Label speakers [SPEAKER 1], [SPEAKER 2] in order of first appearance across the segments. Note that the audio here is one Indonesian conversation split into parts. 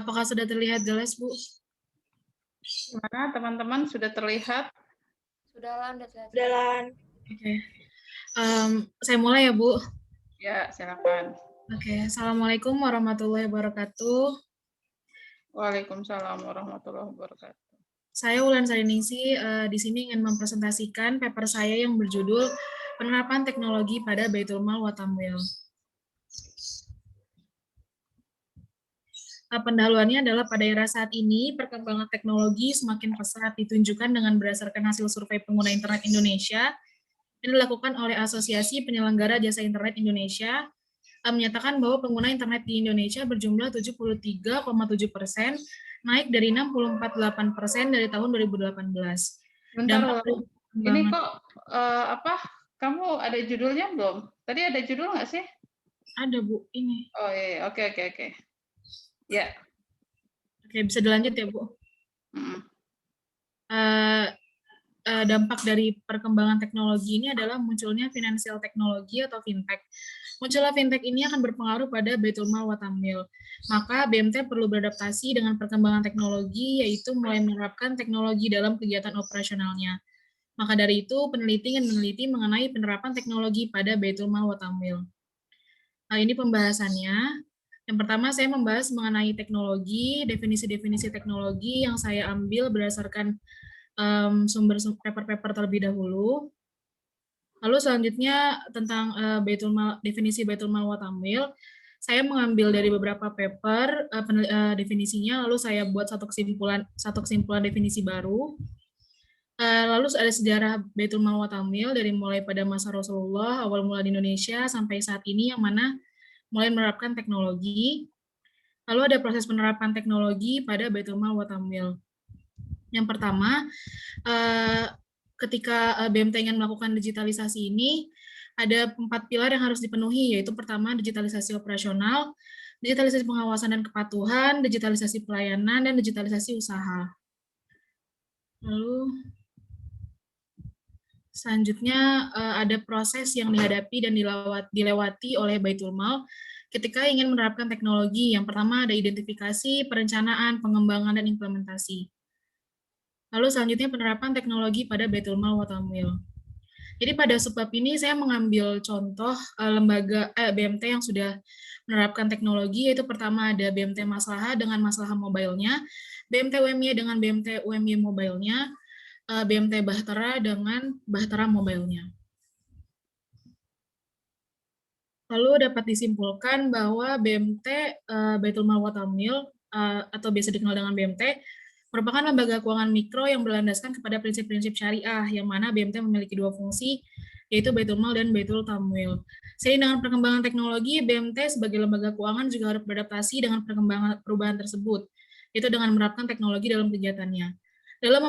[SPEAKER 1] Apakah sudah terlihat jelas, Bu?
[SPEAKER 2] Gimana teman-teman, sudah terlihat?
[SPEAKER 3] Sudah Lan, udah terlihat.
[SPEAKER 4] Udah Lan.
[SPEAKER 1] Oke. Saya mulai ya, Bu.
[SPEAKER 2] Ya, silakan.
[SPEAKER 1] Oke. Assalamualaikum warahmatullahi wabarakatuh.
[SPEAKER 2] Waalaikumsalam warahmatullahi wabarakatuh.
[SPEAKER 1] Saya Wulan Sariningsi, di sini ingin mempresentasikan paper saya yang berjudul Penerapan Teknologi pada Baitul Mal wa Tamwil. Pendahuluannya adalah pada era saat ini, perkembangan teknologi semakin pesat ditunjukkan dengan berdasarkan hasil survei pengguna internet Indonesia yang dilakukan oleh Asosiasi Penyelenggara Jasa Internet Indonesia, menyatakan bahwa pengguna internet di Indonesia berjumlah 73,7%, naik dari 64,8% dari tahun 2018.
[SPEAKER 2] Bentar, ini kok kamu ada judulnya belum? Tadi ada judul nggak sih?
[SPEAKER 1] Ada, Bu, ini.
[SPEAKER 2] Oh iya, oke. Ya.
[SPEAKER 1] Oke, bisa dilanjut ya, Bu? Dampak dari perkembangan teknologi ini adalah munculnya financial teknologi atau fintech. Munculnya fintech ini akan berpengaruh pada Baitul Mal wa Tamwil. Maka BMT perlu beradaptasi dengan perkembangan teknologi, yaitu mulai menerapkan teknologi dalam kegiatan operasionalnya. Maka dari itu, peneliti ingin meneliti mengenai penerapan teknologi pada Baitul Mal wa Tamwil. Nah, ini pembahasannya. Yang pertama, saya membahas mengenai teknologi, definisi-definisi teknologi yang saya ambil berdasarkan sumber paper-paper terlebih dahulu. Lalu selanjutnya tentang definisi Baitul Mal wa Tamwil, saya mengambil dari beberapa paper definisinya, lalu saya buat satu kesimpulan definisi baru. Lalu ada sejarah Baitul Mal wa Tamwil dari mulai pada masa Rasulullah, awal mula di Indonesia sampai saat ini, yang mana mulai menerapkan teknologi. Lalu ada proses penerapan teknologi pada Baitul Mal wa Tamwil. Yang pertama, ketika BMT ingin melakukan digitalisasi ini, ada 4 pilar yang harus dipenuhi, yaitu pertama, digitalisasi operasional, digitalisasi pengawasan dan kepatuhan, digitalisasi pelayanan, dan digitalisasi usaha. Lalu, selanjutnya ada proses yang dihadapi dan dilewati oleh Baitul Mal ketika ingin menerapkan teknologi. Yang pertama ada identifikasi, perencanaan, pengembangan, dan implementasi. Lalu selanjutnya penerapan teknologi pada Baitul Mal wa Tamwil. Jadi pada sebab ini saya mengambil contoh lembaga BMT yang sudah menerapkan teknologi, yaitu pertama ada BMT Maslahah dengan Maslahah mobile-nya, BMT UMY dengan BMT UMY mobile-nya, BMT Bahtera dengan Bahtera mobile-nya. Lalu dapat disimpulkan bahwa BMT Baitul Mal wa Tamwil atau biasa dikenal dengan BMT merupakan lembaga keuangan mikro yang berlandaskan kepada prinsip-prinsip syariah, yang mana BMT memiliki dua fungsi, yaitu Baitul Mal dan Baitul Tamwil. Seiring dengan perkembangan teknologi, BMT sebagai lembaga keuangan juga harus beradaptasi dengan perkembangan perubahan tersebut, yaitu dengan menerapkan teknologi dalam kegiatannya. Dalam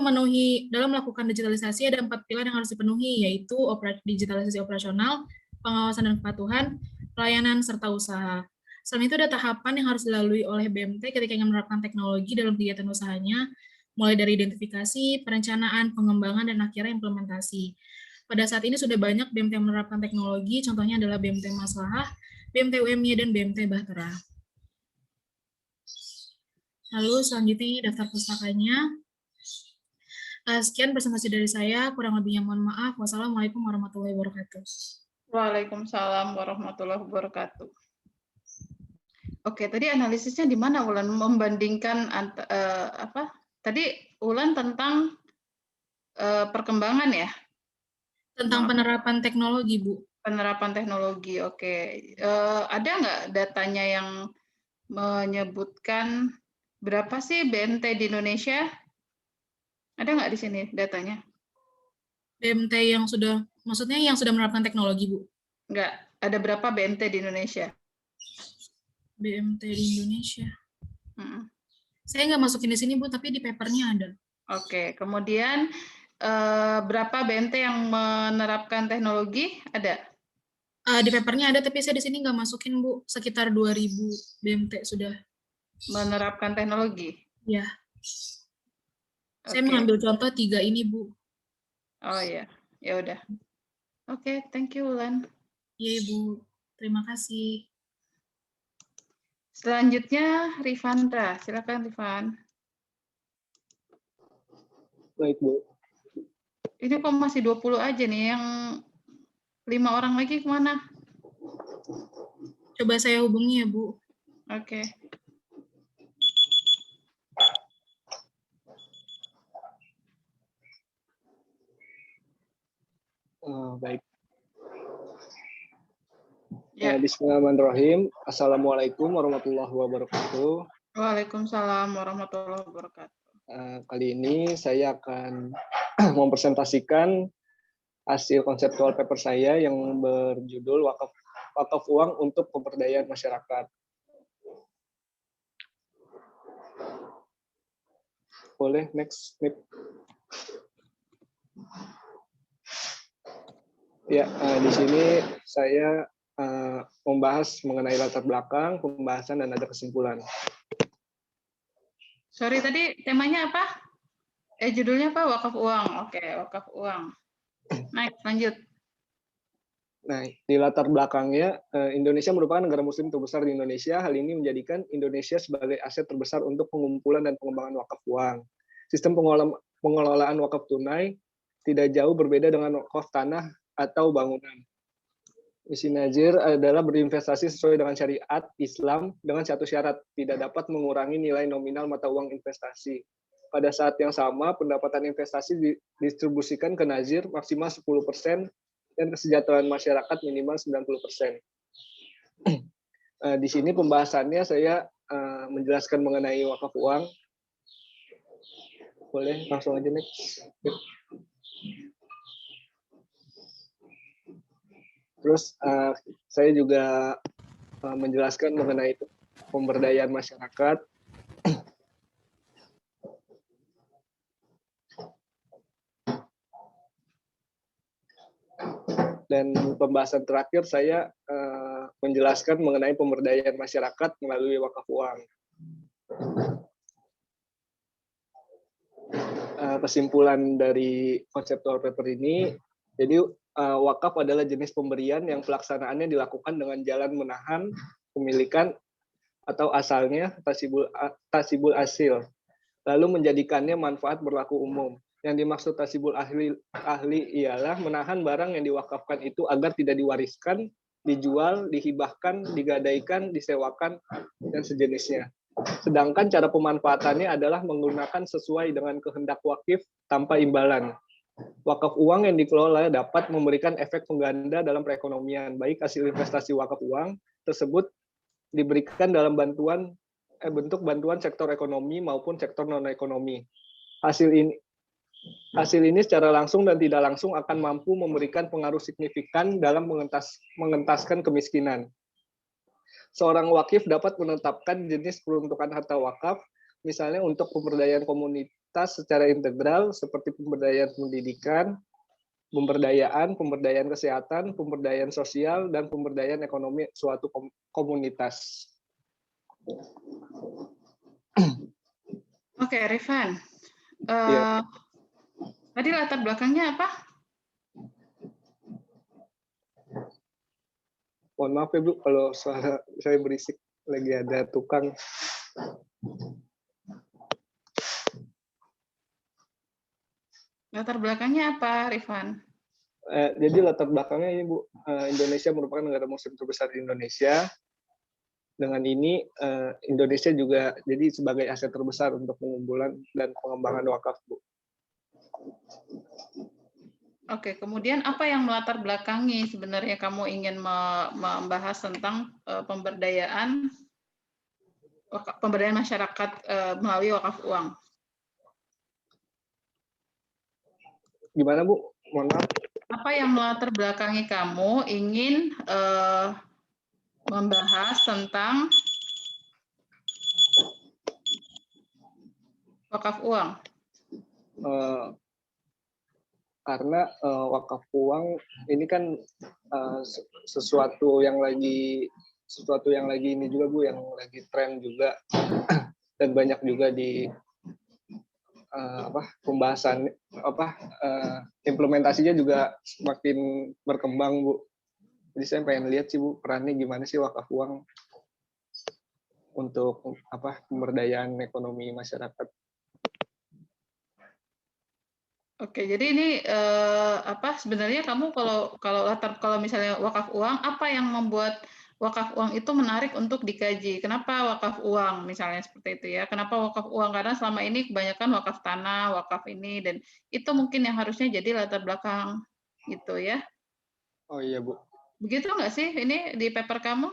[SPEAKER 1] melakukan digitalisasi ada 4 pilar yang harus dipenuhi, yaitu digitalisasi operasional, pengawasan dan kepatuhan, pelayanan, serta usaha. Selain itu ada tahapan yang harus dilalui oleh BMT ketika ingin menerapkan teknologi dalam kegiatan usahanya, mulai dari identifikasi, perencanaan, pengembangan, dan akhirnya implementasi. Pada saat ini sudah banyak BMT yang menerapkan teknologi, contohnya adalah BMT Maslahah, BMT UMY, dan BMT Bahtera. Lalu selanjutnya ini daftar pustakanya. Sekian presentasi dari saya, kurang lebihnya mohon maaf. Wassalamualaikum warahmatullahi wabarakatuh.
[SPEAKER 2] Waalaikumsalam warahmatullahi wabarakatuh. Oke, tadi analisisnya di mana, Wulan? Membandingkan tadi Wulan tentang perkembangan ya?
[SPEAKER 1] Tentang penerapan teknologi, Bu.
[SPEAKER 2] Penerapan teknologi, oke. Ada nggak datanya yang menyebutkan berapa sih BMT di Indonesia? Ada nggak di sini datanya?
[SPEAKER 1] BMT maksudnya yang sudah menerapkan teknologi, Bu?
[SPEAKER 2] Nggak, ada berapa BMT di Indonesia?
[SPEAKER 1] BMT di Indonesia. Saya nggak masukin di sini, Bu, tapi di papernya ada.
[SPEAKER 2] Oke, kemudian berapa BMT yang menerapkan teknologi? Ada?
[SPEAKER 1] Di papernya ada, tapi saya di sini nggak masukin, Bu. Sekitar 2.000 BMT sudah.
[SPEAKER 2] Menerapkan teknologi?
[SPEAKER 1] Ya. Saya mengambil contoh 3 ini, Bu.
[SPEAKER 2] Oh ya, ya udah. Oke, thank you, Wulan.
[SPEAKER 1] Iya, Ibu. Terima kasih.
[SPEAKER 2] Selanjutnya Rifandra, silakan Rifan.
[SPEAKER 4] Baik, Bu.
[SPEAKER 2] Ini kok masih 20 aja nih, yang 5 orang lagi kemana?
[SPEAKER 1] Coba saya hubungi ya, Bu.
[SPEAKER 2] Oke.
[SPEAKER 4] Baik.
[SPEAKER 2] Ya.
[SPEAKER 4] Bismillahirrahmanirrahim. Assalamualaikum warahmatullahi wabarakatuh.
[SPEAKER 2] Waalaikumsalam warahmatullahi wabarakatuh.
[SPEAKER 4] Kali ini saya akan mempresentasikan hasil konseptual paper saya yang berjudul wakaf uang untuk pemberdayaan masyarakat. Boleh next. Ya, di sini saya membahas mengenai latar belakang, pembahasan, dan ada kesimpulan.
[SPEAKER 2] Sorry, tadi temanya apa? Judulnya apa? Wakaf uang. Oke, wakaf uang. Next, lanjut.
[SPEAKER 4] Nah, di latar belakangnya, Indonesia merupakan negara muslim terbesar di Indonesia. Hal ini menjadikan Indonesia sebagai aset terbesar untuk pengumpulan dan pengembangan wakaf uang. Sistem pengelolaan wakaf tunai tidak jauh berbeda dengan wakaf tanah atau bangunan. Misi Nazir adalah berinvestasi sesuai dengan syariat Islam dengan satu syarat, tidak dapat mengurangi nilai nominal mata uang investasi. Pada saat yang sama, pendapatan investasi didistribusikan ke Nazir maksimal 10% dan kesejahteraan masyarakat minimal 90%. Di sini pembahasannya saya menjelaskan mengenai wakaf uang. Boleh langsung aja next. Terus saya juga menjelaskan mengenai pemberdayaan masyarakat. Dan pembahasan terakhir saya menjelaskan mengenai pemberdayaan masyarakat melalui wakaf uang. Kesimpulan dari konseptual paper ini, jadi wakaf adalah jenis pemberian yang pelaksanaannya dilakukan dengan jalan menahan pemilikan atau asalnya tasibul asil, lalu menjadikannya manfaat berlaku umum. Yang dimaksud tasibul ahli ialah menahan barang yang diwakafkan itu agar tidak diwariskan, dijual, dihibahkan, digadaikan, disewakan, dan sejenisnya. Sedangkan cara pemanfaatannya adalah menggunakan sesuai dengan kehendak wakif tanpa imbalan. Wakaf uang yang dikelola dapat memberikan efek pengganda dalam perekonomian, baik hasil investasi wakaf uang tersebut diberikan dalam bentuk bantuan sektor ekonomi maupun sektor non-ekonomi. Hasil ini secara langsung dan tidak langsung akan mampu memberikan pengaruh signifikan dalam mengentaskan kemiskinan. Seorang wakif dapat menetapkan jenis peruntukan harta wakaf, misalnya untuk pemberdayaan komunitas secara integral, seperti pemberdayaan pendidikan, pemberdayaan kesehatan, pemberdayaan sosial, dan pemberdayaan ekonomi suatu komunitas.
[SPEAKER 2] Oke, Rifan.
[SPEAKER 4] Ya.
[SPEAKER 2] Tadi latar belakangnya apa?
[SPEAKER 4] Mohon maaf ya Bu, kalau suara saya berisik, lagi ada tukang.
[SPEAKER 2] Latar belakangnya apa, Rifan?
[SPEAKER 4] Jadi latar belakangnya ini Bu, Indonesia merupakan negara muslim terbesar di Indonesia. Dengan ini Indonesia juga jadi sebagai aset terbesar untuk pengumpulan dan pengembangan wakaf, Bu.
[SPEAKER 2] Oke, kemudian apa yang melatar belakangi sebenarnya kamu ingin membahas tentang pemberdayaan masyarakat melalui wakaf uang?
[SPEAKER 4] Gimana Bu? Mohon maaf.
[SPEAKER 2] Apa yang melatar belakangi kamu ingin membahas tentang wakaf uang?
[SPEAKER 4] Karena wakaf uang ini kan sesuatu yang lagi ini juga Bu, yang lagi tren juga dan banyak juga di pembahasan implementasinya juga semakin berkembang Bu. Jadi saya pengen lihat sih Bu, perannya gimana sih wakaf uang. untuk pemberdayaan ekonomi masyarakat.
[SPEAKER 2] Oke, jadi ini sebenarnya kamu kalau misalnya wakaf uang, apa yang membuat wakaf uang itu menarik untuk dikaji? Kenapa wakaf uang misalnya seperti itu ya? Kenapa wakaf uang? Karena selama ini kebanyakan wakaf tanah, wakaf ini, dan itu mungkin yang harusnya jadi latar belakang gitu ya.
[SPEAKER 4] Oh iya Bu.
[SPEAKER 2] Begitu nggak sih ini di paper kamu?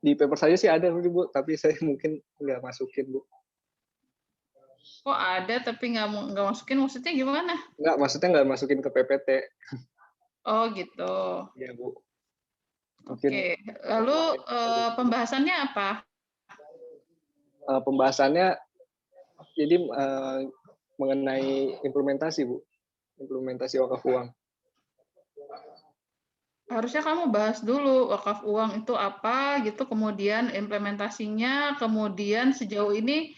[SPEAKER 4] Di paper saya sih ada Bu, tapi saya mungkin nggak masukin Bu.
[SPEAKER 2] Kok ada tapi nggak masukin, maksudnya gimana?
[SPEAKER 4] Nggak, maksudnya nggak masukin ke PPT.
[SPEAKER 2] Oh gitu.
[SPEAKER 4] Iya Bu.
[SPEAKER 2] Oke, lalu pembahasannya apa?
[SPEAKER 4] Pembahasannya jadi mengenai implementasi Bu, implementasi wakaf uang.
[SPEAKER 2] Harusnya kamu bahas dulu wakaf uang itu apa gitu, kemudian implementasinya, kemudian sejauh ini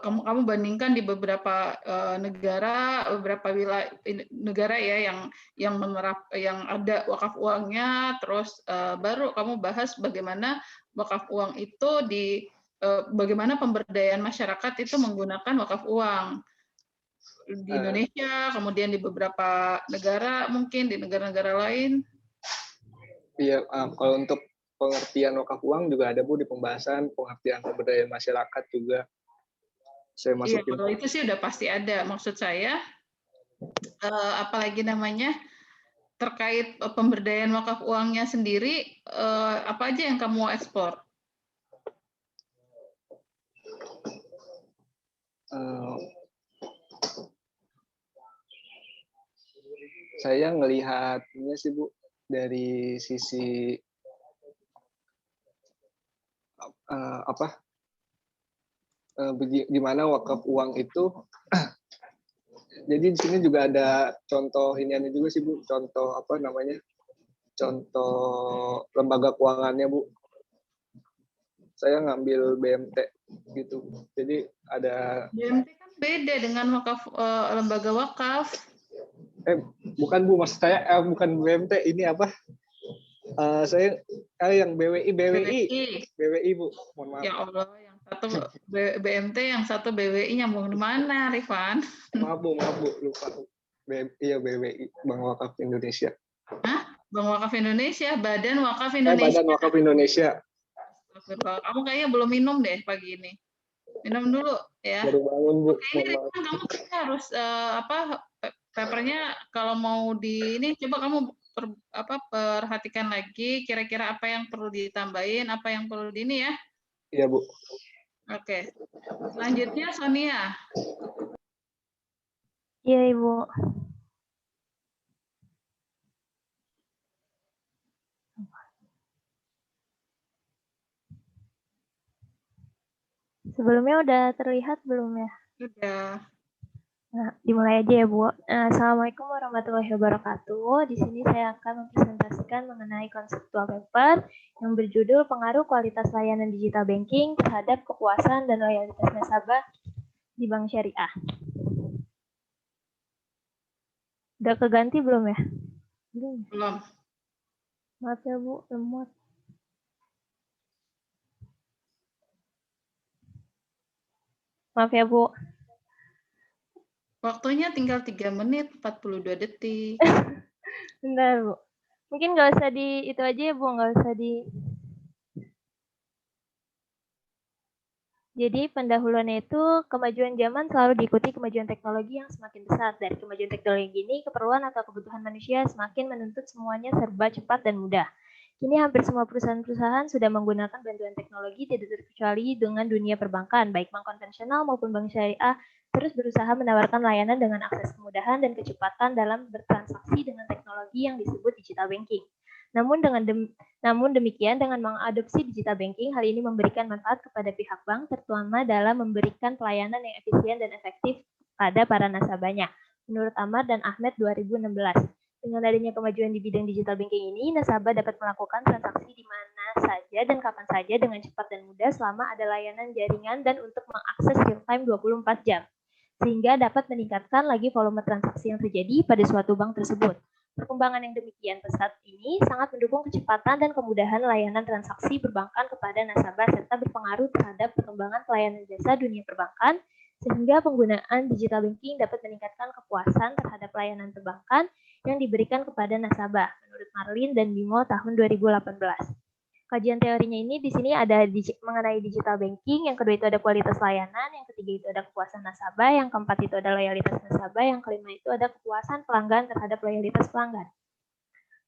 [SPEAKER 2] kamu bandingkan di beberapa negara, beberapa wilayah negara ya yang ada wakaf uangnya, terus baru kamu bahas bagaimana wakaf uang itu bagaimana pemberdayaan masyarakat itu menggunakan wakaf uang di Indonesia, kemudian di beberapa negara, mungkin di negara-negara lain.
[SPEAKER 4] Iya, kalau untuk pengertian wakaf uang juga ada Bu di pembahasan, pengertian pemberdayaan masyarakat juga saya masukin.
[SPEAKER 2] Iya, kalau itu sih udah pasti ada. Maksud saya, apalagi namanya terkait pemberdayaan wakaf uangnya sendiri, apa aja yang kamu mau ekspor?
[SPEAKER 4] Saya ngelihatnya sih Bu dari sisi gimana wakaf uang itu. Jadi di sini juga ada contoh iniannya juga sih Bu, contoh contoh lembaga keuangannya Bu. Saya ngambil BMT gitu. Jadi ada
[SPEAKER 2] BMT kan beda dengan lembaga wakaf.
[SPEAKER 4] Bukan Bu, maksud saya bukan BMT, ini apa? Saya yang BWI Bu, mohon maaf.
[SPEAKER 2] Ya Allah, yang satu BMT, yang satu BWI, nyambung di mana, Rifan?
[SPEAKER 4] Maaf Bu, lupa. Iya BWI, Bank Wakaf Indonesia.
[SPEAKER 2] Hah? Bank Wakaf Indonesia, Badan Wakaf Indonesia.
[SPEAKER 4] Badan Wakaf Indonesia.
[SPEAKER 2] Kamu kayaknya belum minum deh pagi ini. Minum dulu ya.
[SPEAKER 4] Baru bangun Bu.
[SPEAKER 2] Oke, Rifan, kamu harus papernya kalau mau ini coba kamu perhatikan lagi kira-kira apa yang perlu ditambahin, apa yang perlu ini ya.
[SPEAKER 4] Iya Bu.
[SPEAKER 2] Oke. Selanjutnya Sonia.
[SPEAKER 3] Iya Ibu. Sebelumnya udah terlihat belum ya?
[SPEAKER 2] Sudah.
[SPEAKER 3] Nah, dimulai aja ya Bu. Assalamualaikum warahmatullahi wabarakatuh. Di sini saya akan mempresentasikan mengenai konseptual paper yang berjudul Pengaruh Kualitas Layanan Digital Banking terhadap Kepuasan dan Loyalitas Nasabah di Bank Syariah. Udah keganti belum ya?
[SPEAKER 2] Belum.
[SPEAKER 3] Maaf ya Bu, lemot. Maaf ya Bu.
[SPEAKER 2] Waktunya tinggal 3 menit 42 detik.
[SPEAKER 3] Bentar Bu. Mungkin nggak usah itu aja ya Bu, nggak usah Jadi pendahuluannya itu kemajuan zaman selalu diikuti kemajuan teknologi yang semakin besar. Dari kemajuan teknologi ini, keperluan atau kebutuhan manusia semakin menuntut semuanya serba cepat dan mudah. Kini hampir semua perusahaan-perusahaan sudah menggunakan bantuan teknologi tidak terkecuali dengan dunia perbankan, baik bank konvensional maupun bank syariah, terus berusaha menawarkan layanan dengan akses kemudahan dan kecepatan dalam bertransaksi dengan teknologi yang disebut digital banking. Namun demikian, dengan mengadopsi digital banking, hal ini memberikan manfaat kepada pihak bank, terutama dalam memberikan pelayanan yang efisien dan efektif pada para nasabahnya. Menurut Amar dan Ahmed 2016, dengan adanya kemajuan di bidang digital banking ini, nasabah dapat melakukan transaksi di mana saja dan kapan saja dengan cepat dan mudah selama ada layanan jaringan dan untuk mengakses real time 24 jam, sehingga dapat meningkatkan lagi volume transaksi yang terjadi pada suatu bank tersebut. Perkembangan yang demikian pesat ini sangat mendukung kecepatan dan kemudahan layanan transaksi perbankan kepada nasabah serta berpengaruh terhadap perkembangan pelayanan jasa dunia perbankan, sehingga penggunaan digital banking dapat meningkatkan kepuasan terhadap layanan perbankan yang diberikan kepada nasabah, menurut Marlin dan Bimo tahun 2018. Kajian teorinya ini di sini ada mengenai digital banking, yang kedua itu ada kualitas layanan, yang ketiga itu ada kepuasan nasabah, yang keempat itu ada loyalitas nasabah, yang kelima itu ada kepuasan pelanggan terhadap loyalitas pelanggan.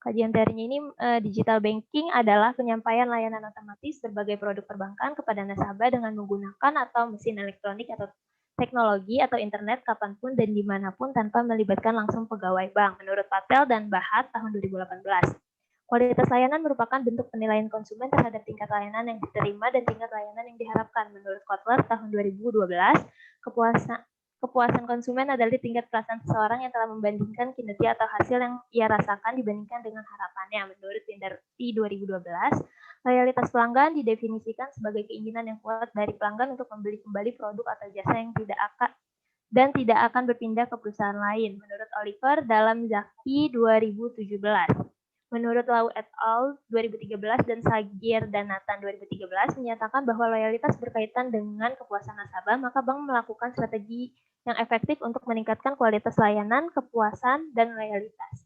[SPEAKER 3] Kajian teorinya ini digital banking adalah penyampaian layanan otomatis berbagai produk perbankan kepada nasabah dengan menggunakan atau mesin elektronik atau teknologi atau internet kapanpun dan dimanapun tanpa melibatkan langsung pegawai bank, menurut Patel dan Bahat tahun 2018. Kualitas layanan merupakan bentuk penilaian konsumen terhadap tingkat layanan yang diterima dan tingkat layanan yang diharapkan. Menurut Kotler tahun 2012, kepuasan konsumen adalah tingkat perasaan seseorang yang telah membandingkan kinerja atau hasil yang ia rasakan dibandingkan dengan harapannya. Menurut Windarti 2012, loyalitas pelanggan didefinisikan sebagai keinginan yang kuat dari pelanggan untuk membeli kembali produk atau jasa yang tidak akan berpindah ke perusahaan lain. Menurut Oliver dalam Zaki 2017. Menurut Lau et al. 2013 dan Sagir dan Nathan 2013 menyatakan bahwa loyalitas berkaitan dengan kepuasan nasabah, maka bank melakukan strategi yang efektif untuk meningkatkan kualitas layanan, kepuasan, dan loyalitas.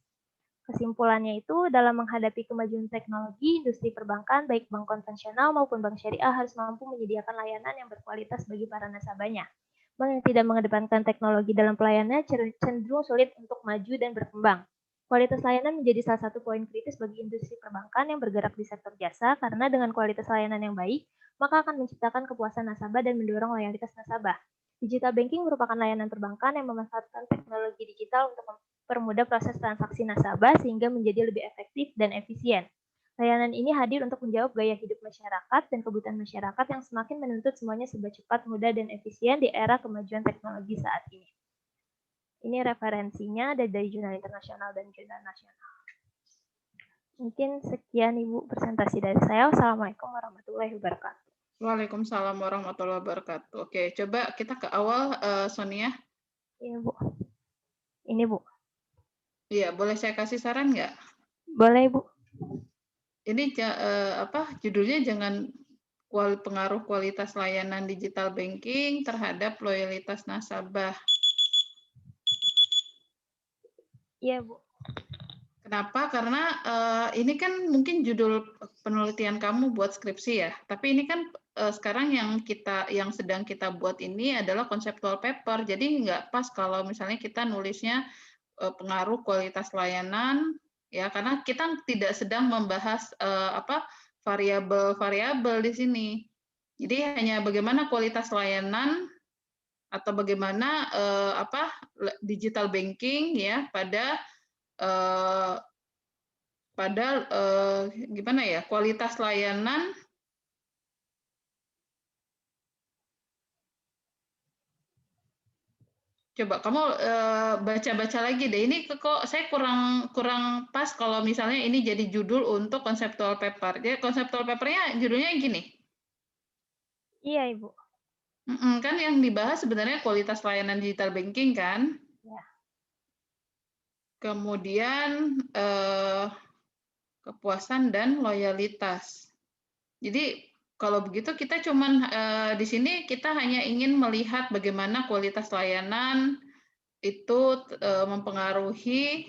[SPEAKER 3] Kesimpulannya itu, dalam menghadapi kemajuan teknologi, industri perbankan, baik bank konvensional maupun bank syariah harus mampu menyediakan layanan yang berkualitas bagi para nasabahnya. Bank yang tidak mengedepankan teknologi dalam pelayanannya cenderung sulit untuk maju dan berkembang. Kualitas layanan menjadi salah satu poin kritis bagi industri perbankan yang bergerak di sektor jasa, karena dengan kualitas layanan yang baik, maka akan menciptakan kepuasan nasabah dan mendorong loyalitas nasabah. Digital banking merupakan layanan perbankan yang memanfaatkan teknologi digital untuk mempermudah proses transaksi nasabah sehingga menjadi lebih efektif dan efisien. Layanan ini hadir untuk menjawab gaya hidup masyarakat dan kebutuhan masyarakat yang semakin menuntut semuanya serba cepat, mudah, dan efisien di era kemajuan teknologi saat ini. Ini referensinya ada dari jurnal internasional dan jurnal nasional. Mungkin sekian Ibu presentasi dari saya. Wassalamualaikum warahmatullahi wabarakatuh.
[SPEAKER 2] Waalaikumsalam warahmatullahi wabarakatuh. Oke, coba kita ke awal, Sonia.
[SPEAKER 3] Iya, Bu. Ini, Bu.
[SPEAKER 2] Iya, boleh saya kasih saran nggak?
[SPEAKER 3] Boleh, Bu.
[SPEAKER 2] Ini judulnya jangan pengaruh kualitas layanan digital banking terhadap loyalitas nasabah.
[SPEAKER 3] Iya, Bu.
[SPEAKER 2] Kenapa? Karena ini kan mungkin judul penelitian kamu buat skripsi ya. Tapi ini kan sekarang yang sedang kita buat ini adalah conceptual paper. Jadi nggak pas kalau misalnya kita nulisnya pengaruh kualitas layanan, ya, karena kita tidak sedang membahas variabel-variabel di sini. Jadi hanya bagaimana kualitas layanan atau bagaimana digital banking ya pada gimana ya, kualitas layanan. Coba kamu baca-baca lagi deh. Ini kok saya kurang pas kalau misalnya ini jadi judul untuk conceptual paper. Jadi conceptual papernya judulnya gini.
[SPEAKER 3] Iya, Ibu.
[SPEAKER 2] Kan yang dibahas sebenarnya kualitas layanan digital banking kan.
[SPEAKER 3] Ya.
[SPEAKER 2] Kemudian kepuasan dan loyalitas. Jadi kalau begitu kita cuman di sini kita hanya ingin melihat bagaimana kualitas layanan itu mempengaruhi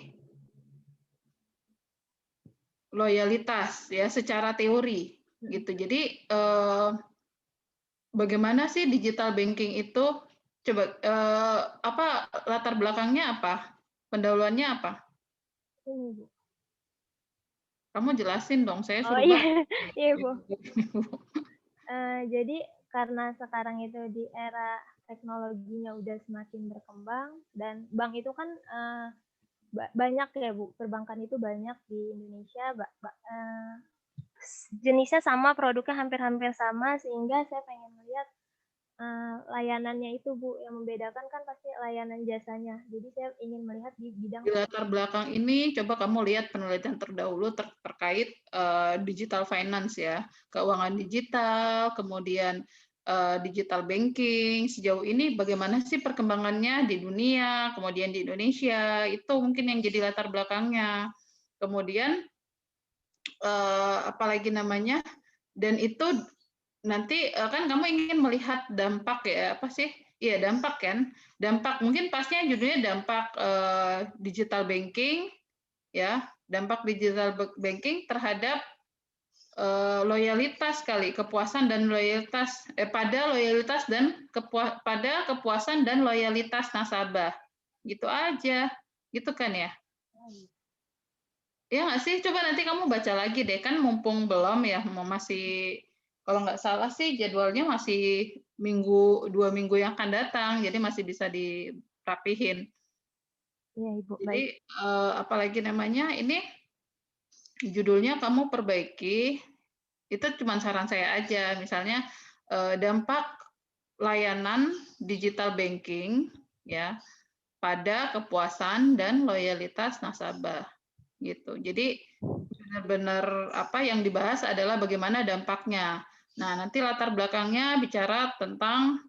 [SPEAKER 2] loyalitas ya secara teori gitu. Jadi bagaimana sih digital banking itu? Coba latar belakangnya apa? Pendahuluannya apa? Kamu jelasin dong, saya suruh
[SPEAKER 3] iya, iya, Bu. Jadi karena sekarang itu di era teknologinya udah semakin berkembang dan bank itu kan banyak ya, Bu. Perbankan itu banyak di Indonesia. Jenisnya sama, produknya hampir-hampir sama, sehingga saya pengen melihat layanannya itu, Bu, yang membedakan kan pasti layanan jasanya. Jadi saya ingin melihat di bidang
[SPEAKER 2] di latar belakang ini, coba kamu lihat penelitian terdahulu terkait digital finance ya, keuangan digital, kemudian digital banking sejauh ini bagaimana sih perkembangannya di dunia, kemudian di Indonesia, itu mungkin yang jadi latar belakangnya. Kemudian apalagi namanya, dan itu nanti kan kamu ingin melihat dampak ya, apa sih? Iya, dampak kan. Dampak mungkin pastinya judulnya dampak digital banking ya, dampak digital banking terhadap loyalitas kali, kepuasan dan loyalitas pada loyalitas dan pada kepuasan dan loyalitas nasabah. Gitu aja. Gitu kan ya? Ya nggak sih? Coba nanti kamu baca lagi deh, kan mumpung belum ya, masih kalau nggak salah sih jadwalnya masih 2 minggu yang akan datang, jadi masih bisa dirapihin.
[SPEAKER 3] Iya, Ibu.
[SPEAKER 2] Jadi
[SPEAKER 3] Baik.
[SPEAKER 2] apalagi namanya ini judulnya kamu perbaiki, itu cuma saran saya aja, misalnya dampak layanan digital banking ya pada kepuasan dan loyalitas nasabah gitu. Jadi benar-benar apa yang dibahas adalah bagaimana dampaknya. Nah, nanti latar belakangnya bicara tentang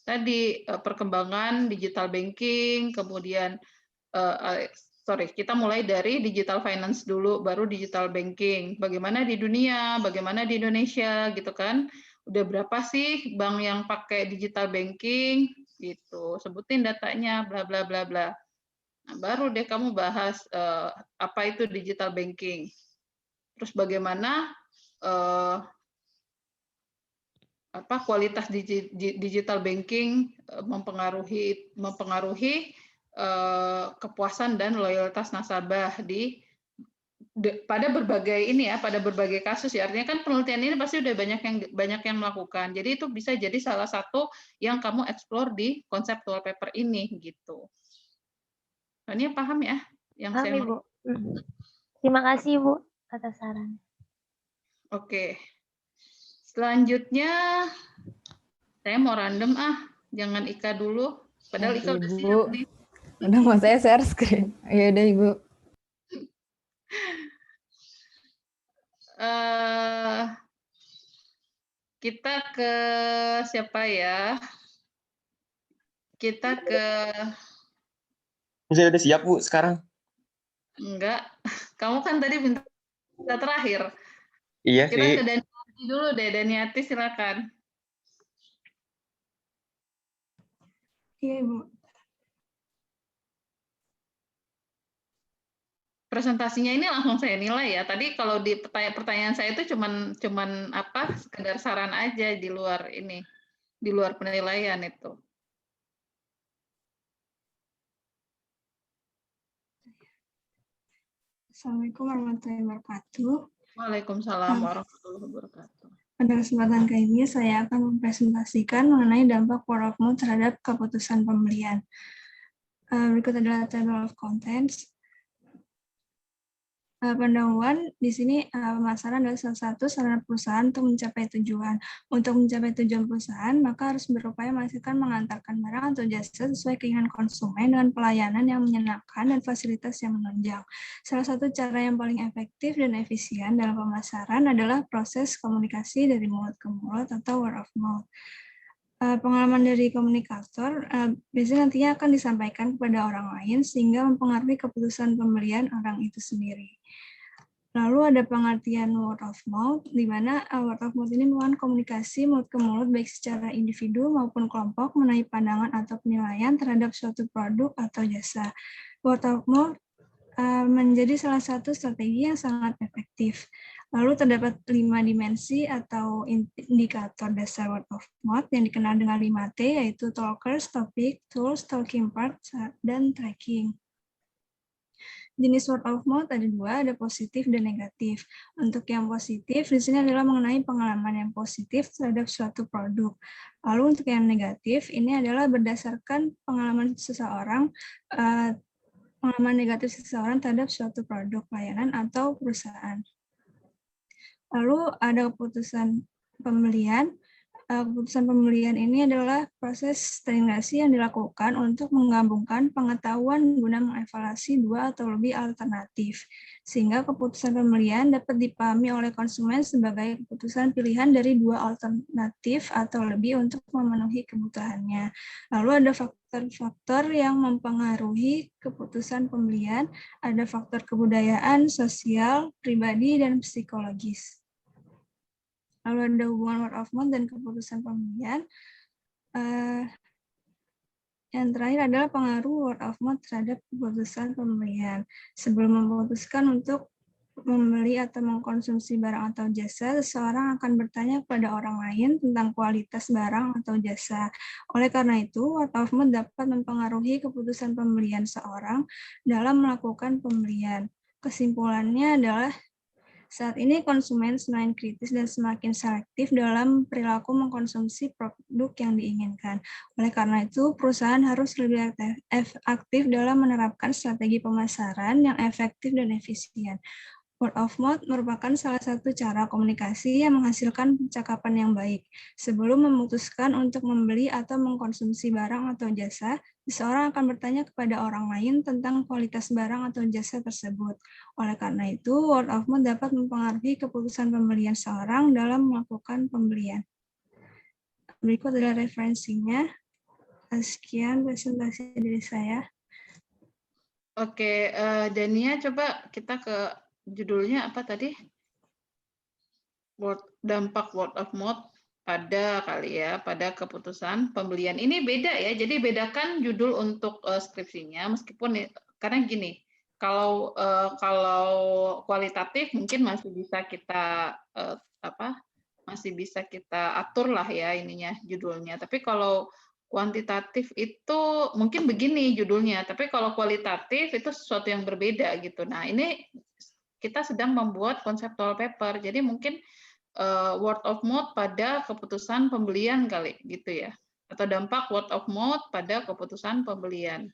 [SPEAKER 2] tadi perkembangan digital banking, kemudian kita mulai dari digital finance dulu, baru digital banking. Bagaimana di dunia, bagaimana di Indonesia, gitu kan? Udah berapa sih bank yang pakai digital banking? Gitu. Sebutin datanya, bla bla bla bla. Nah, baru deh kamu bahas apa itu digital banking. Terus bagaimana kualitas digital banking mempengaruhi kepuasan dan loyalitas nasabah pada berbagai pada berbagai kasus ya. Artinya kan penelitian ini pasti udah banyak yang melakukan. Jadi itu bisa jadi salah satu yang kamu explore di conceptual paper ini gitu. Ini paham ya yang
[SPEAKER 3] Paham,
[SPEAKER 2] saya
[SPEAKER 3] Ibu. Terima kasih, Ibu, atas saran.
[SPEAKER 2] Oke. Selanjutnya saya mau random jangan Ika dulu. Padahal Ika udah siap nih.
[SPEAKER 5] Udah mau saya share screen. Ya udah Ibu.
[SPEAKER 2] Kita ke siapa ya? Kita ke
[SPEAKER 6] Saya udah siap Bu sekarang.
[SPEAKER 2] enggak. Kamu kan tadi minta terakhir.
[SPEAKER 6] Iya
[SPEAKER 2] Kita
[SPEAKER 6] sih.
[SPEAKER 2] ke Daniati dulu deh. Daniati silakan.
[SPEAKER 7] Iya, Ibu.
[SPEAKER 2] Presentasinya ini langsung saya nilai ya. Tadi kalau di pertanyaan saya itu cuman sekedar saran aja di luar ini, di luar penilaian itu.
[SPEAKER 7] Assalamualaikum warahmatullahi wabarakatuh.
[SPEAKER 2] Waalaikumsalam warahmatullahi wabarakatuh.
[SPEAKER 7] Pada kesempatan kali ini saya akan mempresentasikan mengenai dampak word of mouth terhadap keputusan pembelian. Berikut adalah table of contents. Pendahuluan di sini pemasaran adalah salah satu sarana perusahaan untuk mencapai tujuan. Untuk mencapai tujuan perusahaan, maka harus berupaya menghasilkan mengantarkan barang atau jasa sesuai keinginan konsumen dengan pelayanan yang menyenangkan dan fasilitas yang menunjang. Salah satu cara yang paling efektif dan efisien dalam pemasaran adalah proses komunikasi dari mulut ke mulut atau word of mouth. Pengalaman dari komunikator biasanya nantinya akan disampaikan kepada orang lain sehingga mempengaruhi keputusan pembelian orang itu sendiri. Lalu ada pengertian word of mouth, di mana word of mouth ini merupakan komunikasi mulut ke mulut baik secara individu maupun kelompok mengenai pandangan atau penilaian terhadap suatu produk atau jasa. Word of mouth menjadi salah satu strategi yang sangat efektif. Lalu terdapat 5 dimensi atau indikator dasar word of mouth yang dikenal dengan 5T, yaitu talkers, topic, tools, talking parts, dan tracking. Jenis word of mouth ada 2, ada positif dan negatif. Untuk yang positif, di sini adalah mengenai pengalaman yang positif terhadap suatu produk. Lalu untuk yang negatif, ini adalah berdasarkan pengalaman seseorang, pengalaman negatif seseorang terhadap suatu produk, layanan, atau perusahaan. Lalu ada keputusan pembelian. Keputusan pemilihan ini adalah proses sterilisasi yang dilakukan untuk menggabungkan pengetahuan guna mengevaluasi dua atau lebih alternatif, sehingga keputusan pemilihan dapat dipahami oleh konsumen sebagai keputusan pilihan dari dua alternatif atau lebih untuk memenuhi kebutuhannya. Lalu ada faktor-faktor yang mempengaruhi keputusan pemilihan, ada faktor kebudayaan, sosial, pribadi, dan psikologis. Lalu ada hubungan word of mouth dan keputusan pemilihan. Yang terakhir adalah pengaruh word of mouth terhadap keputusan pembelian. Sebelum memutuskan untuk membeli atau mengkonsumsi barang atau jasa, seseorang akan bertanya kepada orang lain tentang kualitas barang atau jasa. Oleh karena itu, word of mouth dapat mempengaruhi keputusan pembelian seorang dalam melakukan pembelian. Kesimpulannya adalah saat ini konsumen semakin kritis dan semakin selektif dalam perilaku mengkonsumsi produk yang diinginkan. Oleh karena itu, perusahaan harus lebih aktif dalam menerapkan strategi pemasaran yang efektif dan efisien. Word of mouth merupakan salah satu cara komunikasi yang menghasilkan percakapan yang baik. Sebelum memutuskan untuk membeli atau mengkonsumsi barang atau jasa, seseorang akan bertanya kepada orang lain tentang kualitas barang atau jasa tersebut. Oleh karena itu, word of mouth dapat mempengaruhi keputusan pembelian seorang dalam melakukan pembelian. Berikut adalah referensinya. Sekian presentasi dari saya.
[SPEAKER 2] Oke, Dania, coba kita ke judulnya apa tadi? Dampak word of mouth pada keputusan pembelian. Ini beda ya, jadi bedakan judul untuk skripsinya, meskipun karena gini, kalau kualitatif mungkin masih bisa kita atur lah ya ininya judulnya. Tapi kalau kuantitatif itu mungkin begini judulnya, tapi kalau kualitatif itu sesuatu yang berbeda gitu. Nah, ini kita sedang membuat conceptual paper, jadi mungkin word of mouth pada keputusan pembelian kali gitu ya, atau dampak word of mouth pada keputusan pembelian.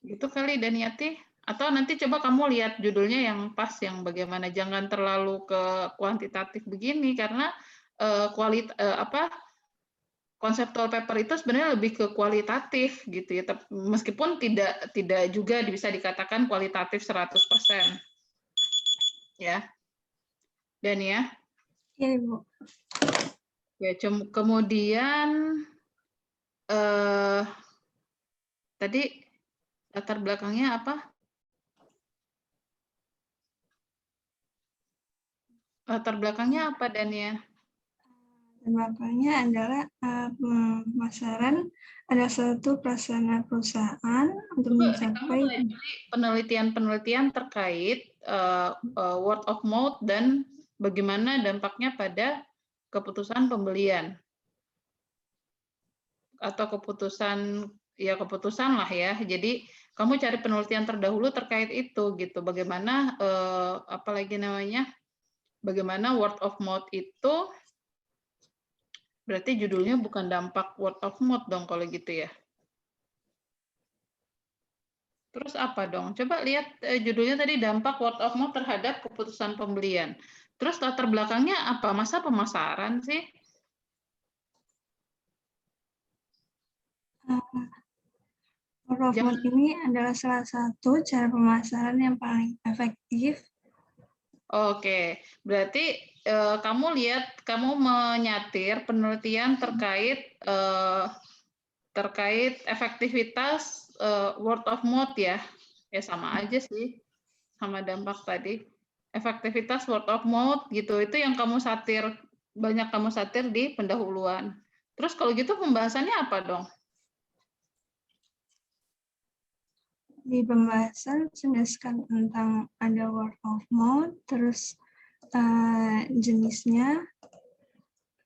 [SPEAKER 2] Gitu kali Daniati. Atau nanti coba kamu lihat judulnya yang pas, yang bagaimana, jangan terlalu ke kuantitatif begini karena conceptual paper itu sebenarnya lebih ke kualitatif gitu ya, meskipun tidak juga bisa dikatakan kualitatif 100%. Ya. Dan ya.
[SPEAKER 7] Ya, Ibu.
[SPEAKER 2] Ya, kemudian tadi latar belakangnya apa? Latar belakangnya apa, Dania?
[SPEAKER 7] Belakangnya adalah pemasaran ada satu pelaksana perusahaan untuk mencapai
[SPEAKER 2] penelitian terkait word of mouth dan bagaimana dampaknya pada keputusan pembelian atau keputusan lah ya. Jadi kamu cari penelitian terdahulu terkait itu gitu. Bagaimana bagaimana word of mouth itu. Berarti judulnya bukan dampak word of mouth dong kalau gitu ya. Terus apa dong? Coba lihat judulnya tadi, dampak word of mouth terhadap keputusan pembelian. Terus latar belakangnya apa? Masa pemasaran sih?
[SPEAKER 7] Word of mouth ini adalah salah satu cara pemasaran yang paling efektif.
[SPEAKER 2] Oke, berarti kamu menyatir penelitian terkait efektivitas word of mouth ya. Ya sama aja sih sama dampak tadi. Efektivitas word of mouth gitu, itu yang banyak kamu satir di pendahuluan. Terus kalau gitu pembahasannya apa dong?
[SPEAKER 7] Di pembahasan menjelaskan tentang ada word of mouth, terus jenisnya,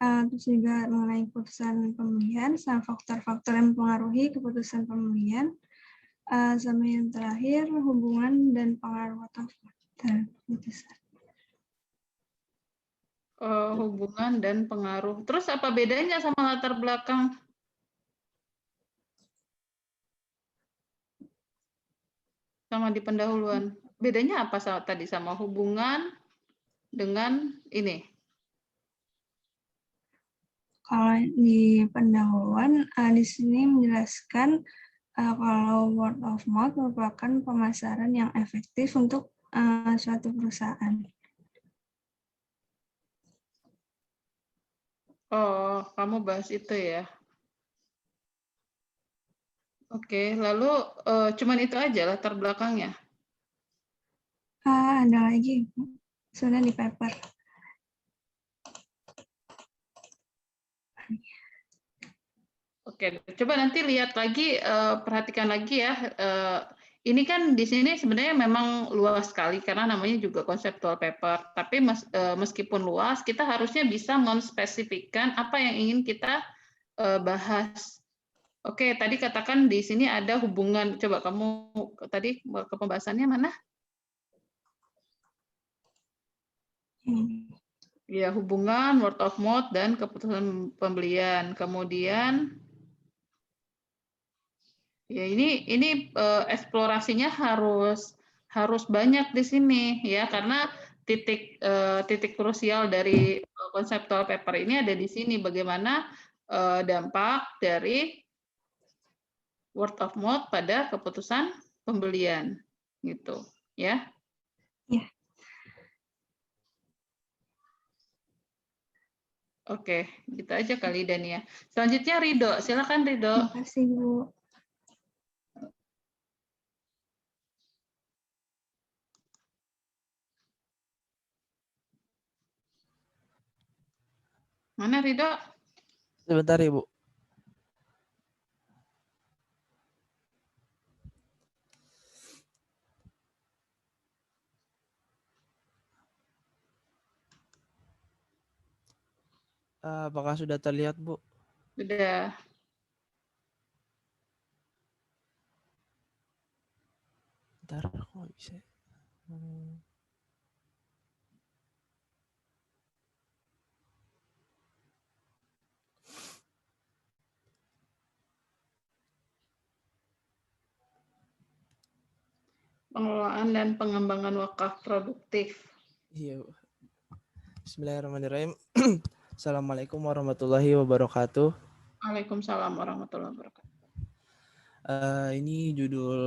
[SPEAKER 7] terus juga mengenai keputusan pembelian, sama faktor-faktor yang mempengaruhi keputusan pembelian, sama yang terakhir hubungan dan pengaruh atau faktor keputusan.
[SPEAKER 2] Hubungan dan pengaruh. Terus apa bedanya sama latar belakang? Sama di pendahuluan. Bedanya apa tadi sama hubungan dengan ini?
[SPEAKER 7] Kalau di pendahuluan di sini menjelaskan kalau word of mouth merupakan pemasaran yang efektif untuk suatu perusahaan.
[SPEAKER 2] Oh, kamu bahas itu ya. Oke, lalu cuman itu aja latar belakangnya.
[SPEAKER 7] Ada lagi, sudah di paper.
[SPEAKER 2] Oke, coba nanti lihat lagi, perhatikan lagi ya. Ini kan di sini sebenarnya memang luas sekali karena namanya juga conceptual paper. Tapi meskipun luas, kita harusnya bisa menspesifikkan apa yang ingin kita bahas. Oke, tadi katakan di sini ada hubungan. Coba kamu tadi ke pembahasannya mana? Ya, hubungan word of mouth dan keputusan pembelian. Kemudian ya ini eksplorasinya harus banyak di sini ya karena titik krusial dari conceptual paper ini ada di sini bagaimana dampak dari word of mouth pada keputusan pembelian gitu ya.
[SPEAKER 7] Ya.
[SPEAKER 2] Oke, gitu aja kali Dania. Selanjutnya Rido, silakan Rido.
[SPEAKER 7] Terima kasih Bu.
[SPEAKER 2] Mana Rido?
[SPEAKER 8] Sebentar Ibu. Apakah sudah terlihat Bu?
[SPEAKER 2] Sudah.
[SPEAKER 8] Bentar, kok nggak bisa.
[SPEAKER 2] Pengelolaan dan pengembangan wakaf produktif.
[SPEAKER 8] Iya. Bismillahirrahmanirrahim. Assalamualaikum warahmatullahi wabarakatuh.
[SPEAKER 2] Waalaikumsalam warahmatullahi wabarakatuh.
[SPEAKER 8] Ini judul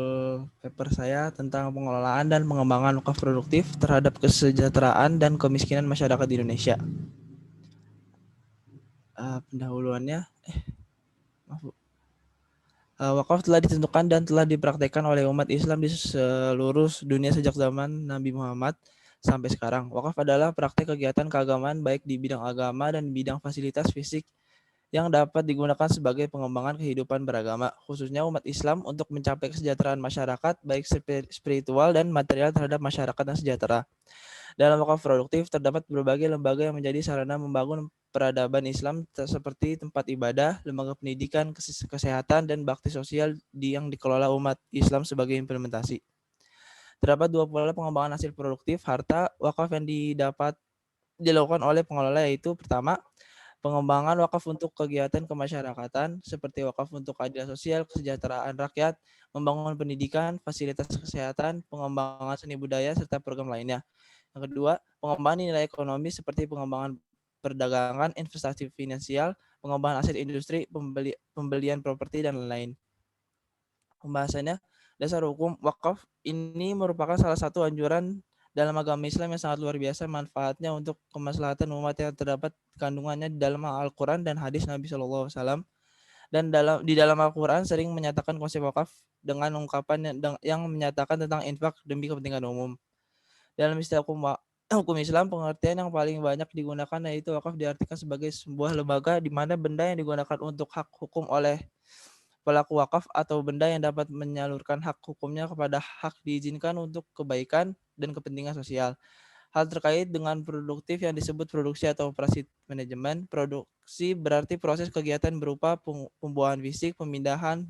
[SPEAKER 8] paper saya tentang pengelolaan dan pengembangan wakaf produktif terhadap kesejahteraan dan kemiskinan masyarakat di Indonesia. Pendahuluannya, maaf Bu. Wakaf telah ditentukan dan telah dipraktekkan oleh umat Islam di seluruh dunia sejak zaman Nabi Muhammad sampai sekarang. Wakaf adalah praktek kegiatan keagamaan baik di bidang agama dan bidang fasilitas fisik yang dapat digunakan sebagai pengembangan kehidupan beragama, khususnya umat Islam untuk mencapai kesejahteraan masyarakat baik spiritual dan material terhadap masyarakat yang sejahtera. Dalam wakaf produktif terdapat berbagai lembaga yang menjadi sarana membangun peradaban Islam seperti tempat ibadah, lembaga pendidikan, kesehatan, dan bakti sosial yang dikelola umat Islam sebagai implementasi. Terdapat dua pola pengembangan hasil produktif harta wakaf yang dilakukan oleh pengelola, yaitu pertama, pengembangan wakaf untuk kegiatan kemasyarakatan seperti wakaf untuk keadilan sosial, kesejahteraan rakyat, membangun pendidikan, fasilitas kesehatan, pengembangan seni budaya, serta program lainnya. Yang kedua, pengembangan nilai ekonomi seperti pengembangan perdagangan, investasi finansial, pengembangan aset industri, pembelian properti, dan lain-lain. Pembahasannya, dasar hukum wakaf ini merupakan salah satu anjuran dalam agama Islam yang sangat luar biasa manfaatnya untuk kemaslahatan umat yang terdapat kandungannya di dalam Al-Quran dan hadis Nabi SAW. Dan di dalam Al-Quran sering menyatakan konsep wakaf dengan ungkapan yang menyatakan tentang infak demi kepentingan umum. Dalam istilah hukum Islam, pengertian yang paling banyak digunakan yaitu wakaf diartikan sebagai sebuah lembaga di mana benda yang digunakan untuk hak hukum oleh pelaku wakaf atau benda yang dapat menyalurkan hak hukumnya kepada hak diizinkan untuk kebaikan dan kepentingan sosial. Hal terkait dengan produktif yang disebut produksi atau operasi manajemen. Produksi berarti proses kegiatan berupa pembuahan fisik, pemindahan,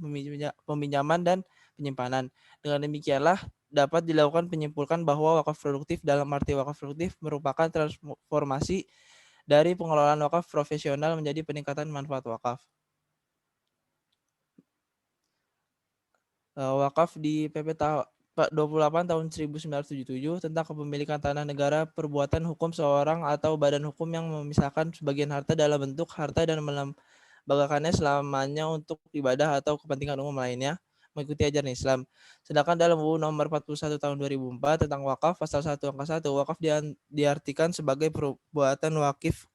[SPEAKER 8] peminjaman, dan penyimpanan. Dengan demikianlah dapat dilakukan penyimpulkan bahwa wakaf produktif dalam arti wakaf produktif merupakan transformasi dari pengelolaan wakaf profesional menjadi peningkatan manfaat wakaf. Wakaf di PP 28 tahun 1977 tentang kepemilikan tanah negara, perbuatan hukum seorang atau badan hukum yang memisahkan sebagian harta dalam bentuk harta dan melembagakannya selamanya untuk ibadah atau kepentingan umum lainnya mengikuti ajaran Islam. Sedangkan dalam UU nomor 41 tahun 2004 tentang wakaf pasal 1 angka 1, wakaf diartikan sebagai perbuatan wakif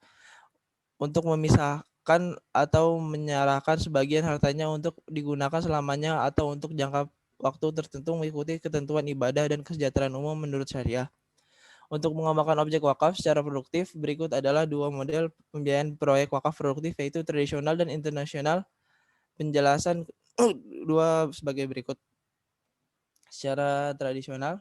[SPEAKER 8] untuk memisahkan atau menyerahkan sebagian hartanya untuk digunakan selamanya atau untuk jangka waktu tertentu mengikuti ketentuan ibadah dan kesejahteraan umum menurut syariah. Untuk mengembangkan objek wakaf secara produktif, berikut adalah 2 model pembiayaan proyek wakaf produktif, yaitu tradisional dan internasional. Penjelasan 2 sebagai berikut. Secara tradisional,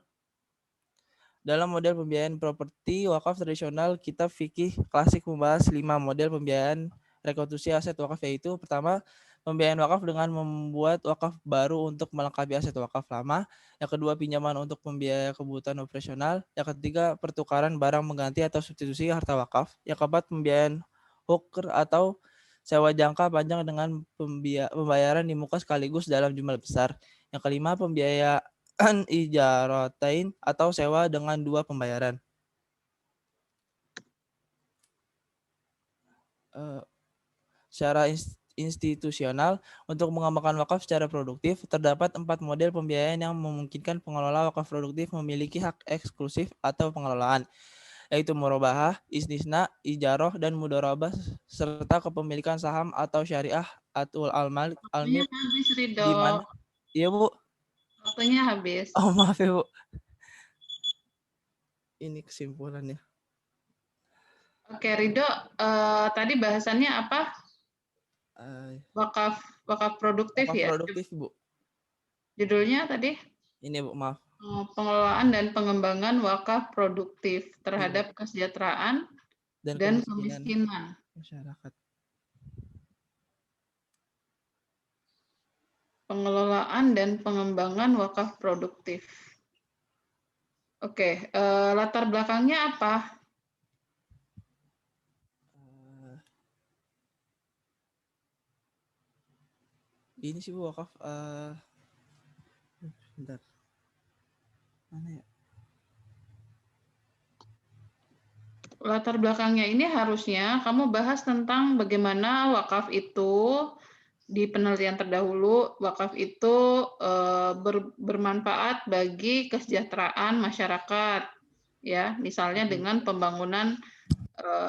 [SPEAKER 8] dalam model pembiayaan properti wakaf tradisional, kitab fikih klasik membahas 5 model pembiayaan rekonstruksi aset wakaf, yaitu pertama, pembiayaan wakaf dengan membuat wakaf baru untuk melengkapi aset wakaf lama. Yang kedua, pinjaman untuk membiayai kebutuhan operasional. Yang ketiga, pertukaran barang mengganti atau substitusi harta wakaf. Yang keempat, pembiayaan hukr atau sewa jangka panjang dengan pembayaran di muka sekaligus dalam jumlah besar. Yang kelima, pembiayaan ijaratain atau sewa dengan 2 pembayaran. Secara institusional, untuk mengembangkan wakaf secara produktif, terdapat 4 model pembiayaan yang memungkinkan pengelola wakaf produktif memiliki hak eksklusif atau pengelolaan, yaitu murabahah, istisna, ijaroh, dan mudharabah, serta kepemilikan saham atau syariah atau al-malik
[SPEAKER 2] Waktunya habis, Ridho.
[SPEAKER 8] di mana? Iya, Bu.
[SPEAKER 2] Waktunya habis.
[SPEAKER 8] Oh, maaf ya, Bu. Ini kesimpulannya.
[SPEAKER 2] Oke, Ridho, tadi bahasannya apa? Wakaf produktif
[SPEAKER 8] Wakaf
[SPEAKER 2] ya?
[SPEAKER 8] produktif, Bu.
[SPEAKER 2] Judulnya tadi?
[SPEAKER 8] Ini, Bu, maaf.
[SPEAKER 2] Pengelolaan dan pengembangan wakaf produktif terhadap kesejahteraan dan kemiskinan
[SPEAKER 8] masyarakat.
[SPEAKER 2] Pengelolaan dan pengembangan wakaf produktif. Oke, latar belakangnya apa?
[SPEAKER 8] Ini sih, Bu, wakaf. Bentar. Mana ya?
[SPEAKER 2] Latar belakangnya ini harusnya kamu bahas tentang bagaimana wakaf itu di penelitian terdahulu, wakaf itu bermanfaat bagi kesejahteraan masyarakat, ya, misalnya dengan pembangunan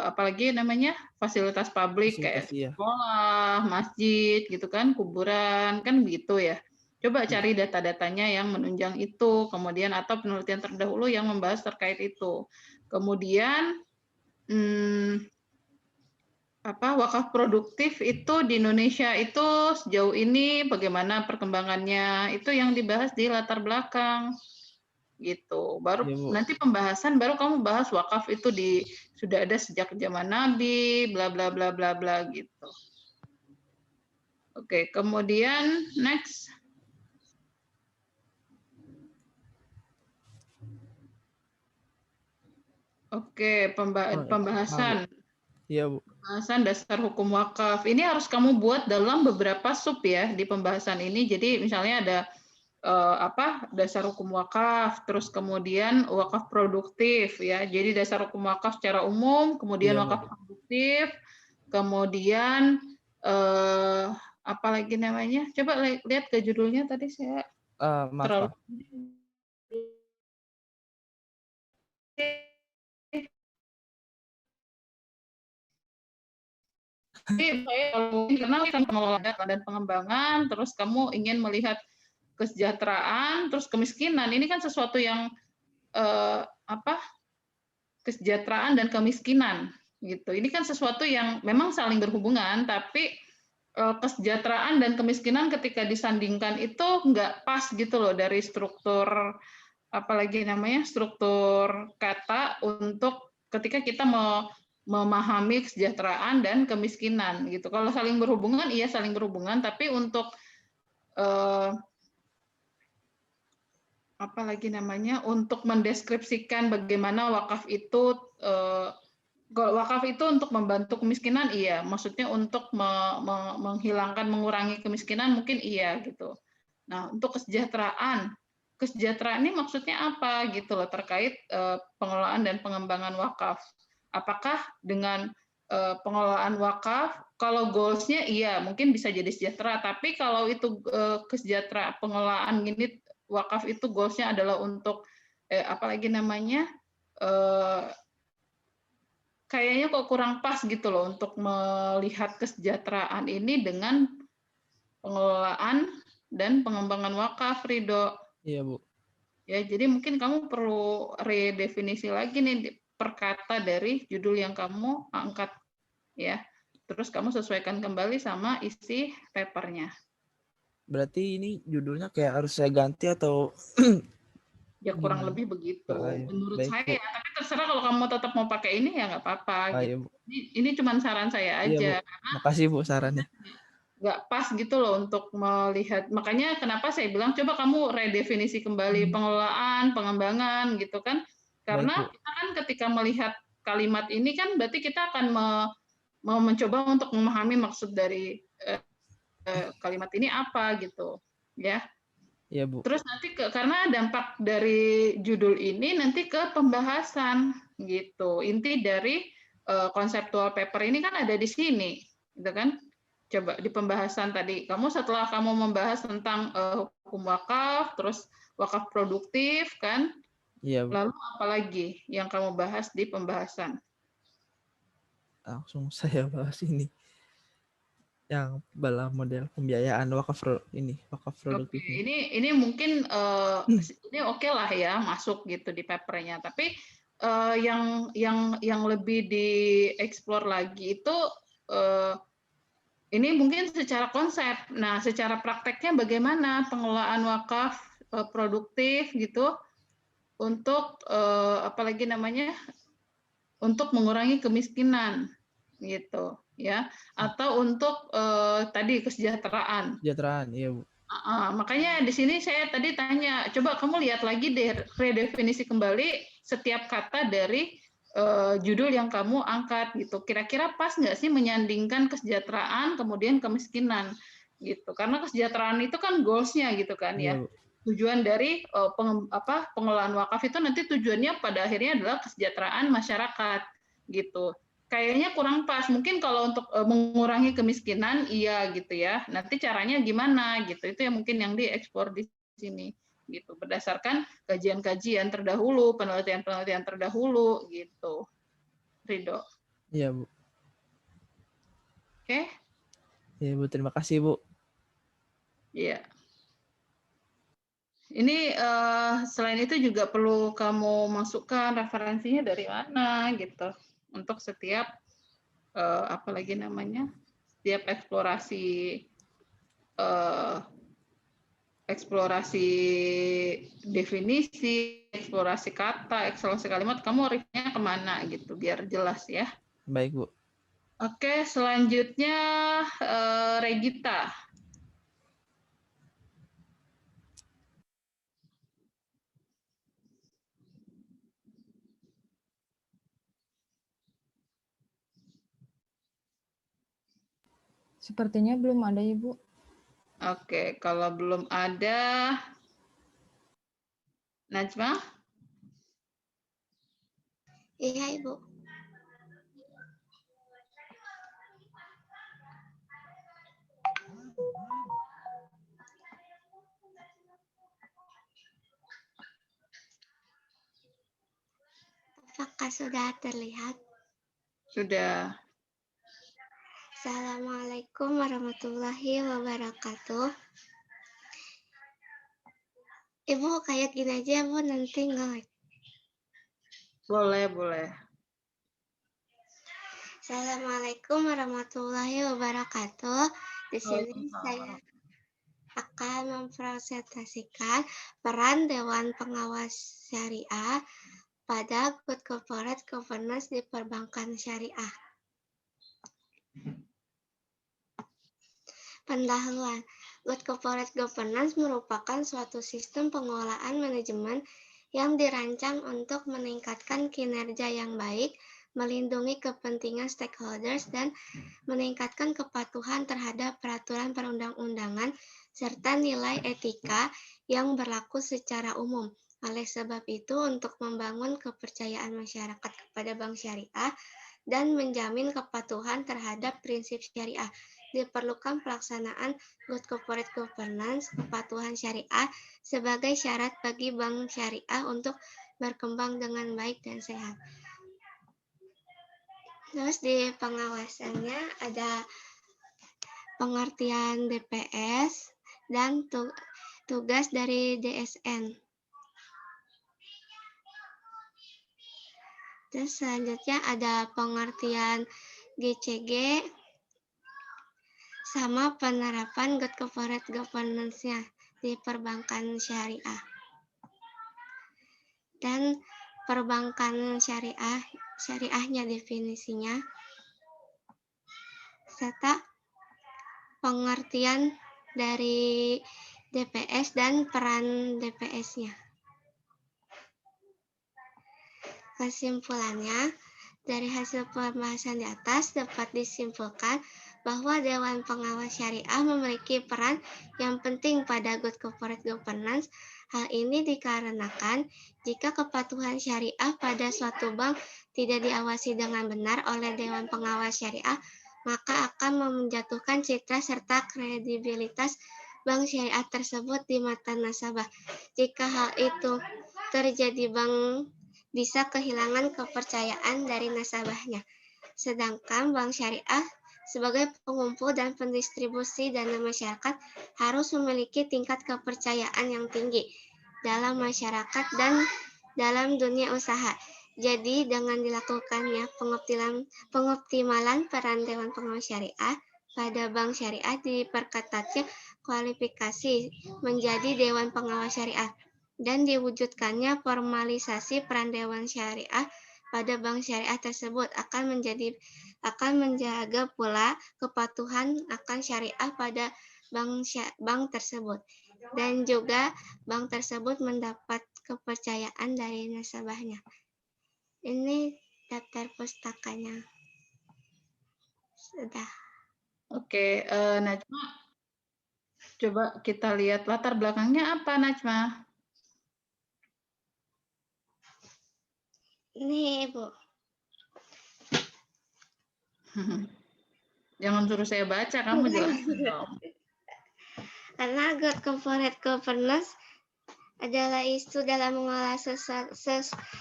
[SPEAKER 2] apalagi namanya fasilitas publik kayak sekolah, masjid, gitu kan, kuburan, kan begitu ya. Coba cari data-datanya yang menunjang itu, kemudian atau penelitian terdahulu yang membahas terkait itu. Kemudian wakaf produktif itu di Indonesia itu sejauh ini bagaimana perkembangannya, itu yang dibahas di latar belakang gitu. Baru nanti pembahasan baru kamu bahas wakaf itu sudah ada sejak zaman Nabi, bla bla bla bla bla gitu. Oke, kemudian next. Oke, pembahasan.
[SPEAKER 8] Iya, Bu.
[SPEAKER 2] Pembahasan dasar hukum wakaf. Ini harus kamu buat dalam beberapa sub ya di pembahasan ini. Jadi misalnya ada dasar hukum wakaf, terus kemudian wakaf produktif ya. Jadi dasar hukum wakaf secara umum, kemudian wakaf produktif, kemudian apa lagi namanya? Coba lihat ke judulnya tadi saya terlalu karena pengelolaan dan pengembangan, terus kamu ingin melihat kesejahteraan, terus kemiskinan. Ini kan sesuatu yang kesejahteraan dan kemiskinan gitu. Ini kan sesuatu yang memang saling berhubungan, tapi kesejahteraan dan kemiskinan ketika disandingkan itu nggak pas gitu loh dari struktur apalagi namanya struktur kata untuk ketika kita memahami kesejahteraan dan kemiskinan gitu. Kalau saling berhubungan, iya saling berhubungan, tapi untuk untuk mendeskripsikan bagaimana wakaf itu untuk membantu kemiskinan, iya. Maksudnya untuk menghilangkan, mengurangi kemiskinan mungkin iya gitu. Nah, untuk kesejahteraan kesejahteraan ini maksudnya apa gitu loh terkait pengelolaan dan pengembangan wakaf. Apakah dengan pengelolaan wakaf, kalau goals-nya iya mungkin bisa jadi sejahtera, tapi kalau itu kesejahteraan pengelolaan gini wakaf itu goals-nya adalah untuk apalagi namanya kayaknya kok kurang pas gitu loh untuk melihat kesejahteraan ini dengan pengelolaan dan pengembangan wakaf, Ridho.
[SPEAKER 8] Iya, Bu.
[SPEAKER 2] Ya, jadi mungkin kamu perlu redefinisi lagi nih per kata dari judul yang kamu angkat ya. Terus kamu sesuaikan kembali sama isi papernya.
[SPEAKER 8] Berarti ini judulnya kayak harus saya ganti atau
[SPEAKER 2] Ya kurang
[SPEAKER 8] gimana?
[SPEAKER 2] lebih begitu
[SPEAKER 8] Baik,
[SPEAKER 2] menurut
[SPEAKER 8] baik, Bu.
[SPEAKER 2] saya. Tapi terserah kalau kamu tetap mau pakai ini ya nggak apa-apa.
[SPEAKER 8] Ah,
[SPEAKER 2] Gitu.
[SPEAKER 8] iya, Bu.
[SPEAKER 2] Ini cuma saran saya
[SPEAKER 8] Iya, Bu.
[SPEAKER 2] aja.
[SPEAKER 8] Makasih, Bu, sarannya.
[SPEAKER 2] Nggak pas gitu loh untuk melihat. Makanya kenapa saya bilang coba kamu redefinisi kembali pengelolaan, pengembangan gitu kan. Karena
[SPEAKER 8] Baik, Bu.
[SPEAKER 2] kita kan ketika melihat kalimat ini kan berarti kita akan mau mencoba untuk memahami maksud dari kalimat ini apa gitu. Ya.
[SPEAKER 8] Iya, Bu.
[SPEAKER 2] Terus nanti karena dampak dari judul ini nanti ke pembahasan gitu. Inti dari konseptual paper ini kan ada di sini, gitu kan? Coba di pembahasan tadi, kamu setelah kamu membahas tentang hukum wakaf, terus wakaf produktif kan?
[SPEAKER 8] Iya, Bu.
[SPEAKER 2] Lalu apa lagi yang kamu bahas di pembahasan?
[SPEAKER 8] Langsung saya bahas ini. Yang dalam model pembiayaan wakaf produktif.
[SPEAKER 2] Oke, ini mungkin ini oke lah ya masuk gitu di papernya. Tapi yang lebih dieksplor lagi itu ini mungkin secara konsep. Nah, secara prakteknya bagaimana pengelolaan wakaf produktif gitu untuk apalagi namanya untuk mengurangi kemiskinan gitu ya, atau untuk tadi kesejahteraan.
[SPEAKER 8] Kesejahteraan, iya, Bu.
[SPEAKER 2] Makanya di sini saya tadi tanya, coba kamu lihat lagi deh, redefinisi kembali setiap kata dari judul yang kamu angkat gitu. Kira-kira pas nggak sih menyandingkan kesejahteraan kemudian kemiskinan gitu? Karena kesejahteraan itu kan goals-nya gitu kan ya.
[SPEAKER 8] Iya, Bu.
[SPEAKER 2] Tujuan dari pengelolaan wakaf itu nanti tujuannya pada akhirnya adalah kesejahteraan masyarakat gitu. Kayaknya kurang pas. Mungkin kalau untuk mengurangi kemiskinan, iya gitu ya. Nanti caranya gimana gitu. Itu yang mungkin yang diekspor di sini gitu. Berdasarkan kajian-kajian terdahulu, penelitian-penelitian terdahulu gitu. Ridho.
[SPEAKER 8] Iya, Bu.
[SPEAKER 2] Oke?
[SPEAKER 8] Iya, Bu. Terima kasih, Bu.
[SPEAKER 2] Iya. Ini selain itu juga perlu kamu masukkan referensinya dari mana gitu. Untuk setiap apalagi namanya setiap eksplorasi definisi, eksplorasi kata, eksplorasi kalimat, kamu referensinya kemana gitu biar jelas ya.
[SPEAKER 8] Baik, Bu.
[SPEAKER 2] Oke, selanjutnya Regita.
[SPEAKER 5] Sepertinya belum ada, Ibu.
[SPEAKER 2] Oke, kalau belum ada, Najma?
[SPEAKER 9] Iya, Ibu. Apakah sudah terlihat?
[SPEAKER 2] Sudah.
[SPEAKER 9] Assalamualaikum warahmatullahi wabarakatuh. Ibu kayak gini aja, Bu, nanti nge-like.
[SPEAKER 2] Boleh.
[SPEAKER 9] Assalamualaikum warahmatullahi wabarakatuh. Di sini saya akan mempresentasikan peran Dewan Pengawas Syariah pada Good Corporate Governance di Perbankan Syariah. Pendahuluan. Good Corporate Governance merupakan suatu sistem pengelolaan manajemen yang dirancang untuk meningkatkan kinerja yang baik, melindungi kepentingan stakeholders, dan meningkatkan kepatuhan terhadap peraturan perundang-undangan serta nilai etika yang berlaku secara umum. Oleh sebab itu, untuk membangun kepercayaan masyarakat kepada bank syariah dan menjamin kepatuhan terhadap prinsip syariah, diperlukan pelaksanaan good corporate governance, kepatuhan syariah sebagai syarat bagi bank syariah untuk berkembang dengan baik dan sehat. Terus di pengawasannya ada pengertian DPS dan tugas dari DSN. Terus selanjutnya ada pengertian GCG sama penerapan good corporate governance-nya di perbankan syariah. Dan perbankan syariahnya definisinya, serta pengertian dari DPS dan peran DPS-nya. Kesimpulannya, dari hasil pembahasan di atas dapat disimpulkan bahwa Dewan Pengawas Syariah memiliki peran yang penting pada good corporate governance. Hal ini dikarenakan jika kepatuhan syariah pada suatu bank tidak diawasi dengan benar oleh Dewan Pengawas Syariah, maka akan menjatuhkan citra serta kredibilitas bank syariah tersebut di mata nasabah. Jika hal itu terjadi, bank bisa kehilangan kepercayaan dari nasabahnya. Sedangkan bank syariah sebagai pengumpul dan pendistribusi dana masyarakat harus memiliki tingkat kepercayaan yang tinggi dalam masyarakat dan dalam dunia usaha. Jadi dengan dilakukannya pengoptimalan peran Dewan Pengawas Syariah pada bank syariah, diperketatnya kualifikasi menjadi Dewan Pengawas Syariah, dan diwujudkannya formalisasi peran Dewan Syariah pada bank syariah tersebut akan menjaga pula kepatuhan akan syariah pada bank tersebut, dan juga bank tersebut mendapat kepercayaan dari nasabahnya. Ini daftar pustakanya. Sudah.
[SPEAKER 2] Oke, Najma, coba kita lihat latar belakangnya apa, Najma?
[SPEAKER 9] Ini, Ibu.
[SPEAKER 2] Jangan suruh saya baca, kamu jelasin dong.
[SPEAKER 9] Karena good corporate governance adalah isu dalam mengelola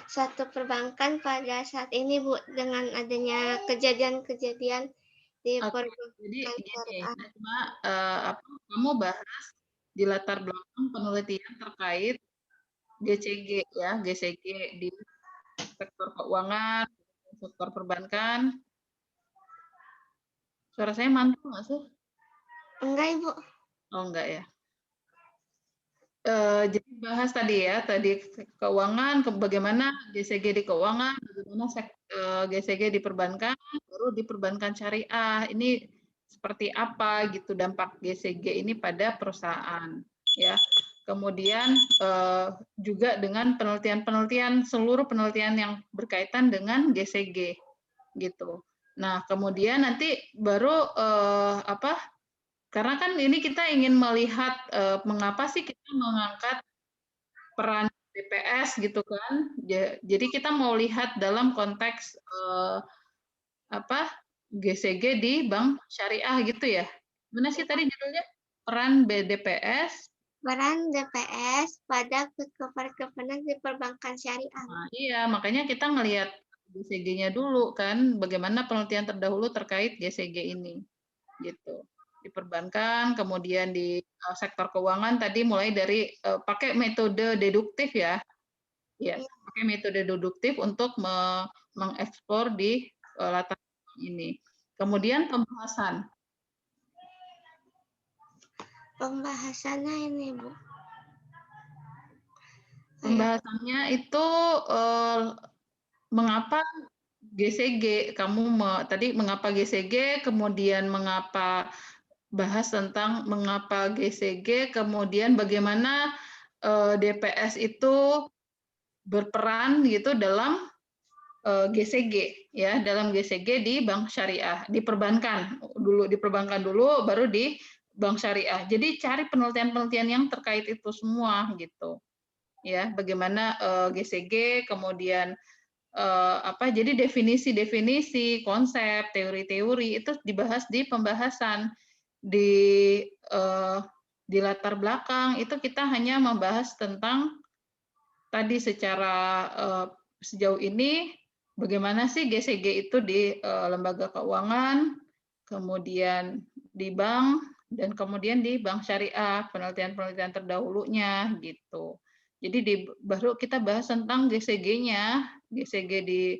[SPEAKER 9] suatu perbankan pada saat ini, Bu, dengan adanya kejadian-kejadian di perbankan.
[SPEAKER 2] Jadi gini, Najma, kamu bahas di latar belakang penelitian terkait GCG ya, GCG di sektor keuangan, sektor perbankan. Suara saya mantul nggak sih?
[SPEAKER 9] Enggak, Ibu.
[SPEAKER 2] Oh, enggak ya. Jadi bahas tadi ya, tadi keuangan, bagaimana GCG di keuangan, bagaimana GCG di perbankan, baru di perbankan syariah. Ini seperti apa gitu dampak GCG ini pada perusahaan, ya. Kemudian juga dengan penelitian seluruh penelitian yang berkaitan dengan GCG, gitu. Nah, kemudian nanti baru karena kan ini kita ingin melihat mengapa sih kita mengangkat peran DPS gitu kan. Jadi kita mau lihat dalam konteks GCG di bank syariah gitu ya. Mana sih tadi judulnya? Peran DPS.
[SPEAKER 9] Peran DPS pada good corporate governance di perbankan syariah.
[SPEAKER 2] Nah, iya, makanya kita ngelihat GCG-nya dulu kan, bagaimana penelitian terdahulu terkait GCG ini, gitu. Di perbankan, kemudian di sektor keuangan tadi mulai dari pakai metode deduktif ya, pakai metode deduktif untuk mengeksplor di latar ini. Kemudian pembahasan.
[SPEAKER 9] Pembahasannya ini, Bu.
[SPEAKER 2] Pembahasannya itu mengapa GCG, tadi mengapa GCG, kemudian mengapa bahas tentang mengapa GCG, kemudian bagaimana DPS itu berperan gitu dalam GCG ya, dalam GCG di bank syariah, di perbankan dulu, baru di bank syariah. Jadi cari penelitian-penelitian yang terkait itu semua gitu. Ya, bagaimana GCG, kemudian jadi definisi-definisi, konsep, teori-teori itu dibahas di pembahasan di latar belakang itu kita hanya membahas tentang tadi secara sejauh ini bagaimana sih GCG itu di lembaga keuangan, kemudian di bank, dan kemudian di bank syariah, penelitian-penelitian terdahulunya gitu. Jadi baru kita bahas tentang GCG-nya, GCG di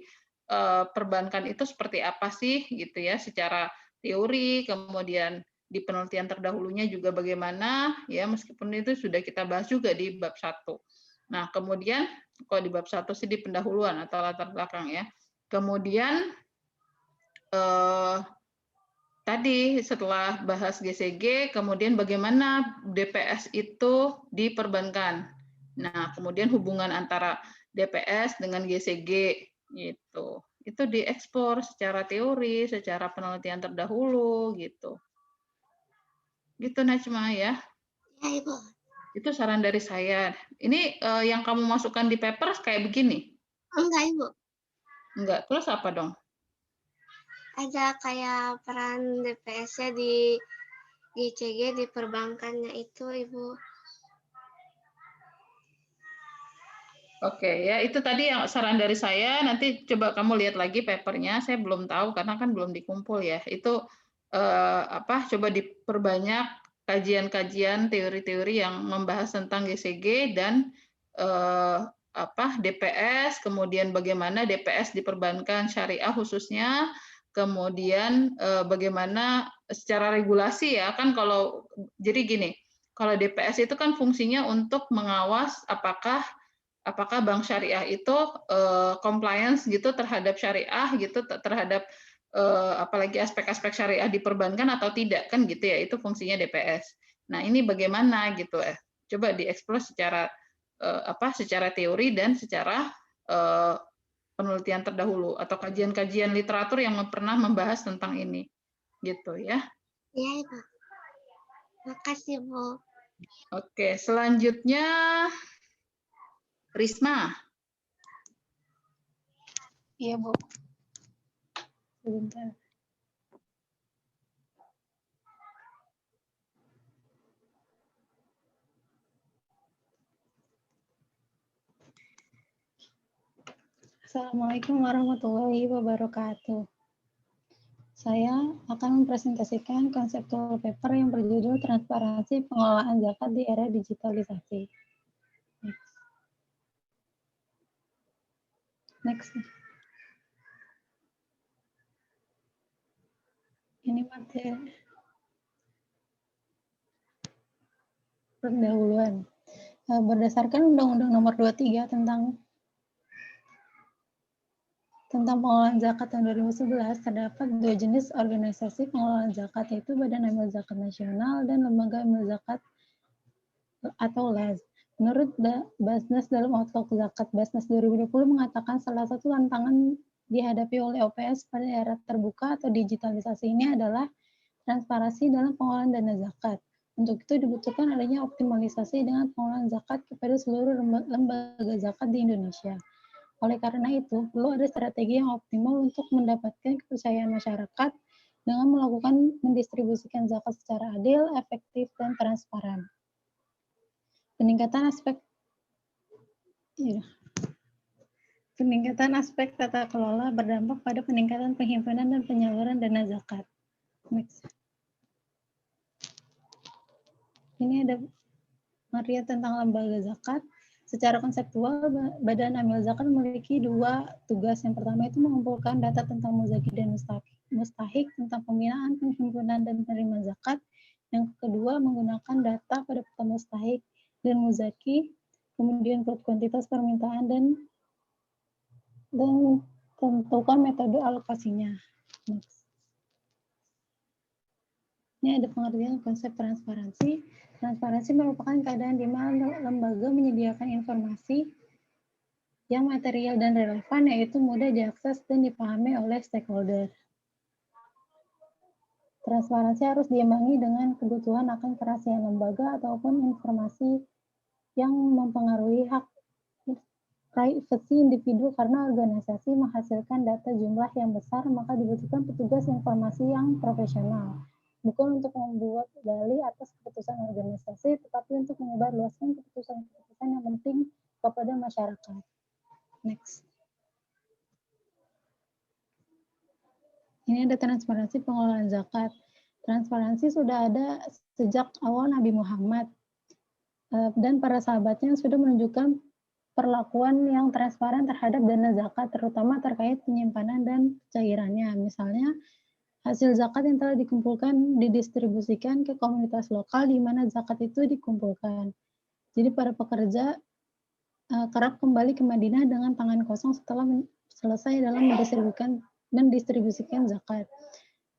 [SPEAKER 2] perbankan itu seperti apa sih gitu ya, secara teori, kemudian di penelitian terdahulunya juga bagaimana ya, meskipun itu sudah kita bahas juga di bab 1. Nah, kemudian kalau di bab 1 sih di pendahuluan atau latar belakang ya. Kemudian tadi setelah bahas GCG, kemudian bagaimana DPS itu diperbankan. Nah, kemudian hubungan antara DPS dengan GCG gitu. Itu dieksplor secara teori, secara penelitian terdahulu gitu. Gitu Najma ya.
[SPEAKER 9] Ya, Ibu.
[SPEAKER 2] Itu saran dari saya. Ini yang kamu masukkan di paper kayak begini?
[SPEAKER 9] Enggak, Ibu.
[SPEAKER 2] Enggak. Terus apa dong?
[SPEAKER 9] Ada kayak peran DPS-nya di GCG di perbankannya itu, Ibu.
[SPEAKER 2] Oke ya, itu tadi yang saran dari saya. Nanti coba kamu lihat lagi papernya. Saya belum tahu karena kan belum dikumpul ya. Itu coba diperbanyak kajian-kajian teori-teori yang membahas tentang GCG dan DPS, kemudian bagaimana DPS diperbankan syariah khususnya, kemudian bagaimana secara regulasi ya kan kalau jadi gini, kalau DPS itu kan fungsinya untuk mengawas apakah bank syariah itu compliance gitu terhadap syariah gitu, terhadap apalagi aspek-aspek syariah di perbankan atau tidak kan gitu ya, itu fungsinya DPS. Nah ini bagaimana gitu coba dieksplor secara secara teori dan secara penelitian terdahulu atau kajian-kajian literatur yang pernah membahas tentang ini gitu ya.
[SPEAKER 9] Iya, Ibu. Makasih, Bu.
[SPEAKER 2] Oke, selanjutnya Risma.
[SPEAKER 10] Iya, Bu. Sebentar. Assalamualaikum warahmatullahi wabarakatuh. Saya akan mempresentasikan konseptual paper yang berjudul Transparansi Pengelolaan Zakat di Era Digitalisasi. Next. Ini materi pendahuluan. Berdasarkan Undang-Undang Nomor 23 tentang pengelolaan zakat tahun 2011, terdapat dua jenis organisasi pengelolaan zakat, yaitu Badan Amil Zakat Nasional dan Lembaga Amil Zakat atau LAZ. Menurut Basnas dalam Outlook Zakat Basnas 2020 mengatakan salah satu tantangan dihadapi oleh OPS pada era terbuka atau digitalisasi ini adalah transparansi dalam pengelolaan dana zakat. Untuk itu dibutuhkan adanya optimalisasi dengan pengelolaan zakat kepada seluruh lembaga zakat di Indonesia. Oleh karena itu, perlu ada strategi yang optimal untuk mendapatkan kepercayaan masyarakat dengan melakukan mendistribusikan zakat secara adil, efektif, dan transparan. Peningkatan aspek tata kelola berdampak pada peningkatan penghimpunan dan penyaluran dana zakat. Next. Ini ada materi tentang lembaga zakat. Secara konseptual, Badan Amil Zakat memiliki dua tugas. Yang pertama itu mengumpulkan data tentang muzaki dan mustahik, tentang pembinaan, penghimpunan, dan penerima zakat. Yang kedua, menggunakan data pada petang mustahik dan muzaki, kemudian kuantitas permintaan dan tentukan metode alokasinya. Next. Ini ada pengertian konsep transparansi. Transparansi merupakan keadaan di mana lembaga menyediakan informasi yang material dan relevan, yaitu mudah diakses dan dipahami oleh stakeholder. Transparansi harus diimbangi dengan kebutuhan akan kerahasiaan lembaga ataupun informasi yang mempengaruhi hak privasi individu karena organisasi menghasilkan data jumlah yang besar, maka dibutuhkan petugas informasi yang profesional. Bukan untuk membuat dalih atas keputusan organisasi, tetapi untuk menyebarluaskan keputusan-keputusan yang penting kepada masyarakat. Next. Ini ada transparansi pengelolaan zakat. Transparansi sudah ada sejak awal Nabi Muhammad dan para sahabatnya sudah menunjukkan perlakuan yang transparan terhadap dana zakat, terutama terkait penyimpanan dan cairannya. Misalnya, hasil zakat yang telah dikumpulkan didistribusikan ke komunitas lokal di mana zakat itu dikumpulkan. Jadi para pekerja kerap kembali ke Madinah dengan tangan kosong setelah selesai dalam mendistribusikan zakat.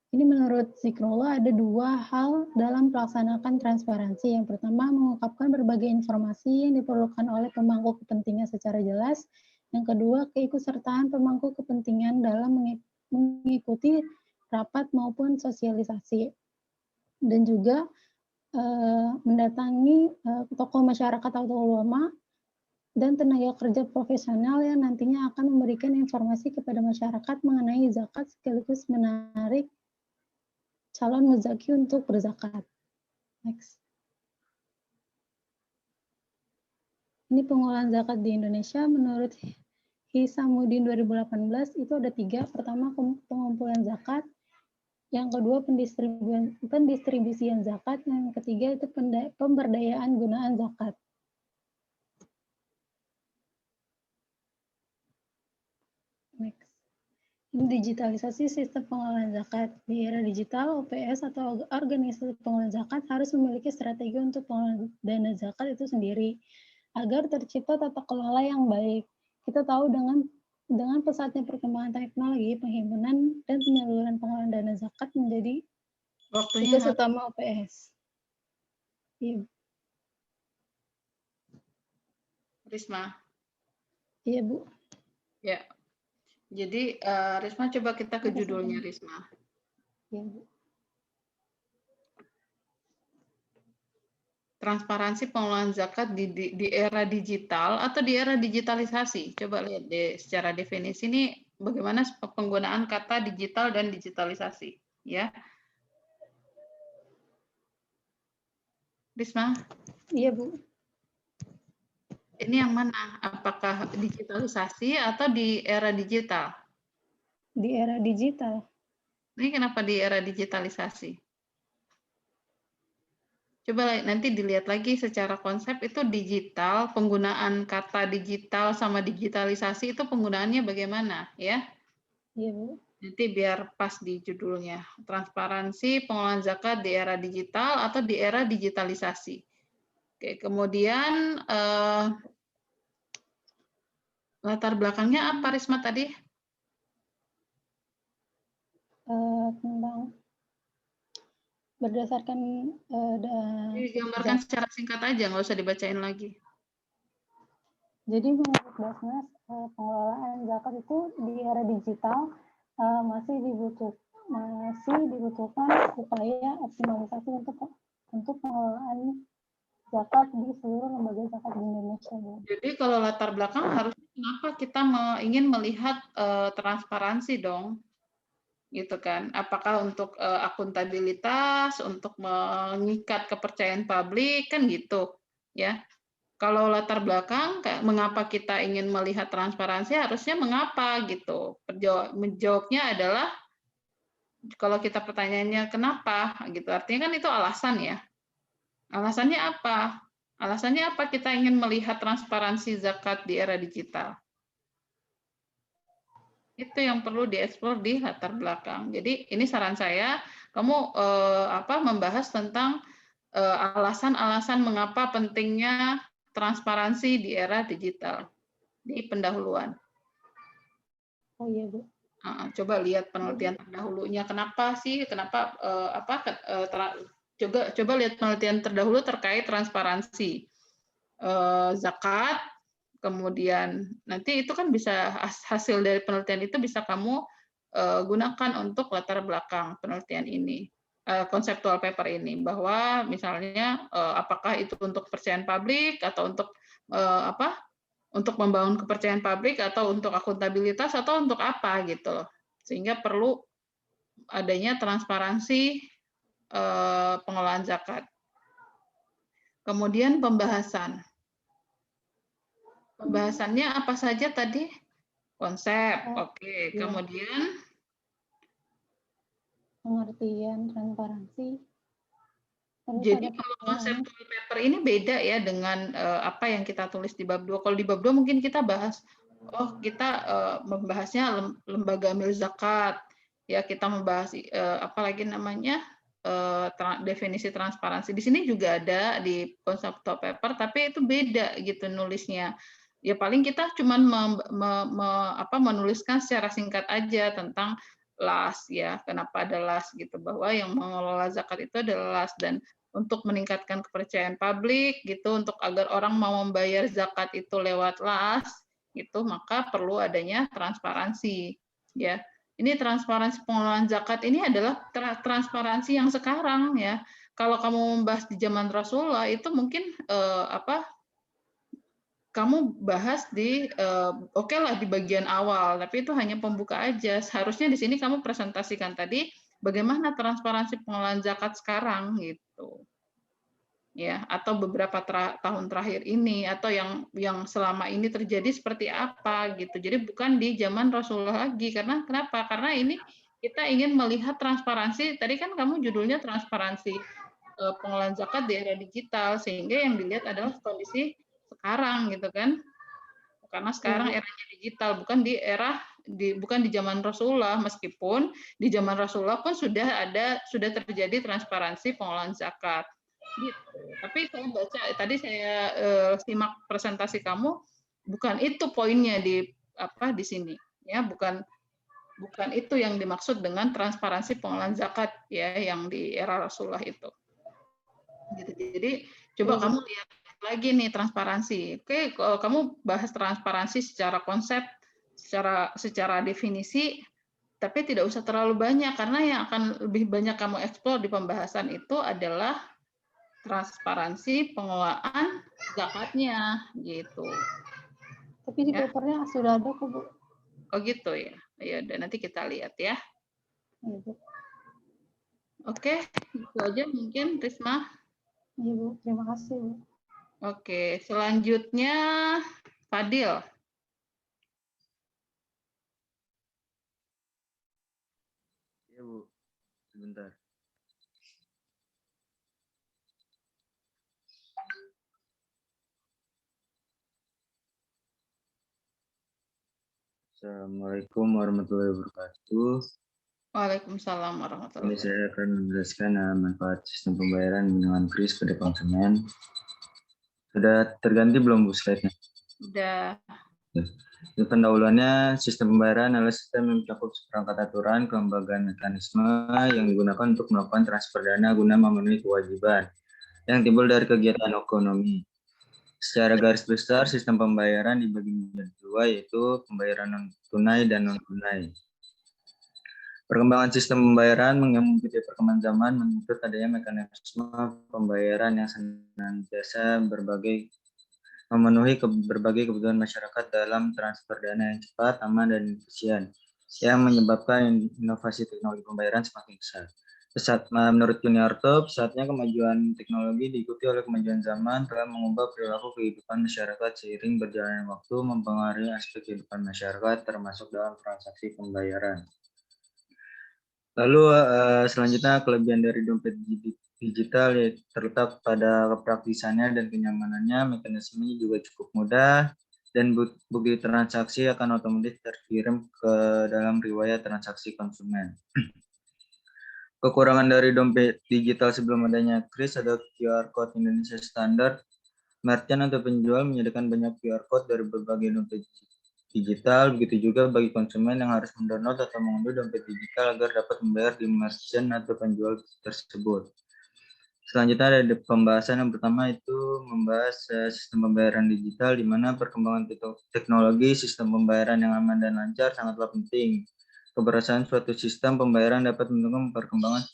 [SPEAKER 10] Ini menurut Zikrullah ada dua hal dalam melaksanakan transparansi. Yang pertama, mengungkapkan berbagai informasi yang diperlukan oleh pemangku kepentingan secara jelas. Yang kedua, keikutsertaan pemangku kepentingan dalam mengikuti rapat maupun sosialisasi. Dan juga mendatangi tokoh masyarakat atau ulama dan tenaga kerja profesional yang nantinya akan memberikan informasi kepada masyarakat mengenai zakat sekaligus menarik calon muzaki untuk berzakat. Next. Ini pengolahan zakat di Indonesia menurut Hisamuddin 2018 itu ada 3. Pertama, pengumpulan zakat. Yang kedua, pendistribusian zakat. Yang ketiga, itu pemberdayaan gunaan zakat. Next. Digitalisasi sistem pengelolaan zakat. Di era digital, OPS atau organisasi pengelolaan zakat harus memiliki strategi untuk pengelolaan dana zakat itu sendiri agar tercipta tata kelola yang baik. Kita tahu dengan pesatnya perkembangan teknologi, penghimpunan dan penyaluran pengelolaan dana zakat menjadi tugas utama OPS. Iya.
[SPEAKER 2] Risma.
[SPEAKER 10] Iya, Bu.
[SPEAKER 2] Ya. Jadi, Risma, coba kita ke judulnya, Risma.
[SPEAKER 10] Ya, Bu.
[SPEAKER 2] Transparansi pengelolaan zakat di era digital atau di era digitalisasi. Coba lihat secara definisi ini bagaimana penggunaan kata digital dan digitalisasi. Ya, Risma?
[SPEAKER 10] Iya, Bu.
[SPEAKER 2] Ini yang mana? Apakah digitalisasi atau di era digital?
[SPEAKER 10] Di era digital.
[SPEAKER 2] Ini kenapa di era digitalisasi? Coba nanti dilihat lagi secara konsep itu digital, penggunaan kata digital sama digitalisasi itu penggunaannya bagaimana ya?
[SPEAKER 10] Iya, Bu.
[SPEAKER 2] Nanti biar pas di judulnya. Transparansi pengelolaan zakat di era digital atau di era digitalisasi. Oke, kemudian latar belakangnya apa, Risma, tadi?
[SPEAKER 10] Tentang berdasarkan
[SPEAKER 2] digambarkan secara singkat aja, nggak usah dibacain lagi.
[SPEAKER 10] Jadi menurut Basnas, pengelolaan zakat itu di era digital masih dibutuhkan upaya optimalisasi untuk pengelolaan zakat di seluruh lembaga zakat di Indonesia.
[SPEAKER 2] Jadi kalau latar belakang harusnya kenapa kita ingin melihat transparansi dong, gitu kan? Apakah untuk akuntabilitas, untuk mengikat kepercayaan publik kan gitu, ya? Kalau latar belakang, mengapa kita ingin melihat transparansi, harusnya mengapa gitu. Menjawabnya adalah, kalau kita pertanyaannya kenapa, gitu. Artinya kan itu alasan ya. Alasannya apa? Alasannya apa kita ingin melihat transparansi zakat di era digital? Itu yang perlu dieksplor di latar belakang. Jadi ini saran saya, kamu membahas tentang alasan-alasan mengapa pentingnya transparansi di era digital di pendahuluan.
[SPEAKER 10] Oh iya, Bu.
[SPEAKER 2] Coba lihat penelitian terdahulunya. Kenapa sih? Kenapa coba lihat penelitian terdahulu terkait transparansi zakat. Kemudian nanti itu kan bisa hasil dari penelitian itu bisa kamu gunakan untuk latar belakang penelitian ini. konseptual paper ini, bahwa misalnya apakah itu untuk kepercayaan publik atau untuk untuk membangun kepercayaan publik atau untuk akuntabilitas atau untuk apa gitu loh. Sehingga perlu adanya transparansi pengelolaan zakat. Kemudian pembahasan. Pembahasannya apa saja tadi? Konsep, oke. Kemudian
[SPEAKER 10] pengertian, transparansi.
[SPEAKER 2] jadi kalau konseptual paper ini beda ya dengan apa yang kita tulis di bab 2. Kalau di bab 2 mungkin kita bahas, kita membahasnya lembaga amil zakat, ya kita membahas apalagi namanya definisi transparansi. Di sini juga ada di konseptual paper, tapi itu beda gitu nulisnya. Ya paling kita cuman menuliskan secara singkat aja tentang LAS ya, kenapa ada LAS gitu, bahwa yang mengelola zakat itu adalah LAS, dan untuk meningkatkan kepercayaan publik gitu, untuk agar orang mau membayar zakat itu lewat LAS gitu, maka perlu adanya transparansi ya. Ini transparansi pengelolaan zakat ini adalah transparansi yang sekarang ya. Kalau kamu membahas di zaman Rasulullah itu mungkin kamu bahas di oke lah di bagian awal, tapi itu hanya pembuka aja. Seharusnya di sini kamu presentasikan tadi bagaimana transparansi pengelolaan zakat sekarang gitu. Ya, atau beberapa tahun terakhir ini, atau yang selama ini terjadi seperti apa gitu. Jadi bukan di zaman Rasulullah lagi. Karena kenapa? Karena ini kita ingin melihat transparansi. Tadi kan kamu judulnya transparansi pengelolaan zakat di era digital, sehingga yang dilihat adalah kondisi sekarang gitu kan. Karena sekarang eranya digital, bukan di zaman Rasulullah, meskipun di zaman Rasulullah pun sudah terjadi transparansi pengelolaan zakat. Gitu. Tapi saya baca tadi, saya simak presentasi kamu, bukan itu poinnya di sini ya, bukan itu yang dimaksud dengan transparansi pengelolaan zakat ya yang di era Rasulullah itu. Gitu. Jadi coba kamu lihat lagi nih transparansi. Oke, kalau kamu bahas transparansi secara konsep, secara definisi, tapi tidak usah terlalu banyak, karena yang akan lebih banyak kamu eksplor di pembahasan itu adalah transparansi pengelolaan zakatnya gitu.
[SPEAKER 10] Tapi di papernya sudah ada kok, Bu.
[SPEAKER 2] Oh gitu ya. Ya udah, nanti kita lihat ya.
[SPEAKER 10] Iya, Bu.
[SPEAKER 2] Oke, itu aja mungkin Risma.
[SPEAKER 10] Iya, Bu. Terima kasih, Bu.
[SPEAKER 2] Oke, selanjutnya Fadil.
[SPEAKER 6] Iya, Bu. Sebentar. Assalamualaikum warahmatullahi wabarakatuh.
[SPEAKER 2] Waalaikumsalam warahmatullahi
[SPEAKER 6] wabarakatuh. Ini saya akan menjelaskan manfaat sistem pembayaran dengan kris pada konsumen. Sudah terganti belum Bu slide-nya?
[SPEAKER 2] Sudah.
[SPEAKER 6] Di pendahuluannya, sistem pembayaran adalah sistem yang mencakup seperangkat aturan, kelembagaan, mekanisme yang digunakan untuk melakukan transfer dana guna memenuhi kewajiban yang timbul dari kegiatan ekonomi. Secara garis besar, sistem pembayaran dibagi menjadi dua, yaitu pembayaran non-tunai dan non-tunai. Perkembangan sistem pembayaran mengikuti perkembangan zaman menuntut adanya mekanisme pembayaran yang senantiasa memenuhi berbagai kebutuhan masyarakat dalam transfer dana yang cepat, aman, dan efisien, yang menyebabkan inovasi teknologi pembayaran semakin besar. Menurut Yuniarto, saatnya kemajuan teknologi diikuti oleh kemajuan zaman telah mengubah perilaku kehidupan masyarakat seiring berjalannya waktu, mempengaruhi aspek kehidupan masyarakat termasuk dalam transaksi pembayaran. Lalu selanjutnya kelebihan dari dompet digital terletak pada kepraktisannya dan kenyamanannya. Mekanismenya juga cukup mudah dan bukti transaksi akan otomatis terkirim ke dalam riwayat transaksi konsumen. Kekurangan dari dompet digital sebelum adanya kris ada QR Code Indonesia Standard. Merchant atau penjual menyediakan banyak QR Code dari berbagai dompet digital, begitu juga bagi konsumen yang harus mendownload atau mengunduh dompet digital agar dapat membayar di merchant atau penjual tersebut. Selanjutnya ada pembahasan yang pertama itu membahas sistem pembayaran digital, di mana perkembangan teknologi sistem pembayaran yang aman dan lancar sangatlah penting. Keberhasilan suatu sistem pembayaran dapat mendukung perkembangan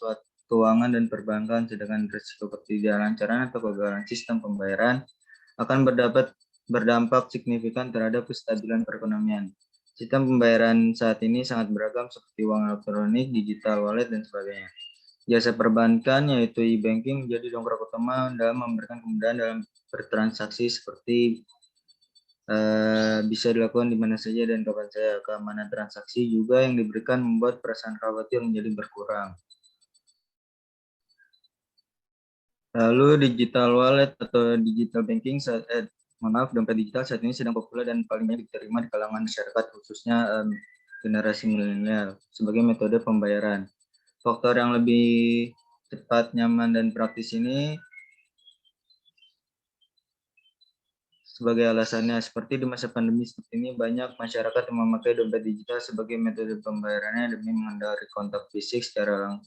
[SPEAKER 6] keuangan dan perbankan, sedangkan risiko ketidaklancaran atau kegagalan sistem pembayaran akan berdampak signifikan terhadap kestabilan perekonomian. Sistem pembayaran saat ini sangat beragam seperti uang elektronik, digital wallet, dan sebagainya. Jasa perbankan yaitu e-banking menjadi dongkrak utama dalam memberikan kemudahan dalam bertransaksi seperti bisa dilakukan di mana saja dan kapan saja. Keamanan transaksi juga yang diberikan membuat perasaan khawatir menjadi berkurang. Lalu digital wallet atau digital banking dompet digital saat ini sedang populer dan paling banyak diterima di kalangan masyarakat, khususnya generasi milenial sebagai metode pembayaran. Faktor yang lebih cepat, nyaman, dan praktis ini sebagai alasannya, seperti di masa pandemi seperti ini, banyak masyarakat yang memakai dompet digital sebagai metode pembayarannya demi menghindari kontak fisik secara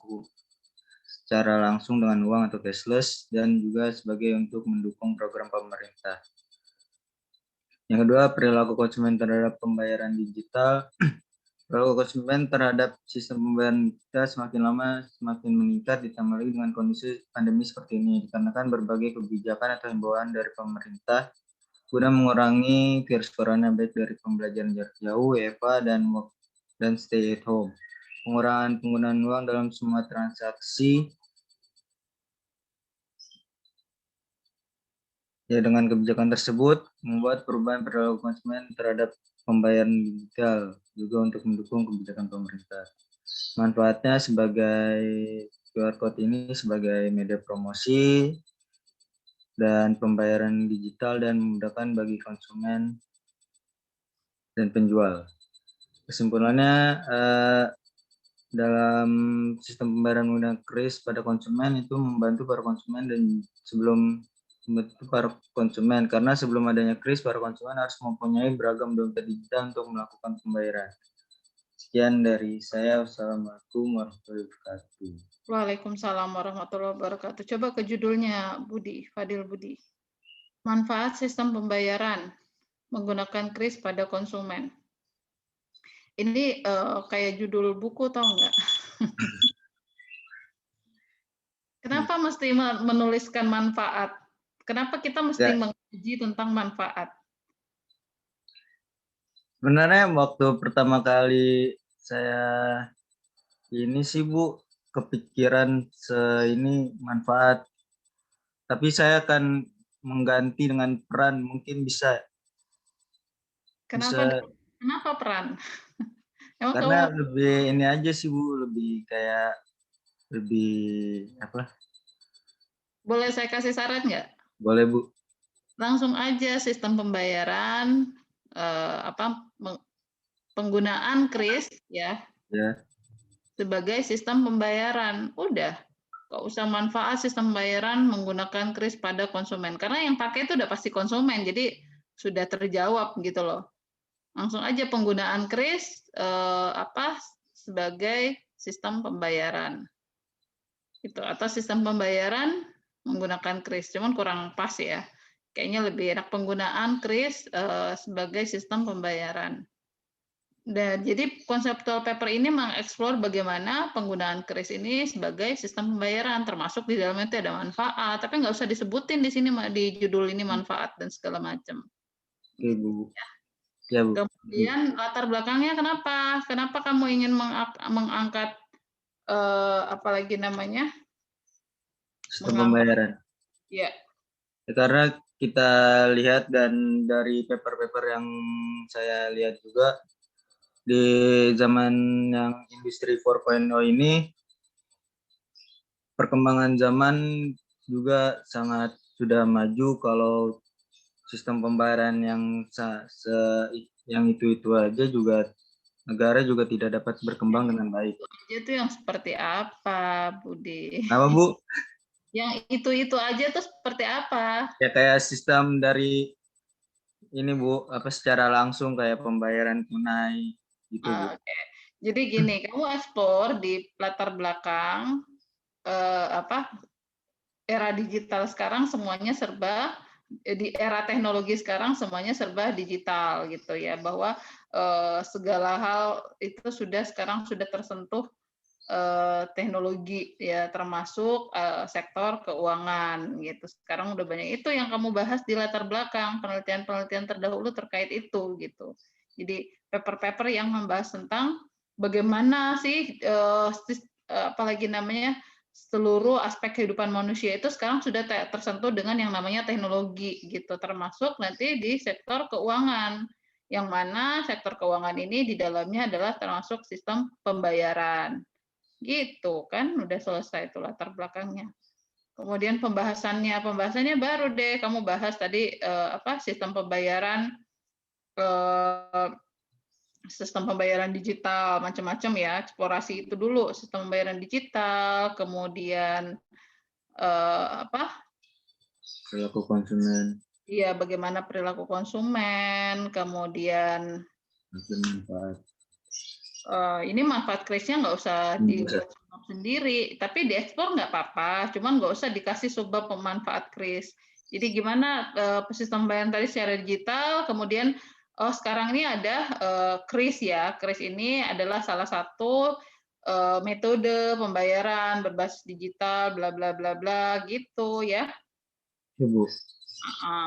[SPEAKER 6] langsung dengan uang atau cashless, dan juga sebagai untuk mendukung program pemerintah. Yang kedua, perilaku konsumen terhadap pembayaran digital. Perilaku konsumen terhadap sistem pembayaran digital semakin lama semakin meningkat, ditambah lagi dengan kondisi pandemi seperti ini, dikarenakan berbagai kebijakan atau himbauan dari pemerintah guna mengurangi virus corona, baik dari pembelajaran jarak jauh, WFH, dan stay at home. Pengurangan penggunaan uang dalam semua transaksi. Ya, dengan kebijakan tersebut membuat perubahan perilaku konsumen terhadap pembayaran digital juga untuk mendukung kebijakan pemerintah. Manfaatnya sebagai QR code ini sebagai media promosi dan pembayaran digital dan memudahkan bagi konsumen dan penjual. Kesimpulannya, dalam sistem pembayaran menggunakan kris pada konsumen itu membantu para konsumen dan karena sebelum adanya kris, para konsumen harus mempunyai beragam dompet digital untuk melakukan pembayaran. Sekian dari saya. Wassalamualaikum warahmatullahi wabarakatuh.
[SPEAKER 2] Waalaikumsalam warahmatullahi wabarakatuh. Coba ke judulnya, Fadil Budi. Manfaat sistem pembayaran menggunakan kris pada konsumen. Ini kayak judul buku, tau nggak? Kenapa mesti menuliskan manfaat? Kenapa kita mesti mengkaji tentang manfaat?
[SPEAKER 6] Sebenarnya waktu pertama kali saya ini sih Bu, kepikiran ini manfaat. Tapi saya akan mengganti dengan peran, mungkin bisa.
[SPEAKER 2] Kenapa peran?
[SPEAKER 6] Karena lebih ini aja sih Bu, lebih apa?
[SPEAKER 2] Boleh saya kasih saran nggak?
[SPEAKER 6] Boleh Bu.
[SPEAKER 2] Langsung aja sistem pembayaran, penggunaan kris ya. Sebagai sistem pembayaran, udah. Nggak usah manfaat sistem pembayaran menggunakan kris pada konsumen, karena yang pakai itu udah pasti konsumen, jadi sudah terjawab gitu loh. Langsung aja penggunaan kris sebagai sistem pembayaran itu, atau sistem pembayaran menggunakan kris, cuman kurang pas ya, kayaknya lebih enak penggunaan kris sebagai sistem pembayaran. Dan jadi konseptual paper ini mengeksplor bagaimana penggunaan kris ini sebagai sistem pembayaran, termasuk di dalamnya itu ada manfaat, tapi nggak usah disebutin di sini di judul ini manfaat dan segala macam.
[SPEAKER 6] Ibu. Ya, Bu.
[SPEAKER 2] Kemudian latar belakangnya kenapa? Kenapa kamu ingin mengangkat apalagi namanya?
[SPEAKER 6] Sistem pembayaran.
[SPEAKER 2] Ya.
[SPEAKER 6] Karena kita lihat dan dari paper-paper yang saya lihat juga di zaman yang industri 4.0 ini, perkembangan zaman juga sangat sudah maju. Kalau sistem pembayaran yang itu aja juga negara juga tidak dapat berkembang dengan baik.
[SPEAKER 2] Itu yang seperti apa, Budi?
[SPEAKER 6] Apa, Bu?
[SPEAKER 2] Yang itu aja tuh seperti apa?
[SPEAKER 6] Ya kayak sistem dari ini Bu, secara langsung kayak pembayaran tunai gitu Bu.
[SPEAKER 2] Oke. Jadi gini, kamu eksplor di latar belakang era digital sekarang semuanya serba, di era teknologi sekarang semuanya serba digital gitu ya, bahwa segala hal itu sekarang sudah tersentuh teknologi ya, termasuk sektor keuangan gitu. Sekarang udah banyak itu yang kamu bahas di latar belakang penelitian-penelitian terdahulu terkait itu gitu. Jadi paper-paper yang membahas tentang bagaimana sih apalagi namanya seluruh aspek kehidupan manusia itu sekarang sudah tersentuh dengan yang namanya teknologi gitu, termasuk nanti di sektor keuangan, yang mana sektor keuangan ini di dalamnya adalah termasuk sistem pembayaran. Gitu kan, udah selesai itu latar belakangnya. Kemudian pembahasannya baru deh kamu bahas tadi sistem pembayaran digital macam-macam ya, eksplorasi itu dulu, sistem pembayaran digital, kemudian
[SPEAKER 6] perilaku konsumen.
[SPEAKER 2] Iya, bagaimana perilaku konsumen, kemudian
[SPEAKER 6] Manfaat.
[SPEAKER 2] Ini manfaat kris-nya nggak usah dibuat sendiri, tapi diekspor nggak apa-apa, cuman nggak usah dikasih subbab pemanfaat kris. Jadi gimana sistem pembayaran tadi secara digital, kemudian sekarang ini ada kris ya, kris ini adalah salah satu metode pembayaran berbasis digital, bla bla bla bla gitu ya.
[SPEAKER 6] Bu.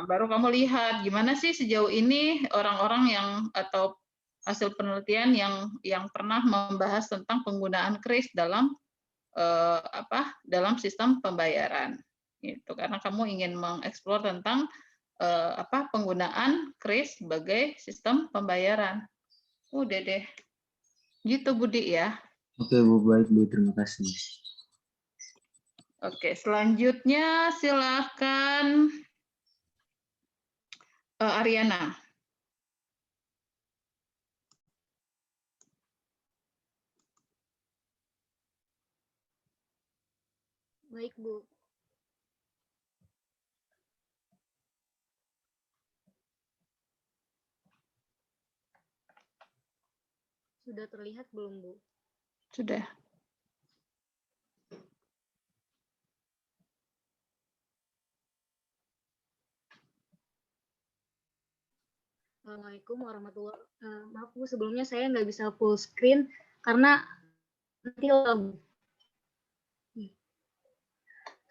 [SPEAKER 2] Baru kamu lihat gimana sih sejauh ini orang-orang yang atau hasil penelitian yang pernah membahas tentang penggunaan kris dalam dalam sistem pembayaran. Itu karena kamu ingin mengeksplor tentang penggunaan kris sebagai sistem pembayaran. Udah deh. Gitu Budi ya.
[SPEAKER 6] Oke Bu, baik Bu, terima kasih.
[SPEAKER 2] Oke, selanjutnya silakan Ariana.
[SPEAKER 11] Baik, Bu. Sudah terlihat belum, Bu?
[SPEAKER 2] Sudah.
[SPEAKER 11] Assalamualaikum warahmatullahi wabarakatuh. Maaf Bu, sebelumnya saya nggak bisa full screen karena nanti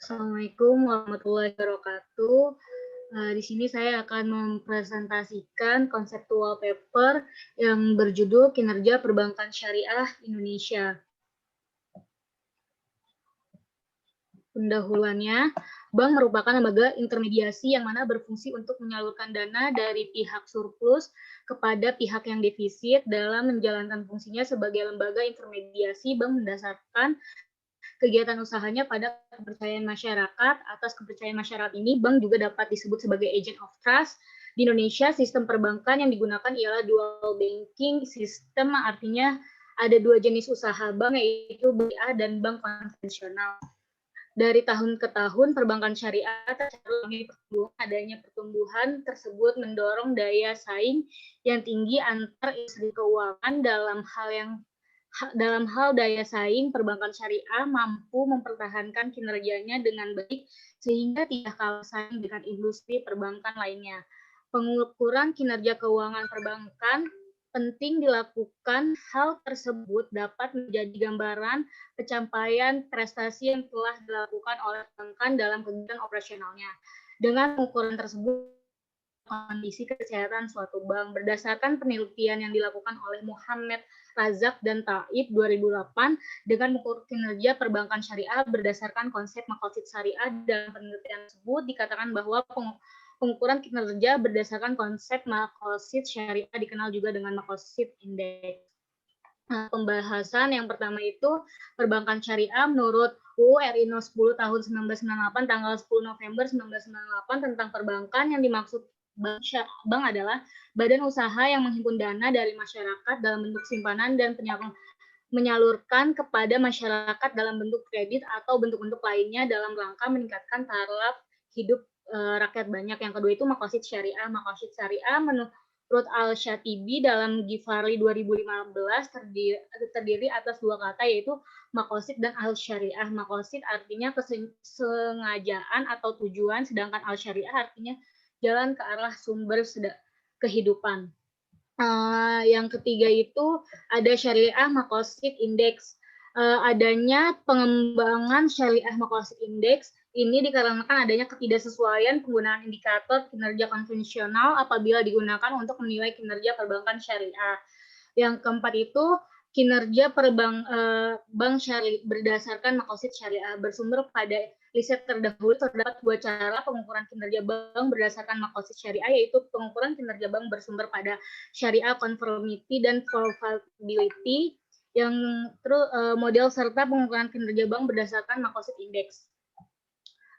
[SPEAKER 11] Assalamualaikum warahmatullahi wabarakatuh. Di sini saya akan mempresentasikan konseptual paper yang berjudul Kinerja Perbankan Syariah Indonesia. Pendahuluannya, bank merupakan lembaga intermediasi yang mana berfungsi untuk menyalurkan dana dari pihak surplus kepada pihak yang defisit. Dalam menjalankan fungsinya sebagai lembaga intermediasi, bank mendasarkan kegiatan usahanya pada kepercayaan masyarakat. Atas kepercayaan masyarakat ini, bank juga dapat disebut sebagai agent of trust. Di Indonesia, sistem perbankan yang digunakan ialah dual banking system, artinya ada dua jenis usaha bank, yaitu BA dan bank konvensional. Dari tahun ke tahun, perbankan syariah tercermin adanya pertumbuhan tersebut mendorong daya saing yang tinggi antar industri keuangan. Dalam hal daya saing, perbankan syariah mampu mempertahankan kinerjanya dengan baik sehingga tidak kalah saing dengan industri perbankan lainnya. Pengukuran kinerja keuangan perbankan penting dilakukan. Hal tersebut dapat menjadi gambaran pencapaian prestasi yang telah dilakukan oleh perbankan dalam kegiatan operasionalnya. Dengan pengukuran tersebut, kondisi kesehatan suatu bank berdasarkan penelitian yang dilakukan oleh Muhammad Razak dan Taib 2008 dengan mengukur kinerja perbankan syariah berdasarkan konsep maqasid syariah. Dalam penelitian tersebut dikatakan bahwa pengukuran kinerja berdasarkan konsep maqasid syariah dikenal juga dengan maqasid indeks. Pembahasan yang pertama itu perbankan syariah menurut UU RI No. 10 tahun 1998 tanggal 10 November 1998 tentang perbankan. Yang dimaksud bank adalah badan usaha yang menghimpun dana dari masyarakat dalam bentuk simpanan dan menyalurkan kepada masyarakat dalam bentuk kredit atau bentuk-bentuk lainnya dalam rangka meningkatkan taraf hidup rakyat banyak. Yang kedua itu maqasid syariah. Maqasid syariah menurut Al-Syatibi dalam Ghifari 2015 terdiri atas dua kata, yaitu maqasid dan al-syariah. Maqasid artinya kesengajaan atau tujuan, sedangkan al-syariah artinya jalan ke arah sumber kehidupan. Yang ketiga itu ada syariah maqasid indeks. adanya pengembangan syariah Maqasid Index ini dikarenakan adanya ketidaksesuaian penggunaan indikator kinerja konvensional apabila digunakan untuk menilai kinerja perbankan syariah. Yang keempat itu kinerja bank syariah berdasarkan Maqasid syariah bersumber pada riset terdahulu terdapat dua cara pengukuran kinerja bank berdasarkan Maqasid syariah, yaitu pengukuran kinerja bank bersumber pada syariah conformity dan profitability, yang model serta pengukuran kinerja bank berdasarkan Maqasid Index.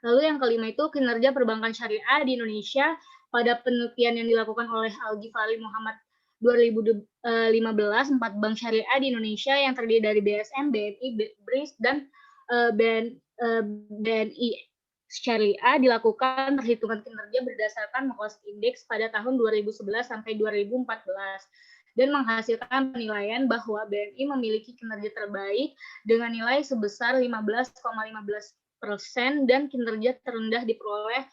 [SPEAKER 11] Lalu yang kelima itu kinerja perbankan syariah di Indonesia pada penelitian yang dilakukan oleh Al-Ghifari Muhammad 2015, 4 bank syariah di Indonesia yang terdiri dari BSM, BNI, BRIS, dan BNI Syariah dilakukan perhitungan kinerja berdasarkan Maqasid Index pada tahun 2011 sampai 2014 dan menghasilkan penilaian bahwa BNI memiliki kinerja terbaik dengan nilai sebesar 15,15% dan kinerja terendah diperoleh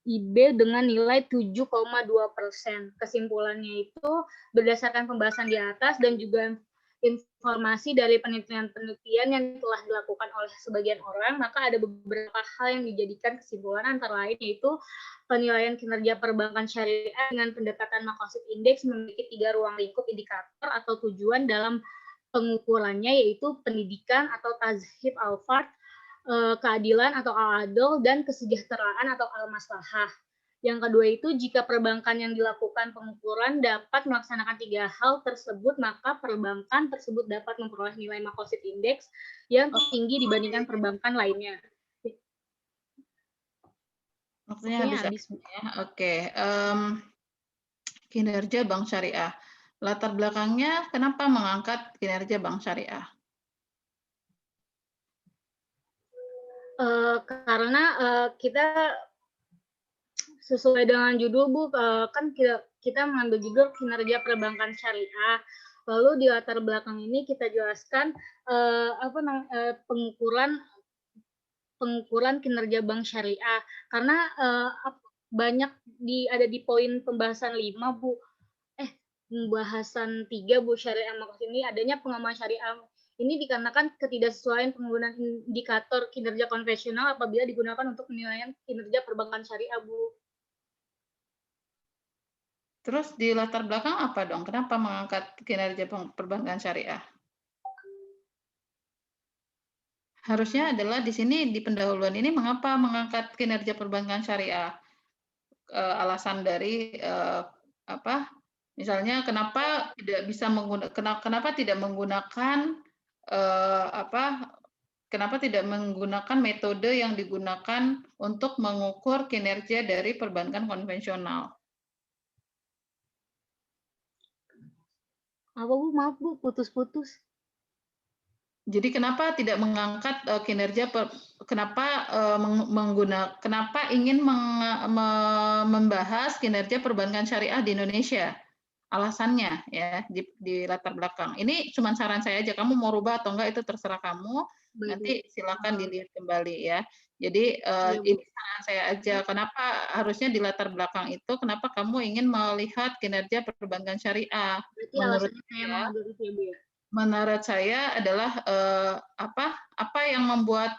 [SPEAKER 11] IB dengan nilai 7,2%. Kesimpulannya itu berdasarkan pembahasan di atas dan juga informasi dari penelitian-penelitian yang telah dilakukan oleh sebagian orang, maka ada beberapa hal yang dijadikan kesimpulan, antara lain yaitu penilaian kinerja perbankan syariah dengan pendekatan Maqasid Index memiliki 3 ruang lingkup indikator atau tujuan dalam pengukurannya, yaitu pendidikan atau tazhib al-fard, keadilan atau al-adl, dan kesejahteraan atau al-maslahah. Yang kedua itu, jika perbankan yang dilakukan pengukuran dapat melaksanakan 3 hal tersebut, maka perbankan tersebut dapat memperoleh nilai Maqasid Index yang tinggi dibandingkan perbankan lainnya.
[SPEAKER 2] Maksudnya habis ya. Oke. Kinerja bank syariah. Latar belakangnya kenapa mengangkat kinerja bank syariah?
[SPEAKER 11] Karena kita sesuai dengan judul, Bu, kan kita mengambil judul kinerja perbankan syariah. Lalu di latar belakang ini kita jelaskan pengukuran kinerja bank syariah. Karena banyak ada di poin pembahasan 5, Bu. Pembahasan 3, Bu, syariah Maqasid ini adanya pengembangan syariah. Ini dikarenakan ketidaksesuaian penggunaan indikator kinerja konvensional apabila digunakan untuk penilaian kinerja perbankan syariah, Bu.
[SPEAKER 2] Terus di latar belakang apa dong? Kenapa mengangkat kinerja perbankan syariah? Harusnya adalah di sini di pendahuluan ini mengapa mengangkat kinerja perbankan syariah? Alasan dari misalnya kenapa tidak bisa menggunakan, kenapa tidak menggunakan kenapa tidak menggunakan metode yang digunakan untuk mengukur kinerja dari perbankan konvensional?
[SPEAKER 11] Apa, Bu? Maaf, Bu, putus-putus.
[SPEAKER 2] Jadi kenapa tidak mengangkat kinerja, kenapa ingin membahas kinerja perbankan syariah di Indonesia? Alasannya ya di latar belakang. Ini cuma saran saya aja. Kamu mau rubah atau enggak itu terserah kamu. Nanti silakan dilihat kembali ya. Jadi ini saran saya aja. Kenapa harusnya di latar belakang itu? Kenapa kamu ingin melihat kinerja perbankan syariah? Menurut saya adalah apa yang membuat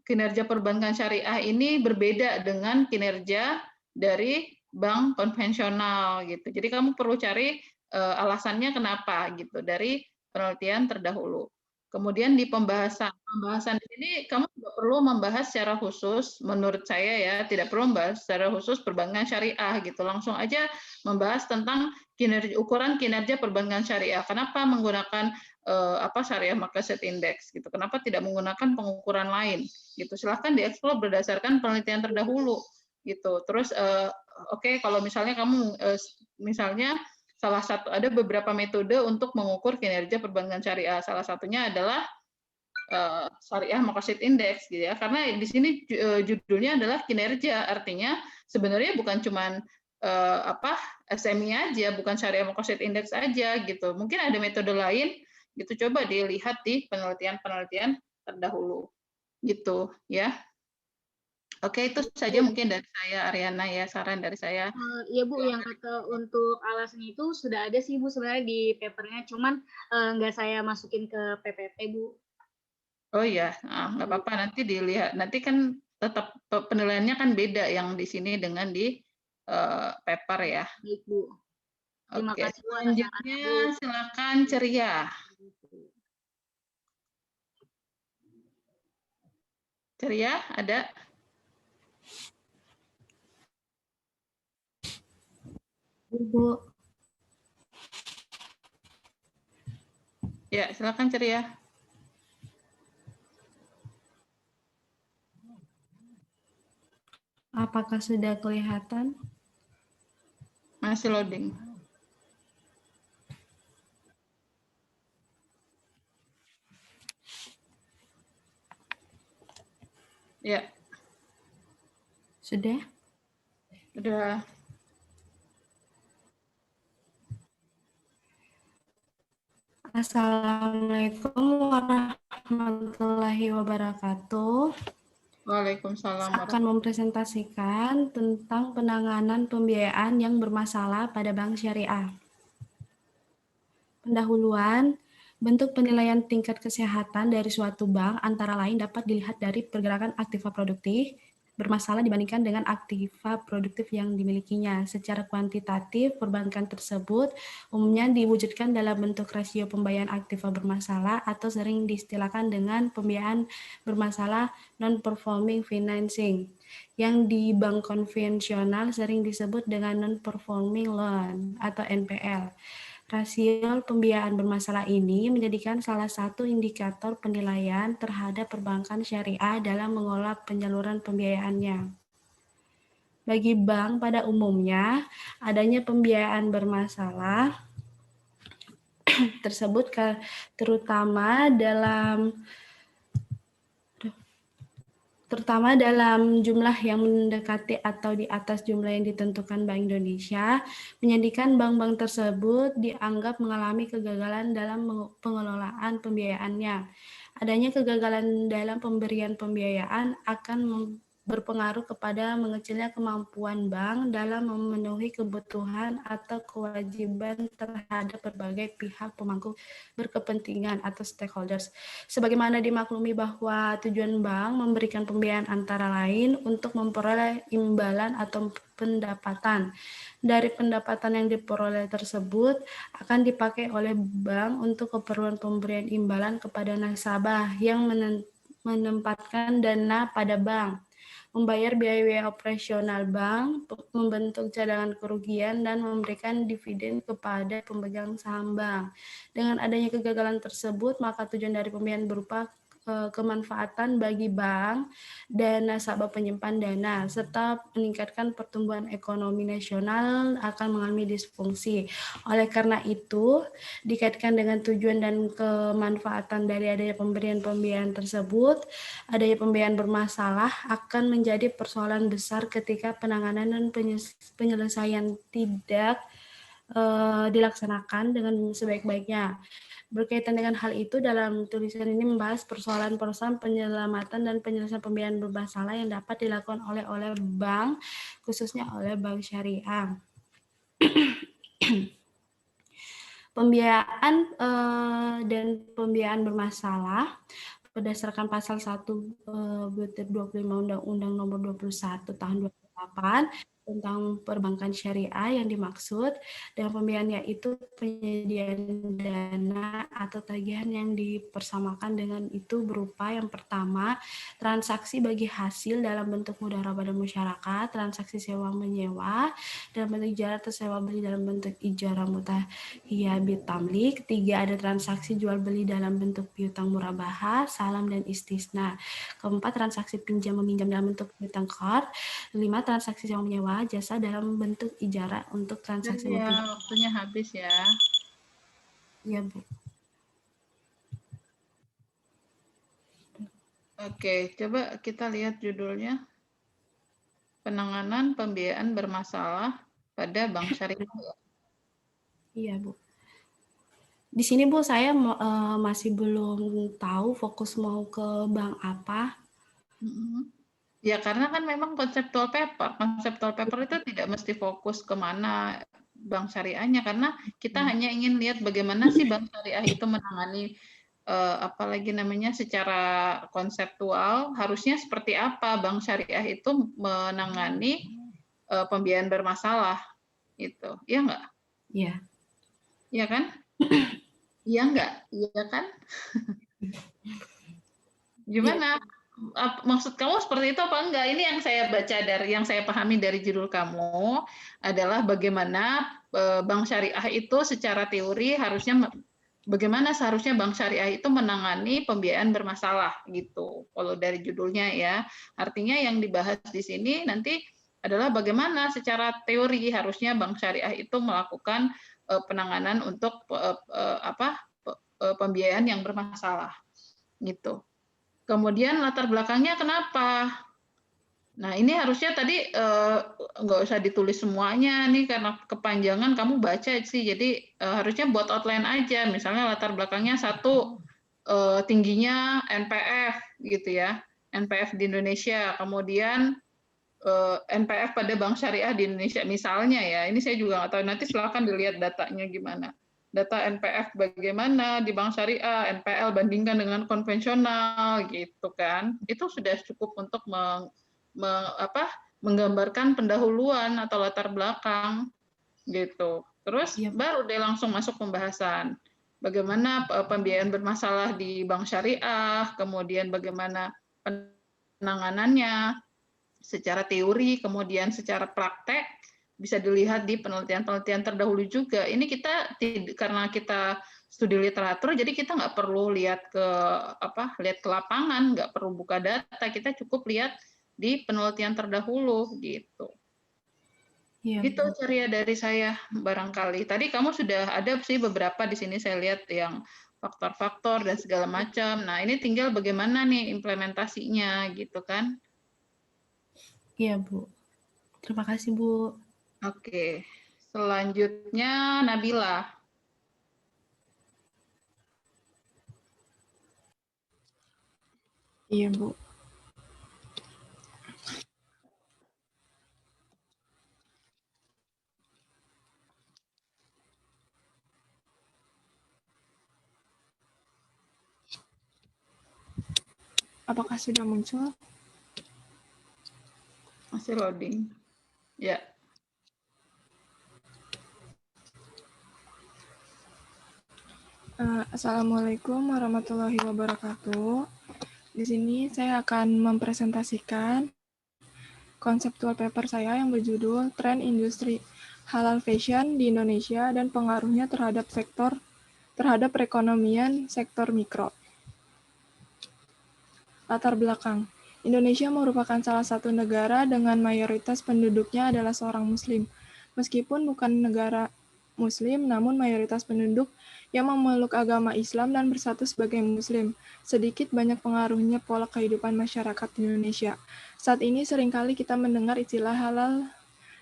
[SPEAKER 2] kinerja perbankan syariah ini berbeda dengan kinerja dari bank konvensional gitu. Jadi kamu perlu cari alasannya kenapa gitu dari penelitian terdahulu. Kemudian di pembahasan di sini kamu tidak perlu membahas secara khusus, menurut saya ya, tidak perlu membahas secara khusus perbankan syariah gitu. Langsung aja membahas tentang ukuran kinerja perbankan syariah. Kenapa menggunakan syariah Maqasid Index gitu? Kenapa tidak menggunakan pengukuran lain gitu? Silahkan dieksplor berdasarkan penelitian terdahulu gitu. Terus oke, kalau misalnya kamu misalnya salah satu ada beberapa metode untuk mengukur kinerja perbankan syariah. Salah satunya adalah syariah Maqasid Index gitu ya. Karena di sini judulnya adalah kinerja, artinya sebenarnya bukan cuman SMI aja, bukan syariah Maqasid Index aja gitu. Mungkin ada metode lain gitu, coba dilihat di penelitian-penelitian terdahulu gitu ya. Oke, itu saja mungkin dari saya, Ariana ya, saran dari saya.
[SPEAKER 11] Iya Bu, yang kata untuk alasan itu sudah ada sih Bu sebenarnya di papernya, cuman nggak saya masukin ke PPT Bu.
[SPEAKER 2] Oh iya, nggak apa-apa, nanti dilihat. Nanti kan tetap penilaiannya kan beda yang di sini dengan di paper ya.
[SPEAKER 11] Baik Bu. Terima
[SPEAKER 2] Oke,
[SPEAKER 11] kasih Bu atas
[SPEAKER 2] selanjutnya
[SPEAKER 11] sarannya Bu.
[SPEAKER 2] silakan Ceria. Ceria, ada?
[SPEAKER 12] Ibu.
[SPEAKER 2] Ya, silakan Ceria.
[SPEAKER 12] Apakah sudah kelihatan?
[SPEAKER 2] Masih loading. Ya.
[SPEAKER 12] Sudah?
[SPEAKER 2] Sudah.
[SPEAKER 12] Assalamualaikum warahmatullahi wabarakatuh.
[SPEAKER 2] Waalaikumsalam.
[SPEAKER 12] Akan mempresentasikan tentang penanganan pembiayaan yang bermasalah pada bank syariah. Pendahuluan, bentuk penilaian tingkat kesehatan dari suatu bank antara lain dapat dilihat dari pergerakan aktiva produktif bermasalah dibandingkan dengan aktiva produktif yang dimilikinya. Secara kuantitatif, perbankan tersebut umumnya diwujudkan dalam bentuk rasio pembayaran aktiva bermasalah atau sering diistilahkan dengan pembiayaan bermasalah non-performing financing, yang di bank konvensional sering disebut dengan non-performing loan atau NPL. Rasio pembiayaan bermasalah ini menjadikan salah satu indikator penilaian terhadap perbankan syariah dalam mengelola penyaluran pembiayaannya. Bagi bank pada umumnya, adanya pembiayaan bermasalah tersebut terutama dalam jumlah yang mendekati atau di atas jumlah yang ditentukan Bank Indonesia, menjadikan bank-bank tersebut dianggap mengalami kegagalan dalam pengelolaan pembiayaannya. Adanya kegagalan dalam pemberian pembiayaan akan berpengaruh kepada mengecilnya kemampuan bank dalam memenuhi kebutuhan atau kewajiban terhadap berbagai pihak pemangku berkepentingan atau stakeholders. Sebagaimana dimaklumi bahwa tujuan bank memberikan pembiayaan antara lain untuk memperoleh imbalan atau pendapatan. Dari pendapatan yang diperoleh tersebut akan dipakai oleh bank untuk keperluan pemberian imbalan kepada nasabah yang menempatkan dana pada bank, membayar biaya operasional bank, membentuk cadangan kerugian, dan memberikan dividen kepada pemegang saham bank. Dengan adanya kegagalan tersebut, maka tujuan dari pembiayaan berupa kemanfaatan bagi bank dan nasabah penyimpan dana, serta meningkatkan pertumbuhan ekonomi nasional akan mengalami disfungsi. Oleh karena itu, dikaitkan dengan tujuan dan kemanfaatan dari adanya pemberian pembiayaan tersebut, adanya pembiayaan bermasalah akan menjadi persoalan besar ketika penanganan dan penyelesaian tidak dilaksanakan dengan sebaik-baiknya. Berkaitan dengan hal itu, dalam tulisan ini membahas persoalan-persoalan penyelamatan dan penyelesaian pembiayaan bermasalah yang dapat dilakukan oleh bank, khususnya oleh bank syariah. Pembiayaan dan pembiayaan bermasalah berdasarkan pasal 1 butir 25 Undang-Undang Nomor 21 Tahun 2008 tentang perbankan syariah, yang dimaksud dengan pembiayaan yaitu penyediaan dana atau tagihan yang dipersamakan dengan itu berupa yang pertama, transaksi bagi hasil dalam bentuk mudharabah dan masyarakat, transaksi sewa menyewa dalam bentuk ijarah atau sewa beli dalam bentuk ijarah mutahiyah bitamlik. Tiga, ada transaksi jual beli dalam bentuk piutang murabahah, salam dan istisna. Keempat, transaksi pinjam meminjam dalam bentuk piutang qard. 5, transaksi sewa menyewa jasa dalam bentuk ijarah untuk transaksi
[SPEAKER 2] ya, waktunya habis ya.
[SPEAKER 12] Iya, Bu.
[SPEAKER 2] Oke, coba kita lihat judulnya. Penanganan pembiayaan bermasalah pada bank syariah.
[SPEAKER 12] Iya, Bu. Di sini, Bu, saya masih belum tahu fokus mau ke bank apa.
[SPEAKER 2] Ya, karena kan memang conceptual paper. Conceptual paper itu tidak mesti fokus kemana bank syariahnya, karena kita hanya ingin lihat bagaimana sih bank syariah itu menangani apalagi namanya secara konseptual, harusnya seperti apa bank syariah itu menangani pembiayaan bermasalah itu. Iya nggak?
[SPEAKER 12] Iya.
[SPEAKER 2] Iya kan? Iya nggak? Iya kan? Gimana? Maksud kamu seperti itu apa enggak? Ini yang saya baca yang saya pahami dari judul kamu adalah bagaimana bank syariah itu secara teori harusnya bagaimana seharusnya bank syariah itu menangani pembiayaan bermasalah gitu. Kalau dari judulnya ya, artinya yang dibahas di sini nanti adalah bagaimana secara teori harusnya bank syariah itu melakukan penanganan untuk pembiayaan yang bermasalah gitu. Kemudian latar belakangnya kenapa? Nah, ini harusnya tadi nggak usah ditulis semuanya nih karena kepanjangan kamu baca sih. Jadi harusnya buat outline aja. Misalnya latar belakangnya satu tingginya NPF gitu ya, NPF di Indonesia. Kemudian NPF pada bank syariah di Indonesia misalnya ya. Ini saya juga nggak tahu. Nanti silakan dilihat datanya gimana. Data NPF bagaimana di bank syariah, NPL bandingkan dengan konvensional gitu kan. Itu sudah cukup untuk menggambarkan pendahuluan atau latar belakang gitu. Terus baru deh langsung masuk pembahasan. Bagaimana pembiayaan bermasalah di bank syariah, kemudian bagaimana penanganannya secara teori, kemudian secara praktek, bisa dilihat di penelitian-penelitian terdahulu juga. Ini kita karena kita studi literatur, jadi kita nggak perlu lihat ke lapangan, nggak perlu buka data, kita cukup lihat di penelitian terdahulu gitu.
[SPEAKER 12] Iya,
[SPEAKER 2] itu ceria dari saya barangkali. Tadi kamu sudah ada sih beberapa di sini saya lihat yang faktor-faktor dan segala macam. Nah ini tinggal bagaimana nih implementasinya gitu kan?
[SPEAKER 12] Iya, Bu. Terima kasih, Bu.
[SPEAKER 2] Oke, selanjutnya Nabila.
[SPEAKER 13] Iya, Bu. Apakah sudah muncul?
[SPEAKER 2] Masih loading. Ya.
[SPEAKER 13] Assalamualaikum warahmatullahi wabarakatuh. Di sini saya akan mempresentasikan konseptual paper saya yang berjudul Tren Industri Halal Fashion di Indonesia dan Pengaruhnya terhadap perekonomian sektor mikro. Latar belakang. Indonesia merupakan salah satu negara dengan mayoritas penduduknya adalah seorang Muslim. Meskipun bukan negara Muslim, namun mayoritas penduduk yang memeluk agama Islam dan bersatu sebagai Muslim. Sedikit banyak pengaruhnya pola kehidupan masyarakat di Indonesia. Saat ini seringkali kita mendengar istilah halal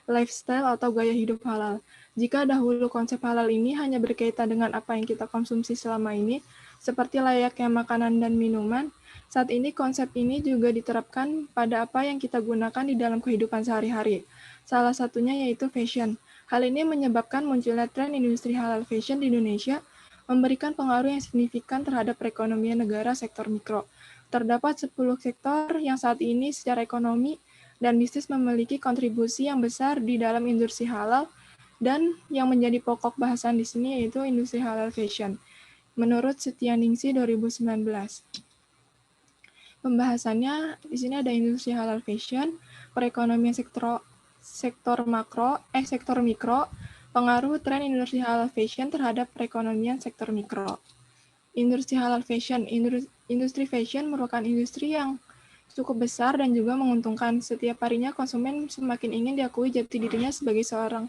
[SPEAKER 13] lifestyle atau gaya hidup halal. Jika dahulu konsep halal ini hanya berkaitan dengan apa yang kita konsumsi selama ini, seperti layaknya makanan dan minuman, saat ini konsep ini juga diterapkan pada apa yang kita gunakan di dalam kehidupan sehari-hari. Salah satunya yaitu fashion. Hal ini menyebabkan munculnya tren industri halal fashion di Indonesia, memberikan pengaruh yang signifikan terhadap perekonomian negara sektor mikro. Terdapat 10 sektor yang saat ini secara ekonomi dan bisnis memiliki kontribusi yang besar di dalam industri halal, dan yang menjadi pokok bahasan di sini yaitu industri halal fashion. Menurut Setianingsih 2019. Pembahasannya di sini ada industri halal fashion, perekonomian sektor mikro, pengaruh tren industri halal fashion terhadap perekonomian sektor mikro. Industri halal fashion, industri fashion merupakan industri yang cukup besar dan juga menguntungkan. Setiap harinya konsumen semakin ingin diakui jati dirinya sebagai seorang.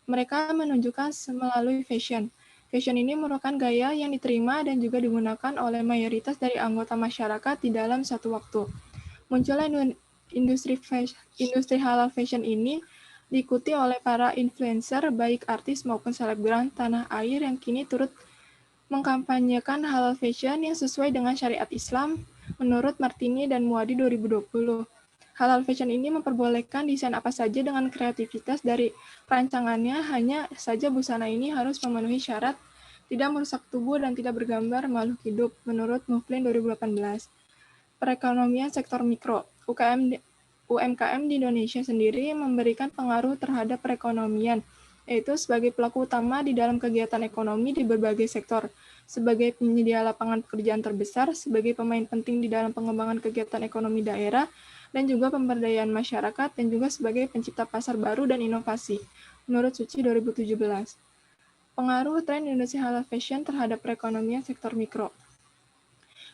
[SPEAKER 13] Mereka menunjukkan melalui fashion. Fashion ini merupakan gaya yang diterima dan juga digunakan oleh mayoritas dari anggota masyarakat di dalam satu waktu. Munculnya industri halal fashion ini diikuti oleh para influencer, baik artis maupun selebgram tanah air yang kini turut mengkampanyekan halal fashion yang sesuai dengan syariat Islam menurut Martini dan Muadi 2020. Halal fashion ini memperbolehkan desain apa saja dengan kreativitas dari perancangannya, hanya saja busana ini harus memenuhi syarat tidak merusak tubuh dan tidak bergambar makhluk hidup, menurut Muflin 2018. Perekonomian sektor mikro, UMKM di Indonesia sendiri memberikan pengaruh terhadap perekonomian, yaitu sebagai pelaku utama di dalam kegiatan ekonomi di berbagai sektor, sebagai penyedia lapangan pekerjaan terbesar, sebagai pemain penting di dalam pengembangan kegiatan ekonomi daerah, dan juga pemberdayaan masyarakat, dan juga sebagai pencipta pasar baru dan inovasi, menurut Suci 2017. Pengaruh tren industri halal fashion terhadap perekonomian sektor mikro.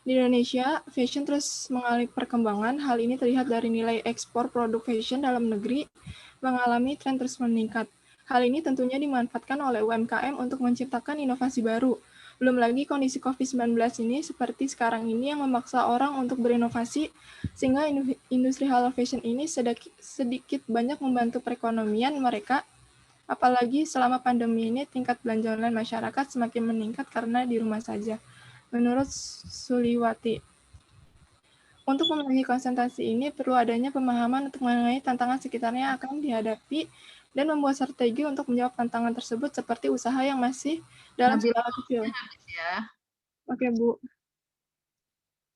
[SPEAKER 13] Di Indonesia, fashion terus mengalami perkembangan. Hal ini terlihat dari nilai ekspor produk fashion dalam negeri mengalami tren terus meningkat. Hal ini tentunya dimanfaatkan oleh UMKM untuk menciptakan inovasi baru. Belum lagi kondisi COVID-19 ini seperti sekarang ini yang memaksa orang untuk berinovasi, sehingga industri halal fashion ini sedikit banyak membantu perekonomian mereka. Apalagi selama pandemi ini tingkat belanja online masyarakat semakin meningkat karena di rumah saja. Menurut Suliwati, untuk memenuhi konsentrasi ini perlu adanya pemahaman untuk mengenai tantangan sekitarnya akan dihadapi dan membuat strategi untuk menjawab tantangan tersebut seperti usaha yang masih dalam skala kecil.
[SPEAKER 2] Ya.
[SPEAKER 13] Oke, Bu.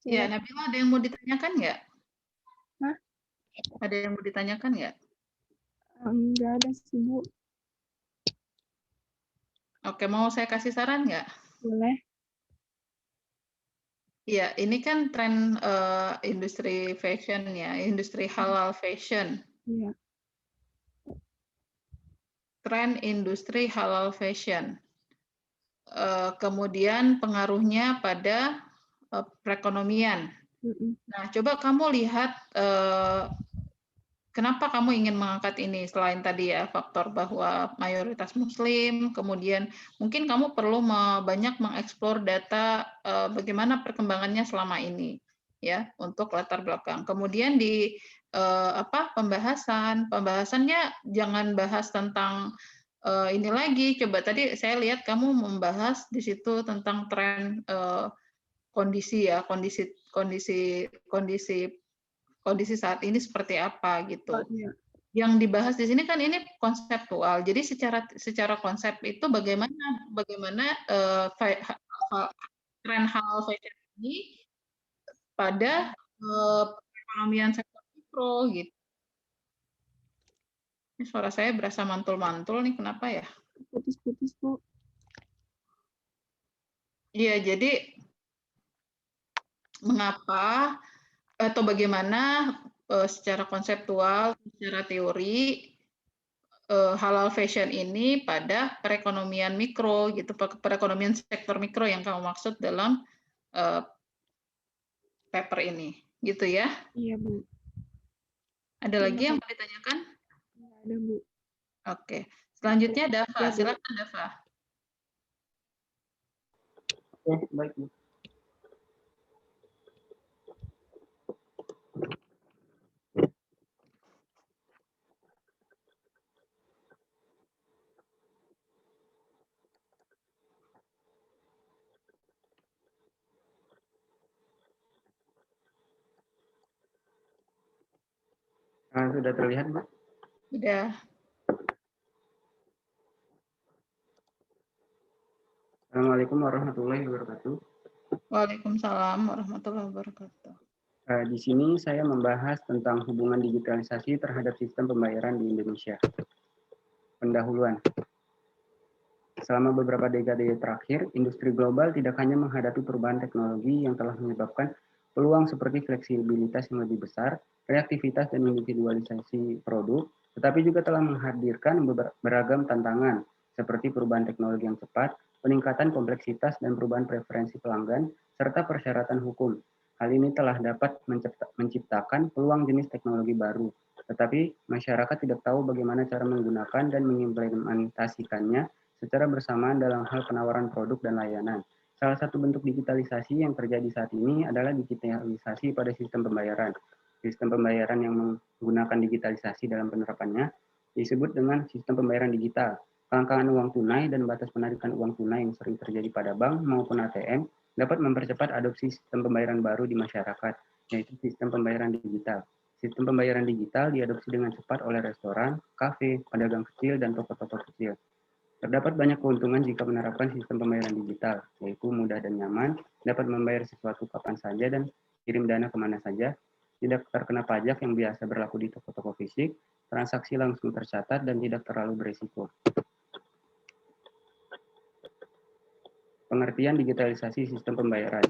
[SPEAKER 2] Ya, Nabila, ada yang mau ditanyakan nggak?
[SPEAKER 13] Hah?
[SPEAKER 2] Ada yang mau ditanyakan nggak?
[SPEAKER 13] Nggak ada sih, Bu.
[SPEAKER 2] Oke, mau saya kasih saran nggak?
[SPEAKER 13] Boleh.
[SPEAKER 2] Ya, ini kan tren industri fashion ya, industri halal fashion.
[SPEAKER 13] Iya.
[SPEAKER 2] Tren industri halal fashion. Kemudian pengaruhnya pada perekonomian. Nah, coba kamu lihat kenapa kamu ingin mengangkat ini selain tadi ya faktor bahwa mayoritas Muslim, kemudian mungkin kamu perlu banyak mengeksplor data bagaimana perkembangannya selama ini ya untuk latar belakang. Kemudian di pembahasannya jangan bahas tentang ini lagi. Coba tadi saya lihat kamu membahas di situ tentang tren kondisi saat ini seperti apa gitu. Yang dibahas di sini kan ini konseptual. Jadi secara konsep itu bagaimana tren halal fashion ini pada perekonomian sektor mikro gitu. Ini suara saya berasa mantul-mantul nih, kenapa ya?
[SPEAKER 13] Putus-putus, Bu.
[SPEAKER 2] Iya, jadi mengapa atau bagaimana secara konseptual, secara teori halal fashion ini pada perekonomian mikro gitu, perekonomian sektor mikro yang kamu maksud dalam paper ini, gitu ya?
[SPEAKER 13] Iya, Bu.
[SPEAKER 2] Ada lagi yang mau ditanyakan?
[SPEAKER 13] Nggak ada, Bu.
[SPEAKER 2] Oke, selanjutnya Dava,
[SPEAKER 13] Ya, Bu.
[SPEAKER 2] silakan Dava.
[SPEAKER 14] Oke, baik, Bu. Sudah terlihat, Bu?
[SPEAKER 2] Sudah.
[SPEAKER 14] Assalamualaikum warahmatullahi wabarakatuh.
[SPEAKER 2] Waalaikumsalam warahmatullahi wabarakatuh.
[SPEAKER 14] Di sini saya membahas tentang hubungan digitalisasi terhadap sistem pembayaran di Indonesia. Pendahuluan. Selama beberapa dekade terakhir, industri global tidak hanya menghadapi perubahan teknologi yang telah menyebabkan peluang seperti fleksibilitas yang lebih besar, reaktivitas dan individualisasi produk, tetapi juga telah menghadirkan beragam tantangan seperti perubahan teknologi yang cepat, peningkatan kompleksitas dan perubahan preferensi pelanggan, serta persyaratan hukum. Hal ini telah dapat menciptakan peluang jenis teknologi baru, tetapi masyarakat tidak tahu bagaimana cara menggunakan dan mengimplementasikannya secara bersamaan dalam hal penawaran produk dan layanan. Salah satu bentuk digitalisasi yang terjadi saat ini adalah digitalisasi pada sistem pembayaran. Sistem pembayaran yang menggunakan digitalisasi dalam penerapannya disebut dengan sistem pembayaran digital. Kelangkaan uang tunai dan batas penarikan uang tunai yang sering terjadi pada bank maupun ATM dapat mempercepat adopsi sistem pembayaran baru di masyarakat, yaitu sistem pembayaran digital. Sistem pembayaran digital diadopsi dengan cepat oleh restoran, kafe, pedagang kecil, dan toko-toko kecil. Terdapat banyak keuntungan jika menerapkan sistem pembayaran digital, yaitu mudah dan nyaman, dapat membayar sesuatu kapan saja dan kirim dana kemana saja, tidak terkena pajak yang biasa berlaku di toko-toko fisik, transaksi langsung tercatat, dan tidak terlalu berisiko. Pengertian digitalisasi sistem pembayaran.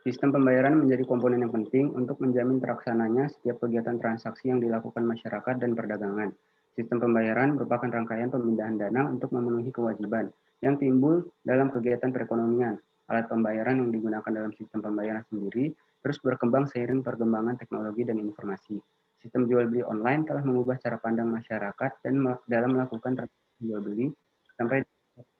[SPEAKER 14] Sistem pembayaran menjadi komponen yang penting untuk menjamin terlaksananya setiap kegiatan transaksi yang dilakukan masyarakat dan perdagangan. Sistem pembayaran merupakan rangkaian pemindahan dana untuk memenuhi kewajiban yang timbul dalam kegiatan perekonomian. Alat pembayaran yang digunakan dalam sistem pembayaran sendiri terus berkembang seiring perkembangan teknologi dan informasi. Sistem jual beli online telah mengubah cara pandang masyarakat dan dalam melakukan transaksi jual beli sampai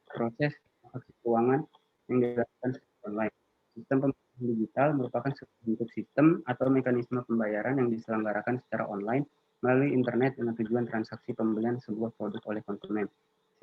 [SPEAKER 14] proses transaksi keuangan yang dilakukan secara online. Sistem pembayaran digital merupakan bentuk sistem atau mekanisme pembayaran yang diselenggarakan secara online melalui internet dengan tujuan transaksi pembelian sebuah produk oleh konsumen.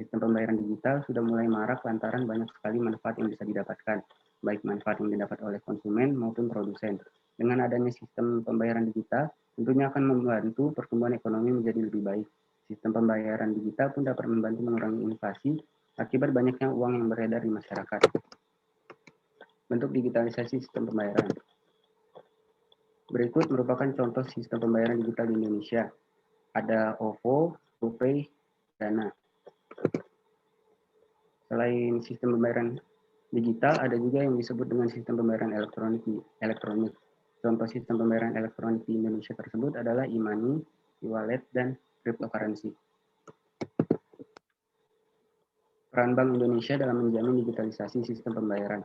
[SPEAKER 14] Sistem pembayaran digital sudah mulai marak lantaran banyak sekali manfaat yang bisa didapatkan, baik manfaat yang didapat oleh konsumen maupun produsen. Dengan adanya sistem pembayaran digital, tentunya akan membantu pertumbuhan ekonomi menjadi lebih baik. Sistem pembayaran digital pun dapat membantu mengurangi inflasi akibat banyaknya uang yang beredar di masyarakat. Bentuk digitalisasi sistem pembayaran. Berikut merupakan contoh sistem pembayaran digital di Indonesia. Ada OVO, GoPay, Dana. Selain sistem pembayaran digital, ada juga yang disebut dengan sistem pembayaran elektronik. Contoh sistem pembayaran elektronik di Indonesia tersebut adalah e-money, e-wallet, dan cryptocurrency. Peran Bank Indonesia dalam menjamin digitalisasi sistem pembayaran.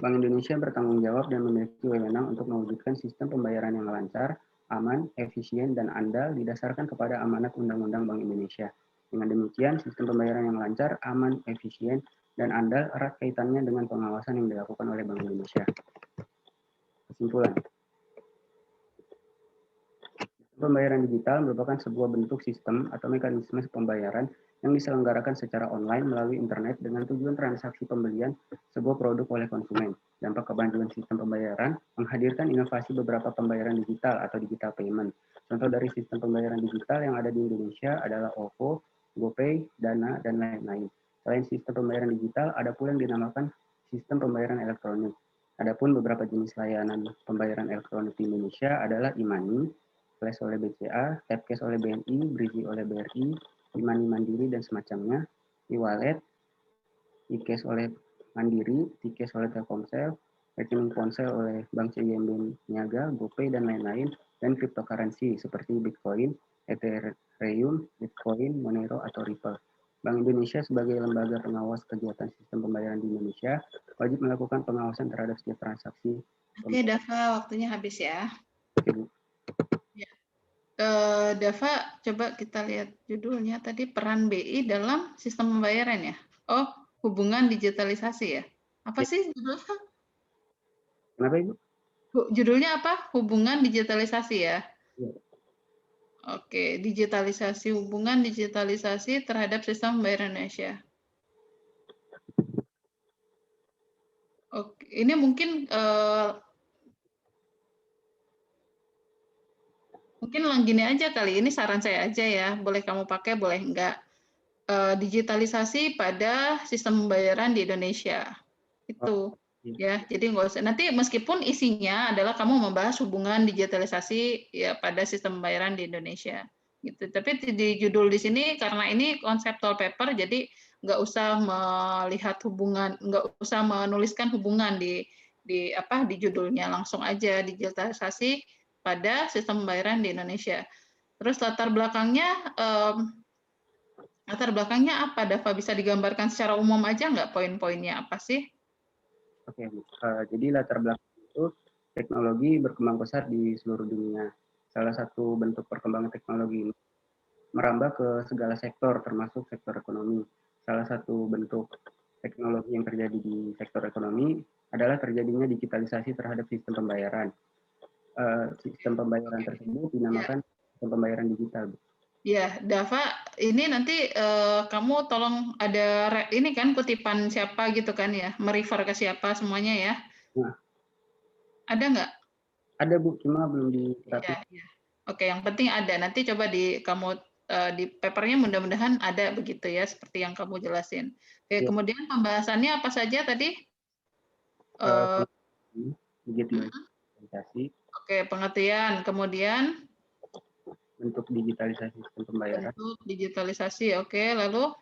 [SPEAKER 14] Bank Indonesia bertanggung jawab dan memiliki wewenang untuk mewujudkan sistem pembayaran yang lancar, aman, efisien, dan andal didasarkan kepada amanat Undang-Undang Bank Indonesia. Dengan demikian, sistem pembayaran yang lancar, aman, efisien, dan andal erat kaitannya dengan pengawasan yang dilakukan oleh Bank Indonesia. Kesimpulan. Pembayaran digital merupakan sebuah bentuk sistem atau mekanisme pembayaran yang diselenggarakan secara online melalui internet dengan tujuan transaksi pembelian sebuah produk oleh konsumen. Dampak kemajuan sistem pembayaran menghadirkan inovasi beberapa pembayaran digital atau digital payment. Contoh dari sistem pembayaran digital yang ada di Indonesia adalah OVO, GoPay, Dana, dan lain-lain. Selain sistem pembayaran digital, ada pula yang dinamakan sistem pembayaran elektronik. Adapun beberapa jenis layanan pembayaran elektronik di Indonesia adalah e-money, Flash oleh BCA, Tapcash oleh BNI, Brizi oleh BRI, e-money Mandiri dan semacamnya, e-wallet, e-cash oleh Mandiri, T-cash oleh Telkomsel, rekening ponsel oleh Bank CIMB Niaga, GoPay, dan lain-lain, dan cryptocurrency seperti Bitcoin, Ethereum, Bitcoin, Monero, atau Ripple. Bank Indonesia sebagai lembaga pengawas kegiatan sistem pembayaran di Indonesia wajib melakukan pengawasan terhadap setiap transaksi.
[SPEAKER 2] Oke, Dava, waktunya habis ya.
[SPEAKER 14] Oke, Bu.
[SPEAKER 2] Dava, coba kita lihat judulnya tadi, peran BI dalam sistem pembayaran ya. Oh, hubungan digitalisasi ya. Apa sih judulnya?
[SPEAKER 14] Kenapa, Ibu?
[SPEAKER 2] Judulnya apa? Hubungan digitalisasi ya.
[SPEAKER 14] Ya.
[SPEAKER 2] Oke, digitalisasi, hubungan digitalisasi terhadap sistem pembayaran Indonesia. Oke, ini mungkin gini aja kali, ini saran saya aja ya, boleh kamu pakai, boleh enggak. Digitalisasi pada sistem pembayaran di Indonesia. Itu. Ya, jadi nggak usah. Nanti meskipun isinya adalah kamu membahas hubungan digitalisasi ya pada sistem pembayaran di Indonesia. Gitu. Tapi di judul di sini karena ini conceptual paper, jadi nggak usah melihat hubungan, nggak usah menuliskan hubungan di judulnya, langsung aja digitalisasi pada sistem pembayaran di Indonesia. Terus latar belakangnya apa, Dava? Bisa digambarkan secara umum aja nggak poin-poinnya apa sih?
[SPEAKER 14] Oke, jadi latar belakang itu teknologi berkembang pesat di seluruh dunia. Salah satu bentuk perkembangan teknologi ini merambah ke segala sektor, termasuk sektor ekonomi. Salah satu bentuk teknologi yang terjadi di sektor ekonomi adalah terjadinya digitalisasi terhadap sistem pembayaran. Sistem pembayaran tersebut dinamakan sistem pembayaran digital.
[SPEAKER 2] Ya, Dava, ini nanti kamu tolong ada ini kan kutipan siapa gitu kan ya, merefer ke siapa semuanya ya?
[SPEAKER 14] Nah.
[SPEAKER 2] Ada nggak?
[SPEAKER 14] Ada Bu, cuma belum diterapin.
[SPEAKER 2] Ya. Oke, yang penting ada. Nanti coba di papernya mudah-mudahan ada begitu ya, seperti yang kamu jelasin. Oke, kemudian pembahasannya apa saja tadi?
[SPEAKER 14] Digitalisasi.
[SPEAKER 2] Oke, pengertian. Kemudian
[SPEAKER 14] untuk digitalisasi sistem pembayaran.
[SPEAKER 2] Untuk digitalisasi, oke. Lalu?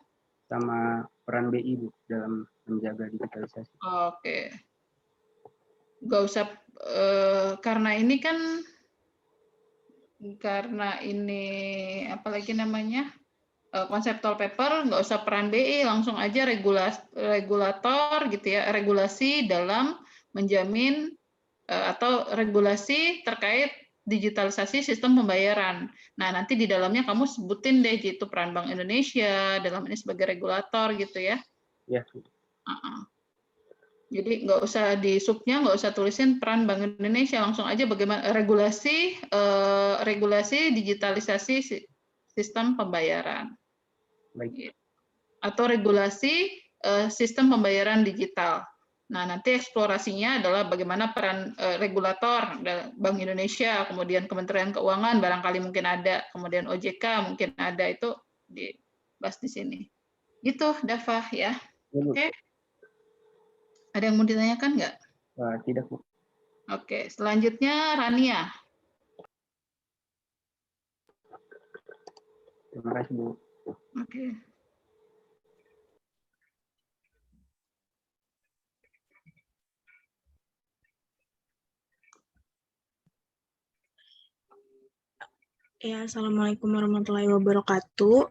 [SPEAKER 14] Sama peran BI Bu dalam menjaga digitalisasi.
[SPEAKER 2] Oke. Nggak usah, karena ini apalagi namanya, konseptual paper, nggak usah peran BI, langsung aja regulator gitu ya, regulasi dalam menjamin atau regulasi terkait digitalisasi sistem pembayaran. Nah, nanti di dalamnya kamu sebutin deh gitu peran Bank Indonesia dalam ini sebagai regulator gitu ya.
[SPEAKER 14] Ya.
[SPEAKER 2] Jadi nggak usah di subnya, nggak usah tulisin peran Bank Indonesia, langsung aja bagaimana regulasi digitalisasi sistem pembayaran.
[SPEAKER 14] Baik.
[SPEAKER 2] Atau regulasi sistem pembayaran digital. Nah, nanti eksplorasinya adalah bagaimana peran regulator Bank Indonesia, kemudian Kementerian Keuangan barangkali mungkin ada, kemudian OJK mungkin ada, itu dibahas di sini. Gitu, Dava ya. Oke. Ada yang mau ditanyakan nggak?
[SPEAKER 14] Tidak, Bu.
[SPEAKER 2] Oke, selanjutnya Rania.
[SPEAKER 14] Terima kasih, Bu.
[SPEAKER 2] Oke.
[SPEAKER 15] Ya, Assalamualaikum warahmatullahi wabarakatuh.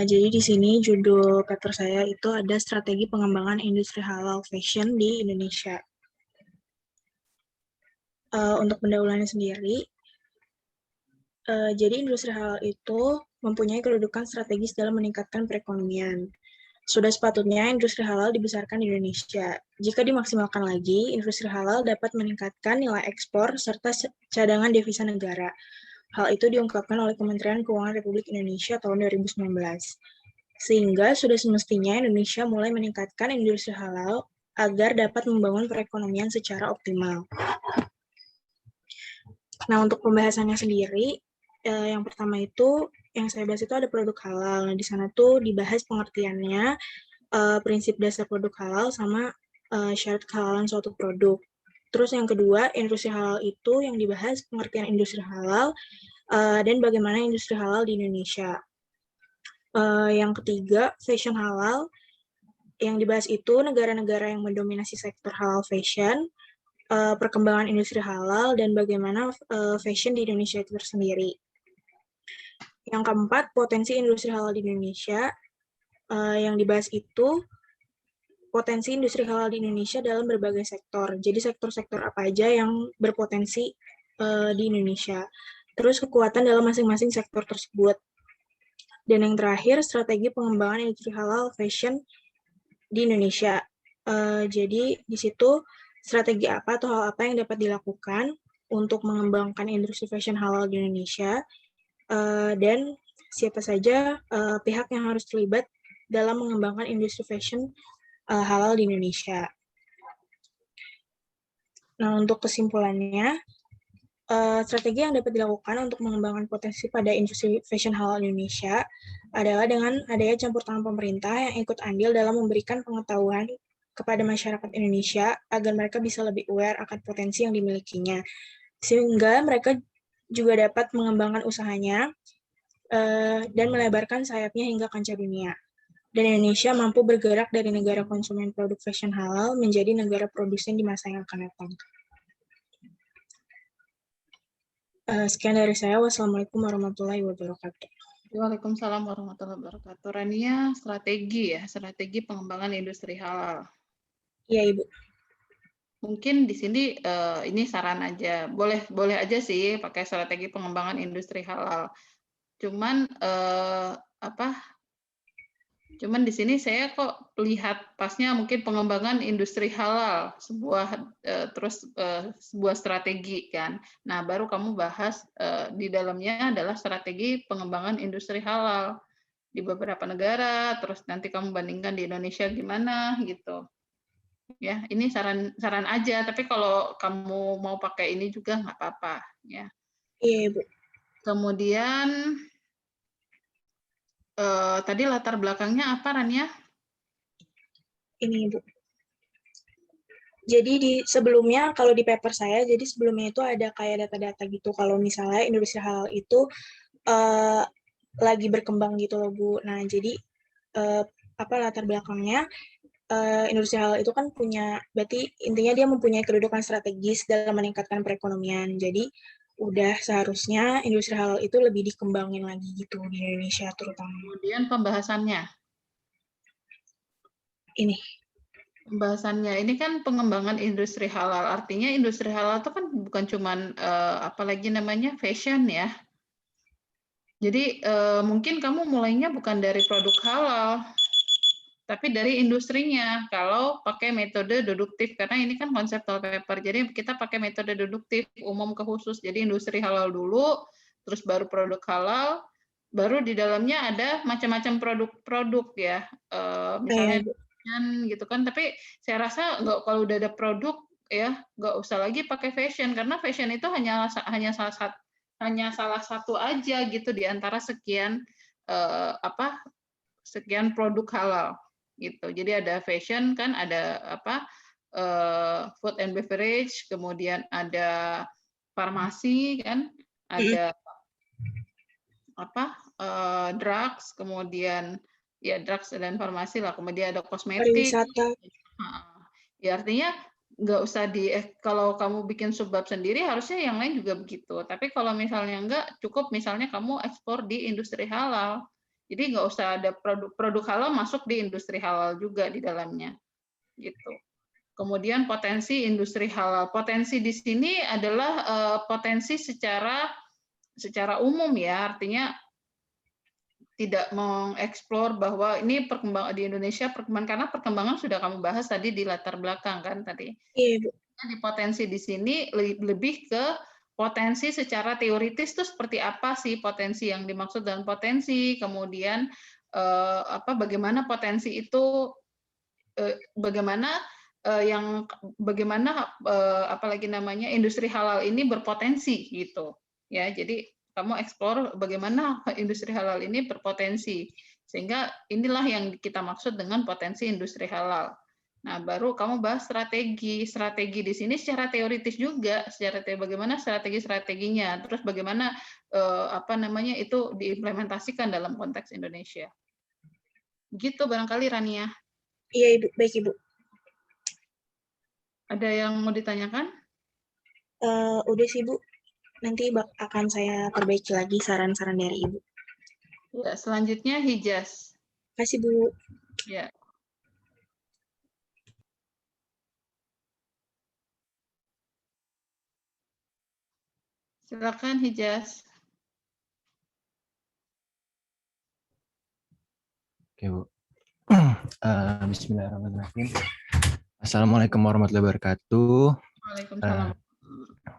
[SPEAKER 15] Jadi di sini judul paper saya itu ada strategi pengembangan industri halal fashion di Indonesia. Untuk pendahuluannya sendiri, jadi industri halal itu mempunyai kedudukan strategis dalam meningkatkan perekonomian. Sudah sepatutnya industri halal dibesarkan di Indonesia. Jika dimaksimalkan lagi, industri halal dapat meningkatkan nilai ekspor serta cadangan devisa negara. Hal itu diungkapkan oleh Kementerian Keuangan Republik Indonesia tahun 2019. Sehingga sudah semestinya Indonesia mulai meningkatkan industri halal agar dapat membangun perekonomian secara optimal. Nah, untuk pembahasannya sendiri, yang pertama itu, yang saya bahas itu ada produk halal. Nah, di sana tuh dibahas pengertiannya, prinsip dasar produk halal sama syarat kehalalan suatu produk. Terus yang kedua, industri halal itu yang dibahas pengertian industri halal dan bagaimana industri halal di Indonesia. Yang ketiga, fashion halal. Yang dibahas itu negara-negara yang mendominasi sektor halal fashion, perkembangan industri halal, dan bagaimana fashion di Indonesia itu tersendiri. Yang keempat, potensi industri halal di Indonesia. Yang dibahas itu potensi industri halal di Indonesia dalam berbagai sektor. Jadi sektor-sektor apa aja yang berpotensi di Indonesia. Terus kekuatan dalam masing-masing sektor tersebut. Dan yang terakhir, strategi pengembangan industri halal fashion di Indonesia. Jadi di situ strategi apa atau hal apa yang dapat dilakukan untuk mengembangkan industri fashion halal di Indonesia, dan siapa saja pihak yang harus terlibat dalam mengembangkan industri fashion halal di Indonesia. Nah, untuk kesimpulannya, strategi yang dapat dilakukan untuk mengembangkan potensi pada industri fashion halal di Indonesia adalah dengan adanya campur tangan pemerintah yang ikut andil dalam memberikan pengetahuan kepada masyarakat Indonesia agar mereka bisa lebih aware akan potensi yang dimilikinya, sehingga mereka juga dapat mengembangkan usahanya dan melebarkan sayapnya hingga kancah dunia. Dan Indonesia mampu bergerak dari negara konsumen produk fashion halal menjadi negara produsen di masa yang akan datang. Sekian dari saya. Wassalamualaikum warahmatullahi wabarakatuh.
[SPEAKER 2] Waalaikumsalam warahmatullahi wabarakatuh. Rania, strategi pengembangan industri halal.
[SPEAKER 15] Iya, Ibu.
[SPEAKER 2] Mungkin di sini ini saran aja, boleh aja sih pakai strategi pengembangan industri halal. Cuman Cuman di sini saya kok lihat pasnya mungkin pengembangan industri halal, sebuah strategi kan. Nah, baru kamu bahas di dalamnya adalah strategi pengembangan industri halal di beberapa negara, terus nanti kamu bandingkan di Indonesia gimana gitu. Ya, ini saran aja, tapi kalau kamu mau pakai ini juga nggak apa-apa ya.
[SPEAKER 15] Iya, Bu.
[SPEAKER 2] Kemudian tadi latar belakangnya apa, Rania?
[SPEAKER 15] Ini, Bu. Jadi sebelumnya kalau di paper saya, jadi sebelumnya itu ada kayak data-data gitu. Kalau misalnya industri halal itu lagi berkembang gitu loh, Bu. Nah, jadi latar belakangnya industri halal itu kan berarti intinya dia mempunyai kedudukan strategis dalam meningkatkan perekonomian. Jadi udah seharusnya industri halal itu lebih dikembangin lagi gitu di Indonesia terutama.
[SPEAKER 2] Kemudian pembahasannya. Pembahasannya ini kan pengembangan industri halal. Artinya industri halal itu kan bukan cuman apalagi namanya fashion ya. Jadi mungkin kamu mulainya bukan dari produk halal, tapi dari industrinya. Kalau pakai metode deduktif, karena ini kan conceptual paper. Jadi kita pakai metode deduktif umum ke khusus. Jadi industri halal dulu, terus baru produk halal, baru di dalamnya ada macam-macam produk-produk ya. Misalnya gitu kan. Tapi saya rasa kalau udah ada produk ya nggak usah lagi pakai fashion, karena fashion itu hanya salah satu aja gitu di antara sekian sekian produk halal gitu. Jadi ada fashion kan, ada food and beverage, kemudian ada farmasi kan, ada drugs, kemudian ya drugs dan farmasi lah, kemudian ada kosmetik. Ya artinya nggak usah kalau kamu bikin subbab sendiri harusnya yang lain juga begitu. Tapi kalau misalnya nggak, cukup misalnya kamu ekspor di industri halal. Jadi nggak usah ada produk halal masuk di industri halal juga di dalamnya, gitu. Kemudian potensi industri halal. Potensi di sini adalah potensi secara umum ya, artinya tidak mengeksplor bahwa ini perkembangan di Indonesia karena perkembangan sudah kamu bahas tadi di latar belakang kan tadi.
[SPEAKER 15] Iya, Bu.
[SPEAKER 2] Di potensi di sini lebih ke potensi secara teoritis itu seperti apa sih potensi yang dimaksud dengan potensi, kemudian bagaimana potensi itu bagaimana apalagi namanya industri halal ini berpotensi gitu ya. Jadi kamu eksplor bagaimana industri halal ini berpotensi, sehingga inilah yang kita maksud dengan potensi industri halal. Nah, baru kamu bahas strategi di sini secara teoritis juga, bagaimana strateginya, terus bagaimana itu diimplementasikan dalam konteks Indonesia. Gitu barangkali, Rania.
[SPEAKER 15] Iya, Ibu. Baik, Ibu.
[SPEAKER 2] Ada yang mau ditanyakan?
[SPEAKER 15] Udah sih, Bu. Nanti akan saya perbaiki lagi saran-saran dari Ibu.
[SPEAKER 2] Ya, selanjutnya Hijaz.
[SPEAKER 15] Kasih, Bu.
[SPEAKER 2] Ya. Silakan Hijaz.
[SPEAKER 16] Oke, Bu. Bismillahirrahmanirrahim. Assalamualaikum warahmatullahi wabarakatuh.
[SPEAKER 2] Waalaikumsalam.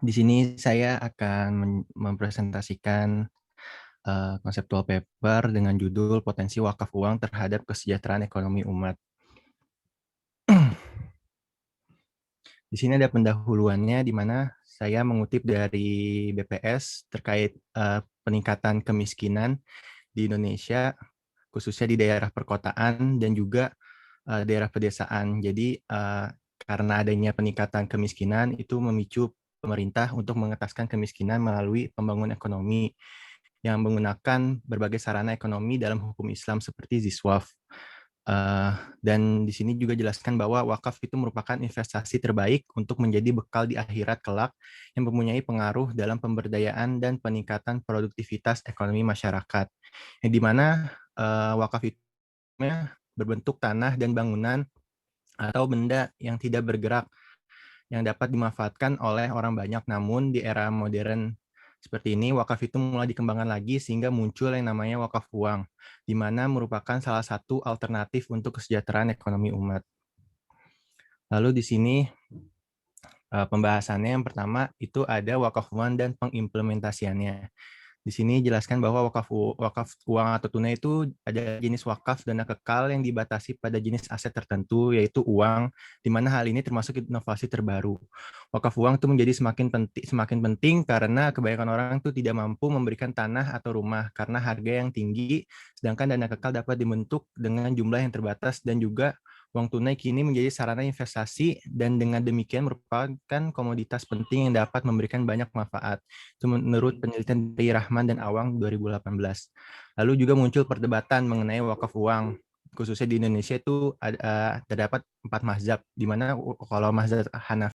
[SPEAKER 16] Di sini saya akan mempresentasikan konseptual paper dengan judul Potensi Wakaf Uang Terhadap Kesejahteraan Ekonomi Umat. Di sini ada pendahuluannya di mana saya mengutip dari BPS terkait peningkatan kemiskinan di Indonesia, khususnya di daerah perkotaan dan juga daerah pedesaan. Jadi karena adanya peningkatan kemiskinan itu memicu pemerintah untuk mengentaskan kemiskinan melalui pembangunan ekonomi yang menggunakan berbagai sarana ekonomi dalam hukum Islam seperti ziswaf. Dan di sini juga jelaskan bahwa wakaf itu merupakan investasi terbaik untuk menjadi bekal di akhirat kelak yang mempunyai pengaruh dalam pemberdayaan dan peningkatan produktivitas ekonomi masyarakat. Yang di mana wakaf itu berbentuk tanah dan bangunan atau benda yang tidak bergerak yang dapat dimanfaatkan oleh orang banyak. Namun di era modern seperti ini, wakaf itu mulai dikembangkan lagi sehingga muncul yang namanya wakaf uang, di mana merupakan salah satu alternatif untuk kesejahteraan ekonomi umat. Lalu di sini pembahasannya yang pertama itu ada wakaf uang dan pengimplementasiannya. Di sini jelaskan bahwa wakaf uang atau tunai itu ada jenis wakaf dana kekal yang dibatasi pada jenis aset tertentu, yaitu uang, di mana hal ini termasuk inovasi terbaru. Wakaf uang itu menjadi semakin penting karena kebanyakan orang itu tidak mampu memberikan tanah atau rumah karena harga yang tinggi, sedangkan dana kekal dapat dibentuk dengan jumlah yang terbatas dan juga uang tunai kini menjadi sarana investasi dan dengan demikian merupakan komoditas penting yang dapat memberikan banyak manfaat. Itu menurut penelitian dari Rahman dan Awang 2018. Lalu juga muncul perdebatan mengenai wakaf uang. Khususnya di Indonesia itu terdapat 4 mazhab, di mana kalau mazhab Hanafi